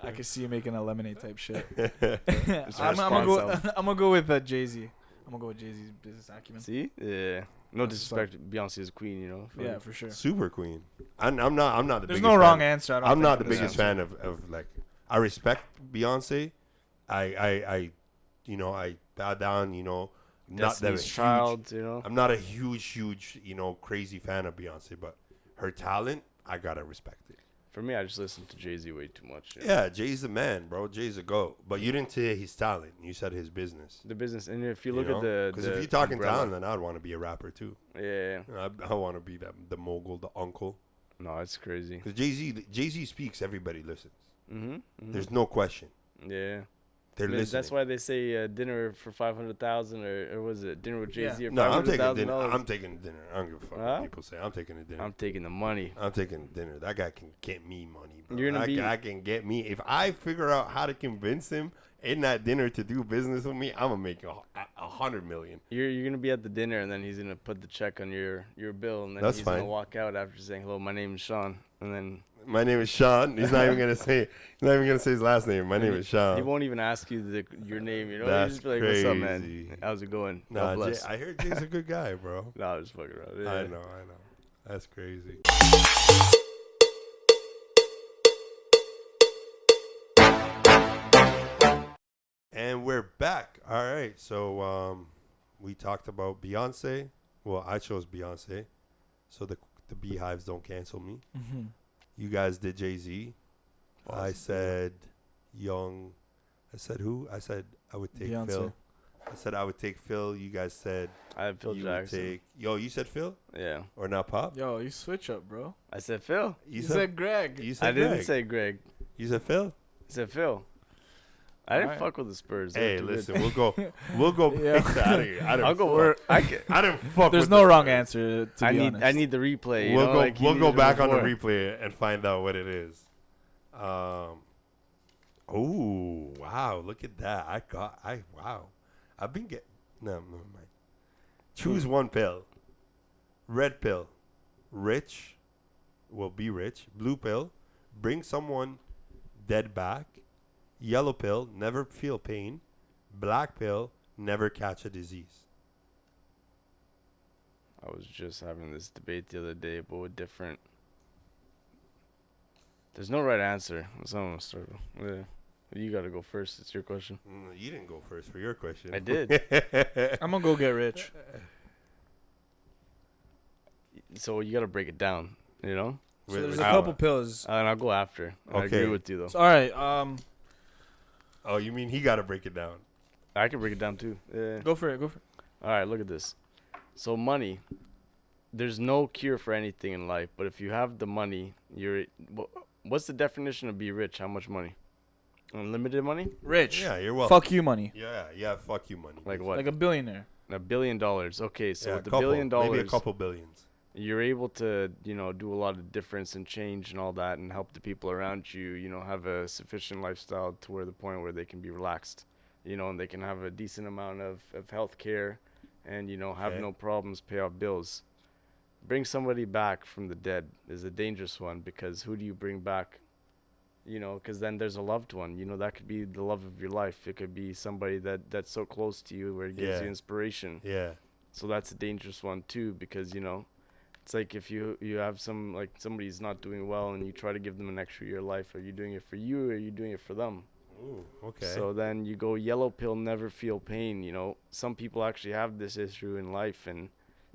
I could see you making a lemonade type shit. It's I'm response gonna go with Jay-Z. I'm gonna go with Jay-Z's business acumen. See? Yeah. No disrespect. Beyonce is queen, you know. Yeah, for sure. Super queen. I'm not the There's biggest no fan. wrong answer. I'm not the in this biggest fan of like, I respect Beyonce. I bow down, not that Destiny's huge. Child, you know. I'm not a huge, crazy fan of Beyonce, but her talent, I gotta respect it. For me, I just listen to Jay-Z way too much. You know? Yeah, Jay's the man, bro. Jay's a GOAT. But you didn't say his talent. You said his business. The business, and if you look at the, because if you're talking umbrella- talent, then I'd want to be a rapper too. yeah. I want to be the mogul, the uncle. No, it's crazy. Because Jay-Z speaks, everybody listens. Mm-hmm. There's no question. Yeah. They're listening. That's why they say dinner for $500,000 or was it dinner with Jay-Z Yeah. or No, I'm taking $500,000? dinner. I'm taking dinner. I don't give a fuck Huh? what people say. I'm taking a dinner. I'm taking the money. I'm taking dinner. That guy can get me money, bro. You're gonna That guy can get me. If I figure out how to convince him in that dinner to do business with me, I'm gonna make $100 million. You're gonna be at the dinner and then he's gonna put the check on your bill and then That's he's fine. gonna walk out after saying hello, my name is Sean, and then My name is Sean. He's not even gonna say. He's not even gonna say his last name. My name is Sean. he won't even ask you your name. You know, That's he's just be like, "What's up, crazy. man? How's it going? Nah, God bless." I heard Jay's a good guy, bro. No, I'm just fucking around. Yeah. I know. That's crazy. And we're back. All right. So we talked about Beyonce. Well, I chose Beyonce, so the Beehives don't cancel me. Mm-hmm. You guys did Jay-Z. I said Young. I said who? I said I would take Beyonce. Phil. I said I would take Phil. You guys said I have Phil you would Jackson. take. Yo, you said Phil Yeah, or not Pop? Yo, you switch up, bro. I said Phil. You said Gregg. You said I didn't Gregg. say Gregg. You said Phil. I said Phil. I didn't Alright. fuck with the Spurs. Hey, They're too good. listen, we'll go Yeah. out of here. I I'll go. fuck- I can, I didn't fuck. There's with no the wrong Spurs. answer. To I be need. honest. I need the replay. You We'll know, go. like he We'll go needed it back on the before. replay and find out what it is. Oh wow! Look at that. Wow. I've been getting. No, never mind. Choose one pill. Red pill. Rich. Will be rich. Blue pill. Bring someone dead back. Yellow pill. Never feel pain. Black pill. Never catch a disease. I was just having this debate the other day, but with different. There's no right answer. That's how I'm gonna start. Yeah. You gotta go first. It's your question. You didn't go first for your question. I did. I'm gonna go get rich. So you gotta break it down. You know. So there's a I'll- couple pills. And I'll go after. I Okay. agree with you though. So, all right. Oh, you mean he got to break it down? I can break it down too. Yeah. Go for it. Go for it. All right, look at this. So money, there's no cure for anything in life, but if you have the money, what's the definition of be rich? How much money? Unlimited money? Rich. Yeah, you're welcome. Fuck you, money. Yeah, fuck you money. Like what? Like a billionaire. $1 billion. Okay, so Yeah, with the couple, $1 billion, maybe a couple billions. you're able to, do a lot of difference and change and all that and help the people around you, have a sufficient lifestyle to where the point where they can be relaxed, and they can have a decent amount of health care and, have Okay. no problems, pay off bills. Bring somebody back from the dead is a dangerous one because who do you bring back? Because then there's a loved one, that could be the love of your life. It could be somebody that's so close to you where it gives Yeah. you inspiration. Yeah. So that's a dangerous one too, because it's like if you have somebody's not doing well and you try to give them an extra year of life, are you doing it for you or are you doing it for them? Ooh, okay. So then you go yellow pill, never feel pain. Some people actually have this issue in life, and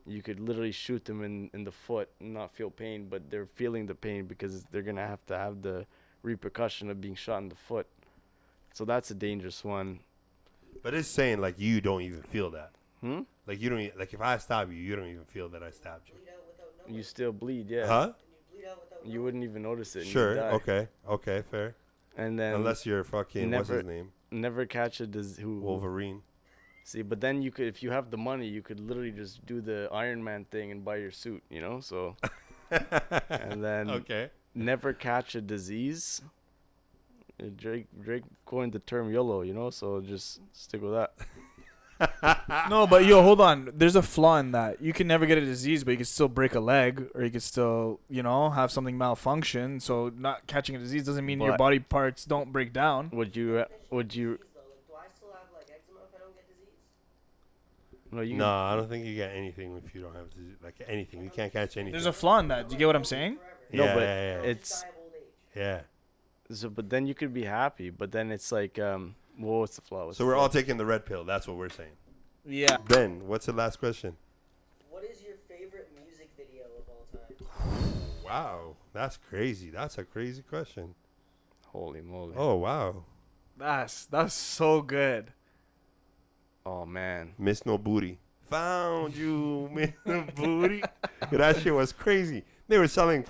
you could literally shoot them in the foot and not feel pain, but they're feeling the pain because they're going to have the repercussion of being shot in the foot. So that's a dangerous one. But it's saying like you don't even feel that. Hmm? Like you don't like if I stab you, you don't even feel that I stabbed you. You still bleed, yeah. Huh? You wouldn't even notice it. And Sure. you'd die. Okay, fair. And then Unless you're fucking what's his name? never catch a disease. Wolverine. See, but then you could, if you have the money, you could literally just do the Iron Man thing and buy your suit, you know. So, and then never catch a disease. Drake coined the term YOLO, you know. So just stick with that. No, but yo, hold on. There's a flaw in that. You can never get a disease, but you can still break a leg, or you can still, you know, have something malfunction. So not catching a disease doesn't mean your body parts don't break down. Would you? Do I still have like eczema if I don't get disease? No, I don't think you get anything if you don't have like anything. You can't catch anything. There's a flaw in that. Do you get what I'm saying? No, Yeah, but yeah. it's Yeah. so. But then you could be happy. But then it's like, well, what's the flaw? So we're all taking the red pill. That's what we're saying. Yeah. Ben, what's the last question? What is your favorite music video of all time? Wow, that's crazy. That's a crazy question. Holy moly! Oh wow. That's so good. Oh man. Miss No Booty. Found you, Miss No Booty. That shit was crazy. They were selling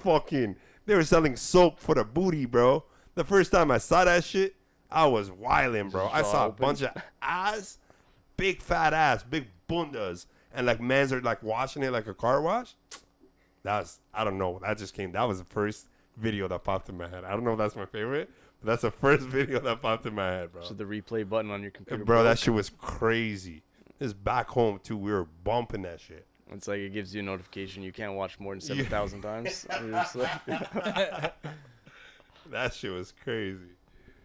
soap for the booty, bro. The first time I saw that shit, I was wildin', bro. I saw a bunch of ass, big fat ass, big bundas, and like mans are like washing it like a car wash. I don't know. That was the first video that popped in my head. I don't know if that's my favorite, but that's the first video that popped in my head, bro. So the replay button on your computer. Bro, that shit was crazy. This back home too, we were bumping that shit. It's like it gives you a notification you can't watch more than 7,000 times. You're just like That shit was crazy.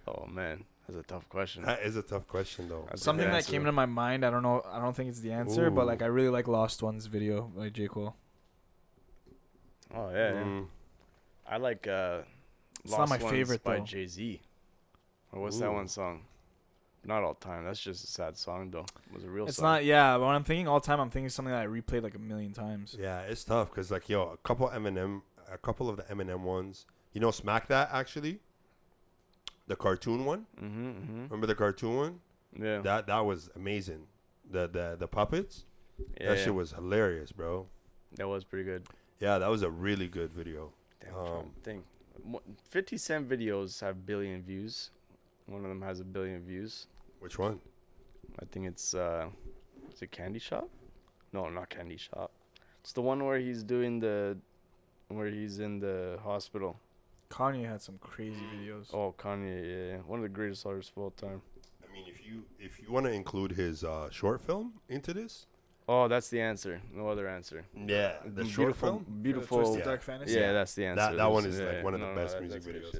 oh man, that's a tough question. That is a tough question though. That's a Something good that answer, came though. to my mind. I don't know. I don't think it's the answer, but like I really like Lost Ones video by J. Cole. Oh yeah. I like It's Lost not my Ones favorite by though. Jay-Z. Or what's that one song? Not all time. That's just a sad song though. It was a real It's song. not. Yeah, but when I'm thinking all time, I'm thinking something that I replayed like a million times. Yeah, it's tough because like a couple of the Eminem ones. You know, Smack That actually. The cartoon one. Remember the cartoon one? Yeah. That was amazing. The puppets. Yeah, That shit was hilarious, bro. That was pretty good. Yeah, that was a really good video. Damn, I'm trying to think. 50 Cent videos have billion views. One of them has 1 billion views. Which one? I think it's is it Candy Shop? No, not Candy Shop. It's the one where he's in the hospital. Kanye had some crazy videos. Oh, Kanye, yeah. One of the greatest artists of all time. I mean, if you want to include his short film into this. Oh, that's the answer. No other answer. Yeah, the short film. Beautiful. Twisted Dark Fantasy. Yeah, that's the answer. That one is Yeah, like one of the best music videos.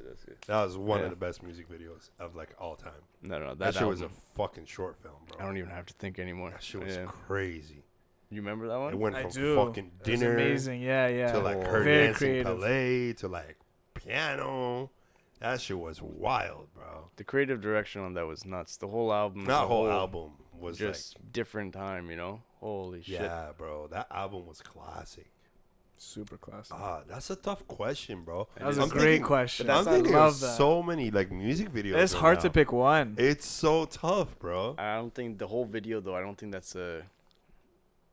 That was one of the best music videos of like all time. No, That shit was a fucking short film, bro. I don't even have to think anymore. That shit was crazy. You remember that one? It went I from do. fucking It was dinner amazing. Yeah. to like her Very dancing creative. ballet to like piano. That shit was wild, bro. The creative direction on that was nuts. The whole album. That whole album was just different time, you know? Holy shit. Yeah, bro. That album was classic. Super classic. That's a tough question, bro. That was I'm a great thinking- question. I'm I thinking love of that. so many like music videos. It's right hard now. to pick one. It's so tough, bro. I don't think the whole video, though, I don't think that's a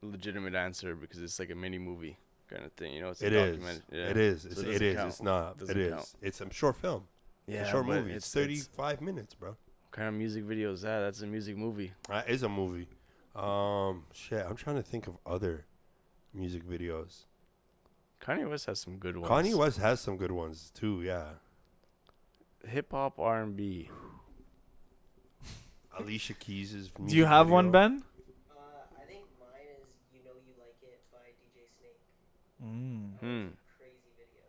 legitimate answer because it's like a mini movie kind of thing, you know? It's a It is. document- yeah. It is. So It doesn't is. count. It's not. Doesn't It is. count. It's a short film. Yeah, It's a short but movie. It's 35 minutes, bro. What kind of music video is that? That's a music movie. That is a movie. Shit. I'm trying to think of other music videos. Kanye West has some good ones. Kanye West has some good ones too. Yeah. Hip hop, R&B. Alicia Keys' music Do you have one, video. Ben? I think mine is "You Know You Like It" by DJ Snake. Crazy video.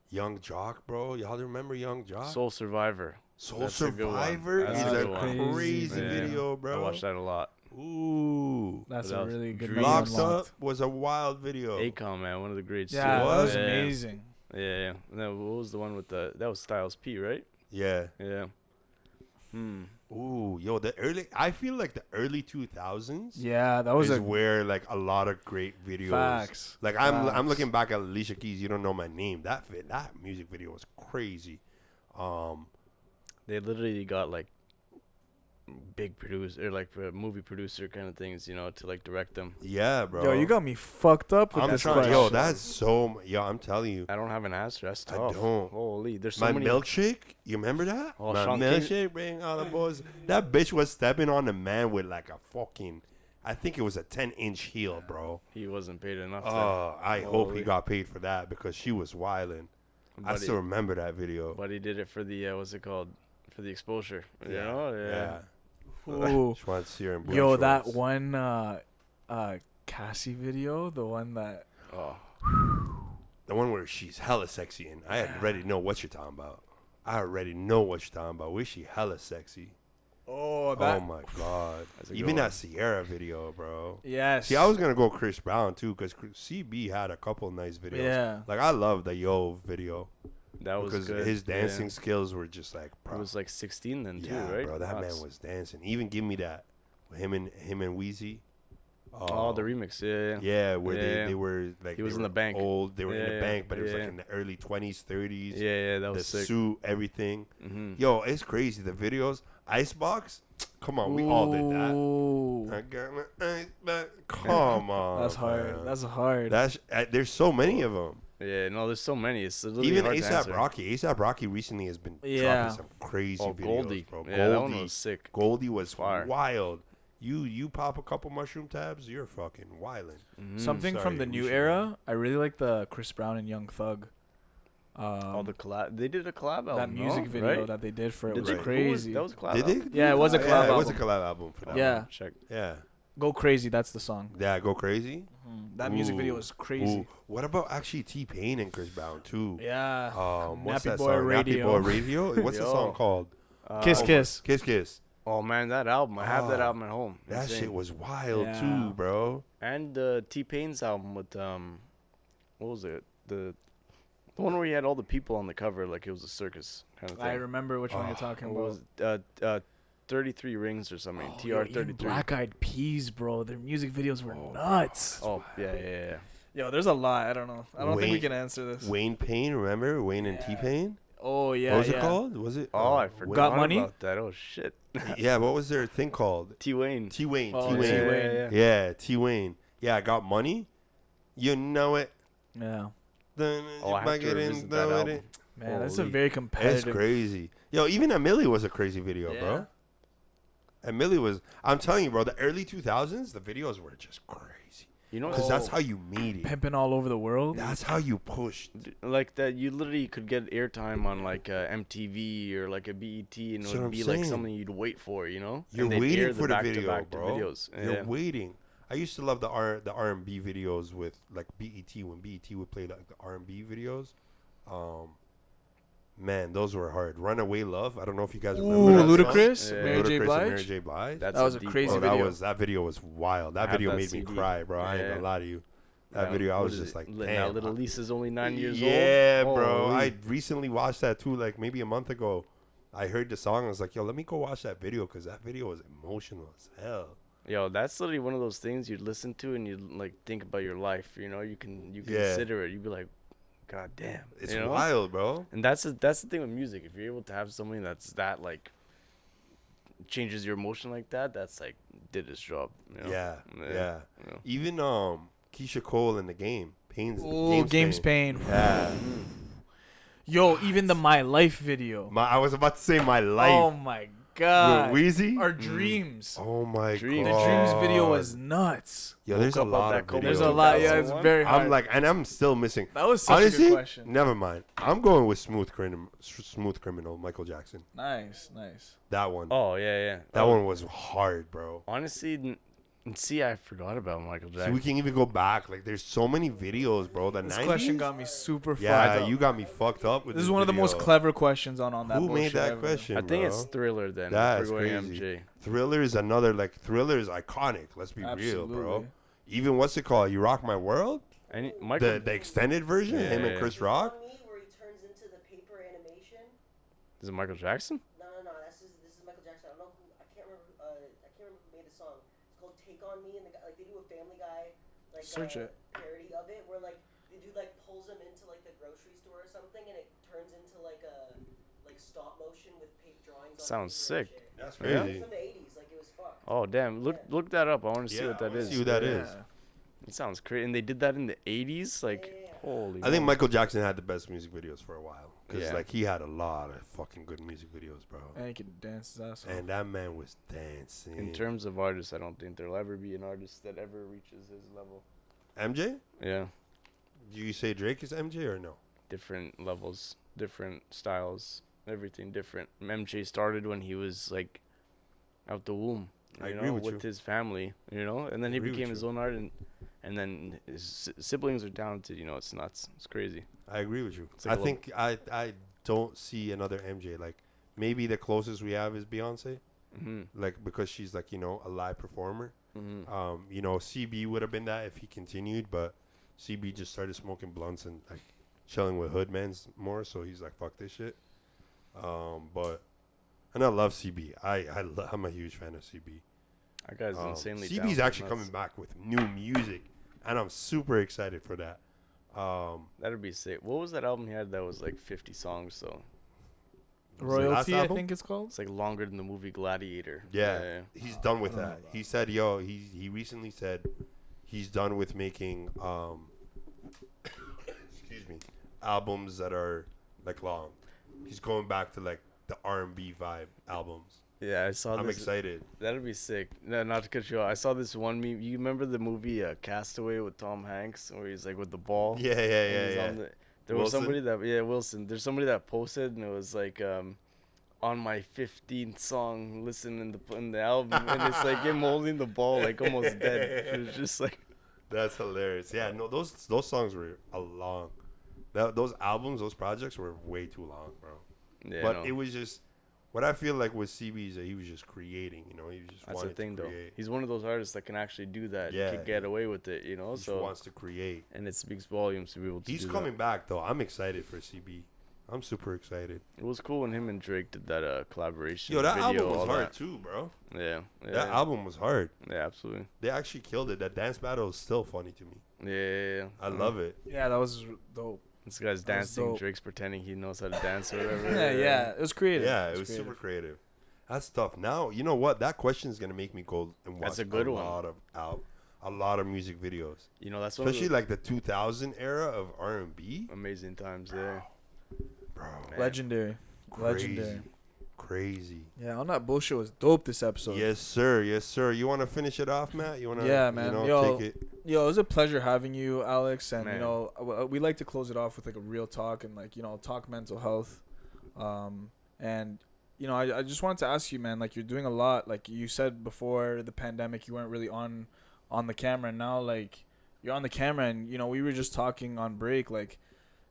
Young Jock, bro. Y'all remember Young Jock? Soul Survivor. Soul That's a good one. Survivor That's is a a good one. crazy Yeah. video, bro. I watched that a lot. Ooh. That's What a else? really good Dreams. one. Locked Unlocked. Up was a wild video. Akon, man, one of the greats. Yeah, too. that was Yeah, yeah. amazing. Yeah. And then what was the one with that was Styles P, right? Yeah. Yeah. Ooh, yo, I feel like the early 2000s. Yeah, that was where like a lot of great videos. Facts. Like I'm looking back at Alicia Keys. You don't know my name. That music video was crazy. They literally got like big producer, or like movie producer kind of things, to like direct them. Yeah, bro. Yo, you got me fucked up with this question. Yo, I'm telling you. I don't have an answer. That's tough. I don't. Holy, there's so my many. milkshake. You remember that? Oh, my Sean milkshake, bring all the boys. That bitch was stepping on the man with like a fucking, I think it was a 10-inch heel, bro. He wasn't paid enough. Oh, I hope he got paid for that because she was wilding. I still remember that video. But he did it for the what's it called? For the exposure. Yeah. Ooh. She wanted to see her in blood Yo, shorts. that one Cassie video, the one that the one where she's hella sexy, and I already know what you're talking about. Where's she hella sexy? Oh my god! Even that Sierra video, bro. Yes. See, I was gonna go Chris Brown too, because CB had a couple nice videos. Yeah. Like I love the Yo video. That was because good. His dancing skills were just like. He was like 16 then too, yeah, right? bro. That man was dancing. Even Give Me That. Him and Weezy. The remix, yeah. Yeah, where they were like. He was in the bank. Old, they were in the bank, but it was like in the early 20s, 30s. Yeah, that was sick. The suit, everything. Mm-hmm. Yo, it's crazy. The videos, Icebox. Come on, we all did that. I got my Icebox. Come on, that's hard. Man. That's hard. There's so many of them. Yeah, no, there's so many. It's literally even hard ASAP Rocky. ASAP Rocky recently has been dropping some crazy videos, Goldie. bro. Yeah, that one was sick. Goldie was wild. You pop a couple mushroom tabs, you're fucking wildin'. Mm-hmm. Something from the new era. I really like the Chris Brown and Young Thug. The collab. They did a collab album. That music video that they did for it was crazy. That was a collab. Did album? they? Yeah, it was a collab album. It was a collab album for that. Yeah. One. Check. Yeah. Go Crazy. That's the song. Yeah, Go Crazy. Mm-hmm. That music video was crazy. Ooh. What about actually T-Pain and Chris Brown too? Yeah. What's Nappy that Boy song? Radio. Nappy Boy Radio. What's the song called? Kiss Kiss. Kiss Kiss. Oh man, that album! I have that album at home. That Insane. shit was wild too, bro. And T-Pain's album with what was it? The one where he had all the people on the cover, like it was a circus kind of thing. I remember which one you're talking about. Was 33 Rings or something? TR33. Black Eyed Peas, bro. Their music videos were nuts. Oh yeah. Yo, there's a lot. I don't know. I don't think we can answer this. Wayne Payne, remember Wayne and T-Pain? Oh yeah. What was it called? Was it? Oh, I forgot Got Money? about that. Oh shit. Yeah, what was their thing called? T-Wayne. T-Wayne. Oh, T-Wayne. T-Wayne. Yeah, T-Wayne. Yeah, I Got Money. You know it. Yeah. Oh, I have to revisit that album. Man, that's a very competitive. That's crazy. Yo, even Emily was a crazy video, bro. Emily was. I'm telling you, bro. The early 2000s, the videos were just crazy. You know, because that's how you made it. Pimping all over the world. That's how you pushed. Like that, you literally could get airtime on like MTV or like a BET, and it would be like something you'd wait for. You know, you're waiting for the video, bro. Videos. You're waiting. I used to love the R&B videos with like BET when BET would play like the R&B videos. Man, those were hard. Runaway Love. I don't know if you guys remember that Ludacris, song. Mary J. Blige. Mary J. Blige. That was a crazy video. That video was wild. That video made me cry, bro. I ain't gonna lie to you. That video, I was just like, damn. Now little Lisa's only 9 years old. Yeah, bro. I recently watched that too, like maybe a month ago. I heard the song. I was like, yo, let me go watch that video because that video was emotional as hell. Yo, that's literally one of those things you'd listen to and you'd like think about your life. You know, you consider it. You'd be like, God damn, it's wild, bro. And that's the thing with music. If you're able to have something that's that like changes your emotion like that, that's like did its job. You know? Yeah. You know? Even Keisha Cole in the game, Game's Pain. Yeah. Yo, even the My Life video. I was about to say My Life. Oh my god. With Weezy? Our Dreams. Oh my god. The Dreams video was nuts. Yo, there's a lot of videos. There's a lot. Yeah, it's very hard. I'm like, and I'm still missing. That was such a good question. Never mind. I'm going with Smooth Criminal, Michael Jackson. Nice. That one. Oh yeah. That one was hard, bro. Honestly, see, I forgot about Michael Jackson. So we can even go back. Like, there's so many videos, bro. The 90s? This question got me super fucked up. up. You got me fucked up with this is one of the most clever questions on that. Who made that question? I think it's Thriller then. That's crazy. MJ. Thriller is another, like, Thriller is iconic. Let's be real, bro. Even what's it called? You Rock My World? Michael, the extended version? Him and Chris Rock? Where he turns into the paper animation. Is it Michael Jackson? No. This is Michael Jackson. I don't know who. I can't remember. I can't remember who made the song. It's called "Take on Me," and the guy, like they do a Family Guy Search it. parody of it, where like the dude like pulls him into like the grocery store or something, and it turns into like a stop motion with paint drawings. Sounds sick. That's Yeah. crazy. It's from the '80s. Like it was fucked. Oh damn! Look that up. I want to see what that is. See who that is. It sounds crazy. And they did that in the 80s. Like Yeah. holy. I think moly. Michael Jackson had the best music videos for a while. Because, Yeah. like, he had a lot of fucking good music videos, bro. And he could dance his ass off. And that man was dancing. In terms of artists, I don't think there'll ever be an artist that ever reaches his level. MJ? Yeah, Do you say Drake is MJ or no? different levels, different styles, everything different. MJ started when he was like out the womb. I You agree know, with with you. his family, you know, and then he Agree with became his you. own art, and then his siblings are talented. You know, it's nuts. It's crazy. I agree with you. It's like I a think I don't see another MJ. Like, maybe the closest we have is Beyonce. Like, because she's, like, you know, a live performer. You know, CB would have been that if he continued, but CB just started smoking blunts and, like, chilling with hoodmans more, so he's like, fuck this shit. But, and I love CB. I'm a huge fan of CB. That guy's insanely CB's talented. actually Nuts. coming back with new music, and I'm super excited for that. That'd be sick. What was that album he had that was like 50 songs though? Royalty, I album? think it's called. It's like longer than the movie Gladiator. Yeah, he's done with I don't that. know that. He said, he recently said he's done with making excuse me, albums that are like long. He's going back to like the R&B vibe albums. Yeah, I saw I'm this. excited. That'd be sick. No, not to cut you off. I saw this one meme. You remember the movie Castaway with Tom Hanks, where he's like with the ball? Yeah. And he's on the- there was Wilson? somebody that Wilson. There's somebody that posted, and it was like on my 15th song, listen in the album, and it's like him holding the ball like almost dead. It was just like That's hilarious. Yeah, no, those songs were a long. Those albums, those projects were way too long, bro. yeah. But no. it was just what I feel like with CB is that he was just creating. You know, he just That's the wanted thing to though. create. He's one of those artists that can actually do that. Yeah. Can get away with it, you know. He just So wants to create. and it speaks volumes to be able to. He's do coming back though. I'm excited for CB. I'm super excited. That. It was cool when him and Drake did that collaboration. Yo, that video, album was all hard that. too, bro. Yeah. That album was hard. Yeah, absolutely. They actually killed it. That dance battle is still funny to me. Yeah. I love it. Yeah, that was dope. This guy's That was dancing. dope. Drake's pretending he knows how to dance or whatever. Yeah, it was creative. Yeah, it was super creative. That's tough. Now, you know what? That question is gonna make me go and watch That's a good one. a lot of music videos, You know, that's one especially of like the 2000 era of R&B. the amazing times there. Bro, Man. Legendary. Legendary. Crazy. Yeah, on that bullshit was dope this episode. Yes, sir. Yes, sir. You want to finish it off, Matt? You want to? Yeah, man. Yo, take it. Yo, it was a pleasure having you, Alex. And, Man. you know, we like to close it off with, like, a real talk and, like, you know, talk mental health. And, you know, I just wanted to ask you, man, like, you're doing a lot. Like, you said before the pandemic, you weren't really on the camera. And now, like, you're on the camera. And, you know, we were just talking on break. Like,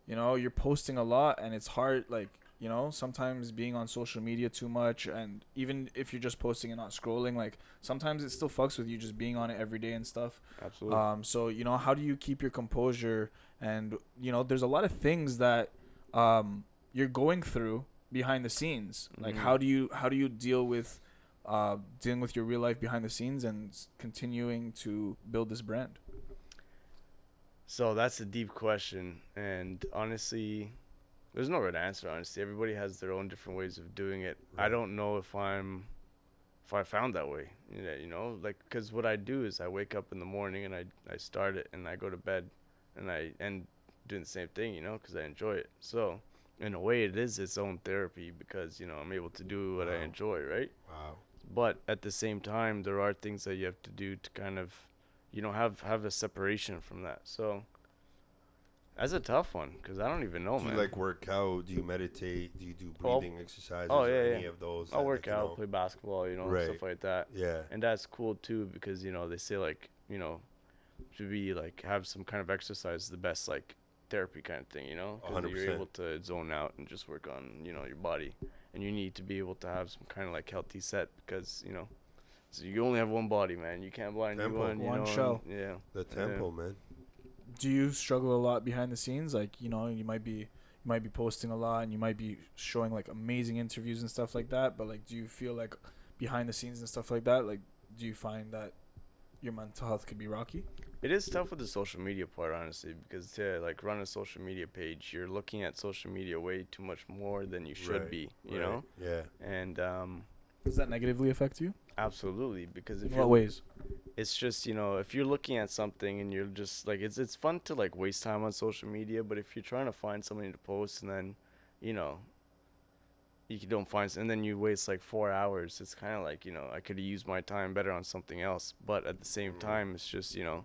you know, you're posting a lot. And it's hard, like, you know, sometimes being on social media too much, and even if you're just posting and not scrolling, like, sometimes it still fucks with you just being on it every day and stuff. Absolutely. So, you know, how do you keep your composure? And, you know, there's a lot of things that you're going through behind the scenes. Like, how do you deal with dealing with your real life behind the scenes and continuing to build this brand? So that's a deep question, and honestly, there's no right answer. Honestly, everybody has their own different ways of doing it. I don't know if I found that way. You know, like, because what I do is I wake up in the morning and I start it and I go to bed, and I end doing the same thing. You know, because I enjoy it. So in a way, it is its own therapy because, you know, I'm able to do what I enjoy, right? Wow. But at the same time, there are things that you have to do to kind of, you know, have a separation from that. So that's a tough one because I don't even know, Do man. you like work out? Do you meditate? Do you do breathing exercises? Oh, or yeah, any yeah. of those? I'll that, work like, you out, know? play basketball, you know, Right. stuff like that. Yeah. And that's cool too because, you know, they say like, you know, to be like have some kind of exercise is the best like therapy kind of thing, you know, because 100%. you're able to zone out and just work on, you know, your body, and you need to be able to have some kind of like healthy set because, you know, so you only have one body, man. You can't buy a new Tempo. one. You One know, shell. and- yeah. The tempo, man. Do you struggle a lot behind the scenes? Like, you know, you might be you might be posting a lot and you might be showing like amazing interviews and stuff like that, but like do you feel like behind the scenes and stuff like that, like do you find that your mental health could be rocky? It is tough with the social media part, honestly, because to like run a social media page, you're looking at social media way too much more than you should be, you know? Yeah. And Does that negatively affect you? absolutely, because if In you're what ways? it's just, you know, if you're looking at something and you're just like, it's fun to like waste time on social media, but if you're trying to find something to post and then, you know, you don't find, and then you waste like 4 hours, it's kind of like, you know, I could have used my time better on something else. But at the same time, it's just, you know,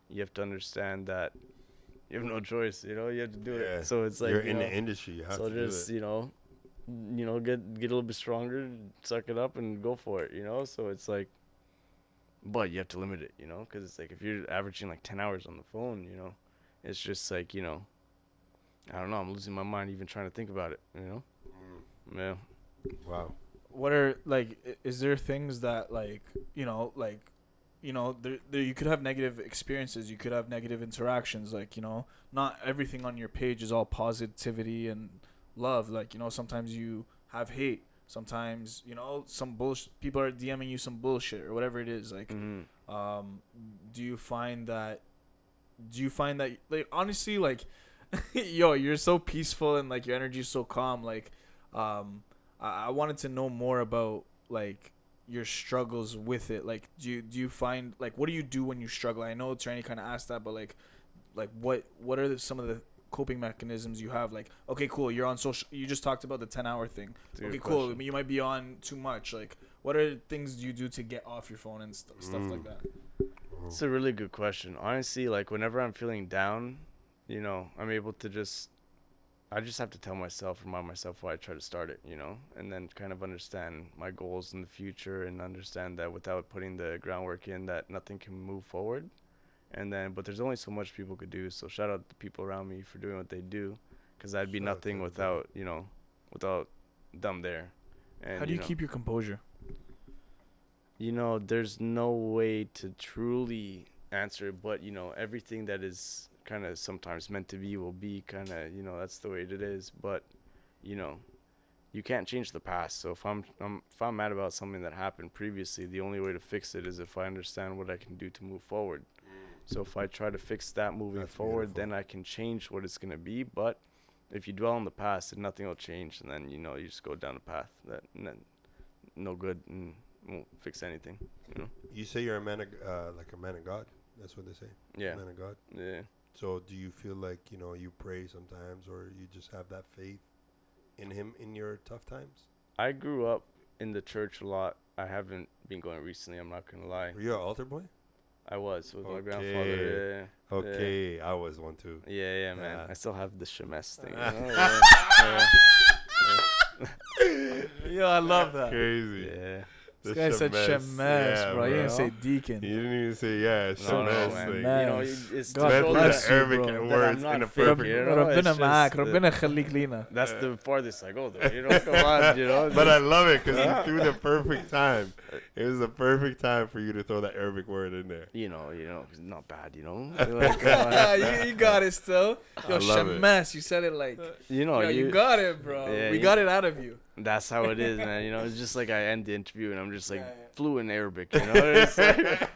you have to understand that you have no choice, you know, you have to do it. So it's like, you're in the industry, you have to do just, it. you know, get a little bit stronger, suck it up and go for it, you know? So it's like, but you have to limit it, you know, because it's like if you're averaging like 10 hours on the phone, you know, it's just like, you know, I don't know, I'm losing my mind even trying to think about it, you know? Yeah. Wow. What are like is there things that like there you could have negative experiences, you could have negative interactions, like, you know, not everything on your page is all positivity and love, like, you know, sometimes you have hate, sometimes, you know, some bullshit, people are DMing you some bullshit or whatever it is, like do you find that like honestly, like yo, you're so peaceful and like your energy is so calm, like I wanted to know more about like your struggles with it. Like do you find, like, what do you do when you struggle? I know Trini kind of asked that, but like what are some of the coping mechanisms you have? Like, okay, cool, you're on social, you just talked about the 10-hour thing. Okay, cool, you might be on too much. Like, what are things you do to get off your phone and stuff like that? It's a really good question. Honestly, like whenever I'm feeling down, you know, I'm able to I just have to remind myself why I try to start it, you know, and then kind of understand my goals in the future and understand that without putting the groundwork in, that nothing can move forward. And then, but there's only so much people could do. So shout out to people around me for doing what they do, because I'd be nothing without, you know, without them there. And, how do you keep your composure? You know, there's no way to truly answer, but, you know, everything that is kind of sometimes meant to be will be, kind of, you know, that's the way it is. But, you know, you can't change the past. So if I'm mad about something that happened previously, the only way to fix it is if I understand what I can do to move forward. So if I try to fix that moving forward, then I can change what it's going to be. But if you dwell on the past, then nothing will change, and then, you know, you just go down a path that no good and won't fix anything, you know. You say you're a man of like a man of God. That's what they say. Yeah. Man of God. Yeah. So do you feel like, you know, you pray sometimes, or you just have that faith in him in your tough times? I grew up in the church a lot. I haven't been going recently, I'm not going to lie. Were you an altar boy? I was with my grandfather. Yeah. Okay, yeah. I was one too. Yeah, man. I still have the Shemes thing. Yo, I love that. Crazy. Yeah. This guy said Shemes, bro. He didn't say deacon. He didn't even say Shemes. Man. Like, You know, it's God bless you, Arabic bro. words in a perfect. That's the farthest I go, though. You know, come on, you know. But I love it because he threw the perfect time. It was the perfect time for you to throw that Arabic word in there. You know, it's not bad, you know. You got it still. Yo, Shemes, you said it like. You know, you got it, bro. Yeah, we got it out of you. That's how it is, man. You know, it's just like I end the interview and I'm just like fluent in Arabic, you know. It's like,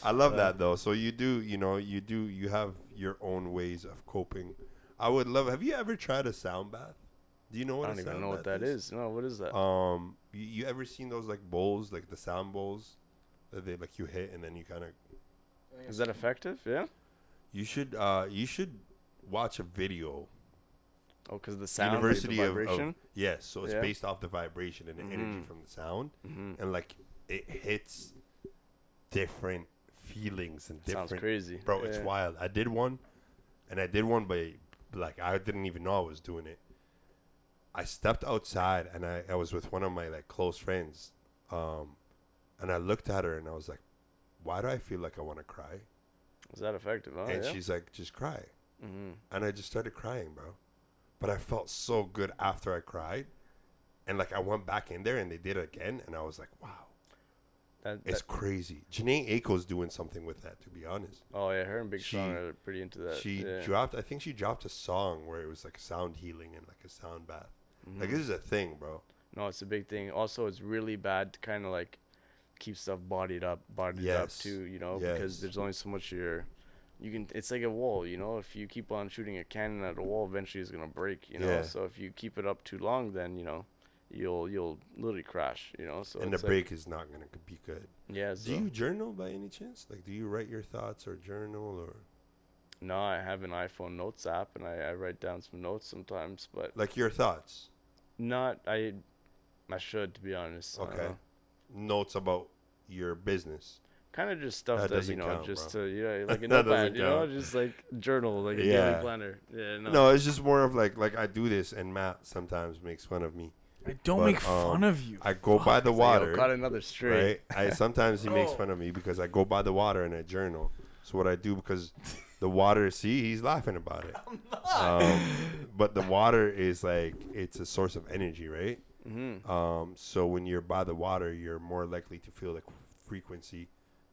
I love that though. So you do, you have your own ways of coping. I would love. Have you ever tried a sound bath? Do you know what? I don't even know what that is. No, what is that? You ever seen those like bowls, like the sound bowls that they like you hit and then you kind of. Is that effective? Yeah. You should watch a video. Oh, because the sound, University like the vibration? Yes, so it's based off the vibration and the energy from the sound, and like it hits different feelings and different. Sounds crazy, bro. It's wild. I did one, but like I didn't even know I was doing it. I stepped outside and I was with one of my like close friends, and I looked at her and I was like, "Why do I feel like I want to cry?" Is that effective? Oh, and she's like, "Just cry," and I just started crying, bro. But I felt so good after I cried. And, like, I went back in there, and they did it again. And I was like, wow. It's crazy. Janae Aiko's doing something with that, to be honest. Oh yeah, her and Big Sean are pretty into that. She dropped. I think she dropped a song where it was like sound healing and like a sound bath. Mm-hmm. Like this is a thing, bro. No, it's a big thing. Also, it's really bad to kind of like keep stuff bodied up too. You know, because there's only so much you can. It's like a wall. You know, if you keep on shooting a cannon at a wall, eventually it's gonna break. You know, so if you keep it up too long, then you know. You'll literally crash, you know. So and the break is not gonna be good. Yeah. Do you journal by any chance? Like, do you write your thoughts or journal or? No, I have an iPhone Notes app, and I write down some notes sometimes, but like your thoughts. Not I should, to be honest. Okay. Notes about your business. Kind of just stuff that you know, count, just bro. to like a notepad, you know, just like journal, like a daily planner. Yeah. No, it's just more of like I do this, and Matt sometimes makes fun of me. I don't make fun of you. I go by the water. Got another straight. Right? Sometimes he makes fun of me because I go by the water and I journal. So what I do, because the water, he's laughing about it. I'm not. But the water is like, it's a source of energy, right? Mm-hmm. So when you're by the water, you're more likely to feel the frequency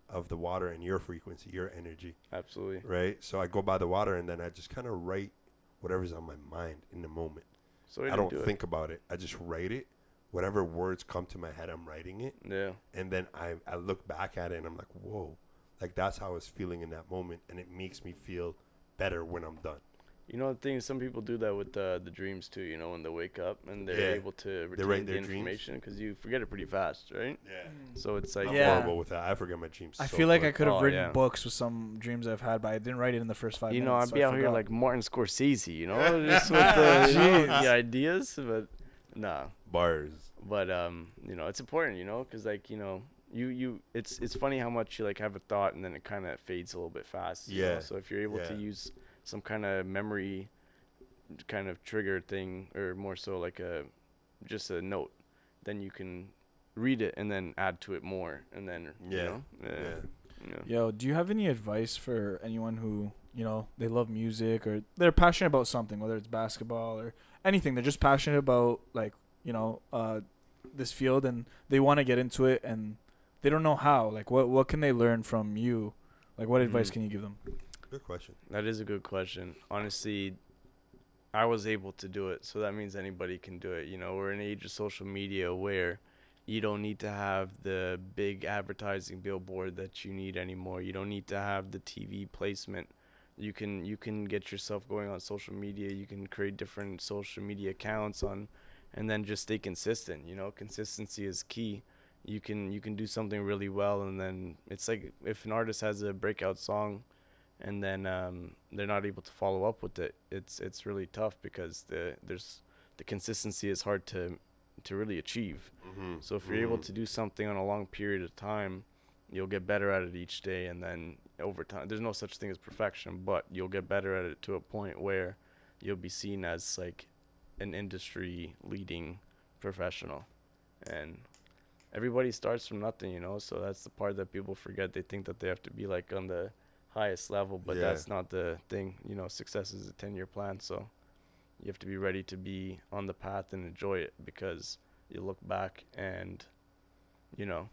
of the water and your frequency, your energy. Absolutely. Right? So I go by the water and then I just kind of write whatever's on my mind in the moment. So I don't think about it. I just write it. Whatever words come to my head, I'm writing it. Yeah. And then I look back at it and I'm like, whoa. Like, that's how I was feeling in that moment. And it makes me feel better when I'm done. You know, the thing is, some people do that with the dreams, too, you know, when they wake up and they're able to retain the information because you forget it pretty fast, right? Yeah. So it's like... I'm horrible with that. I forget my dreams I feel like I could have written books with some dreams I've had, but I didn't write it in the first 5 minutes. You know, I'd be out here like Martin Scorsese, you know, just with the ideas, but nah. Bars. But, you know, it's important, you know, because, like, you know, it's funny how much you, like, have a thought and then it kind of fades a little bit fast. You know? So if you're able to use some kind of memory kind of trigger thing, or more so like just a note, then you can read it and then add to it more, and then you know. Yo, do you have any advice for anyone who, you know, they love music or they're passionate about something, whether it's basketball or anything? They're just passionate about, like, you know, this field, and they want to get into it and they don't know how. Like, what can they learn from you? Like, what advice can you give them? Good question. That is a good question. Honestly, I was able to do it, so that means anybody can do it. You know, we're in an age of social media where you don't need to have the big advertising billboard that you need anymore. You don't need to have the TV placement. You can get yourself going on social media. You can create different social media accounts and then just stay consistent. You know, consistency is key. You can do something really well, and then it's like if an artist has a breakout song and then they're not able to follow up with it, it's really tough because the consistency is hard to really achieve. Mm-hmm. So if you're able to do something on a long period of time, you'll get better at it each day, and then over time, there's no such thing as perfection, but you'll get better at it to a point where you'll be seen as like an industry leading professional. And everybody starts from nothing, you know, so that's the part that people forget. They think that they have to be like on the highest level, but that's not the thing. You know, success is a 10-year plan, so you have to be ready to be on the path and enjoy it, because you look back and, you know,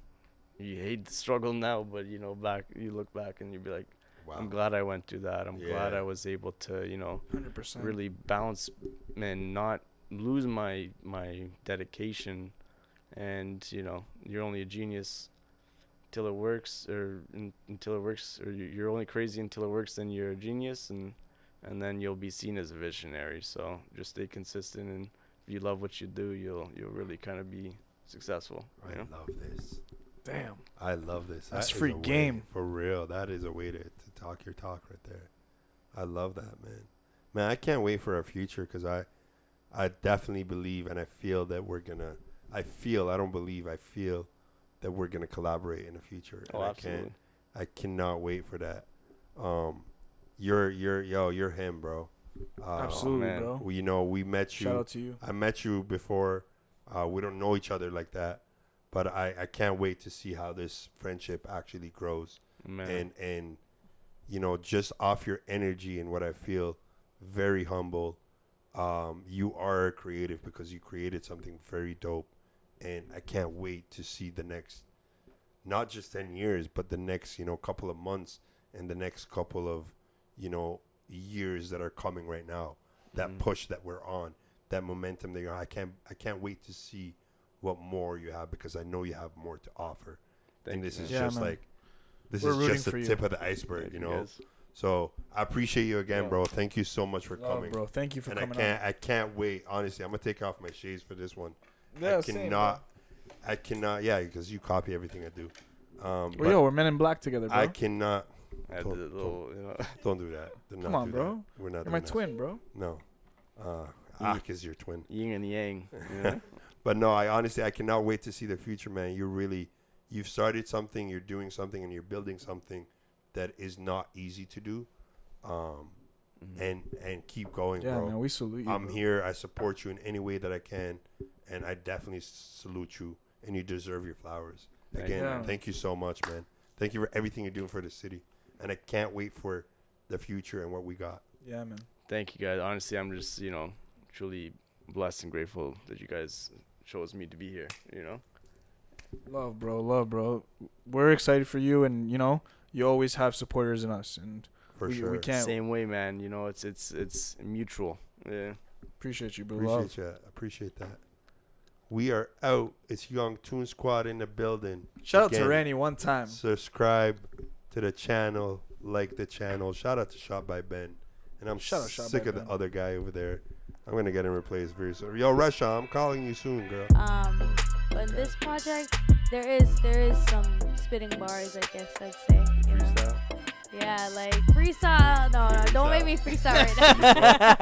you hate the struggle now, but, you know, you look back and you'll be like, wow, I'm glad I went through that. I'm glad I was able to, you know, 100%. Really bounce and not lose my dedication. And, you know, you're only a genius until it works, or you're only crazy until it works, then you're a genius, and then you'll be seen as a visionary. So just stay consistent, and if you love what you do, you'll really kind of be successul. I love this. Damn. I love this. That's free game. For real. That is a way to talk your talk right there. I love that, man. Man, I can't wait for our future, because I definitely believe and I feel that we're going to, I feel that we're going to collaborate in the future. Oh, absolutely. I cannot wait for that. You're him, bro. Absolutely, bro. You know, we met you. Shout out to you. I met you before. We don't know each other like that, but I can't wait to see how this friendship actually grows. Man. And you know, just off your energy and what I feel, very humble. You are creative because you created something very dope, and I can't wait to see the next not just 10 years, but the next, couple of months and the next couple of, years that are coming right now. That push that we're on, that momentum that you're on. I can't wait to see what more you have, because I know you have more to offer. And this is just man. like, this We're is just the rooting for tip of the iceberg, Thank you guys. So I appreciate you again, bro. Thank you so much for coming. Bro, thank you for and coming. I can't wait. Honestly, I'm gonna take off my shades for this one. Yeah, I cannot. Yeah, because you copy everything I do. Well, yo, we're Men in Black together, bro. I cannot. I did a little, Don't do that. Do not Come on, do bro. That. We're not. You're doing my that. twin, bro. No. Ak is your twin. yin and yang. You know? But no, I cannot wait to see the future, man. You've started something, you're doing something, and you're building something that is not easy to do. And keep going, Yeah, bro. man, we salute you. I'm bro. here. I support you in any way that I can, and I definitely salute you. And you deserve your flowers. Again, thank you so much, man. Thank you for everything you're doing for the city, and I can't wait for the future and what we got. Yeah, man. Thank you guys. Honestly, I'm just truly blessed and grateful that you guys chose me to be here. Love, bro. We're excited for you, and you always have supporters in us, and For we sure. can't Same way, man. It's mutual. Yeah. appreciate you, bro. Appreciate that. We are out. It's Young Toon Squad in the building. Shout out to Again, Randy one time. Subscribe to the channel. Like the channel. Shout out to Shot by Ben. And I'm Shout out Shot sick by of the Ben. other guy over there. I'm going to get him replaced very soon. Yo, Russia, I'm calling you soon, girl. But in this project, there is some spitting bars, I guess I'd say. Freestyle. Yeah, like freestyle. No, don't make me freestyle right now.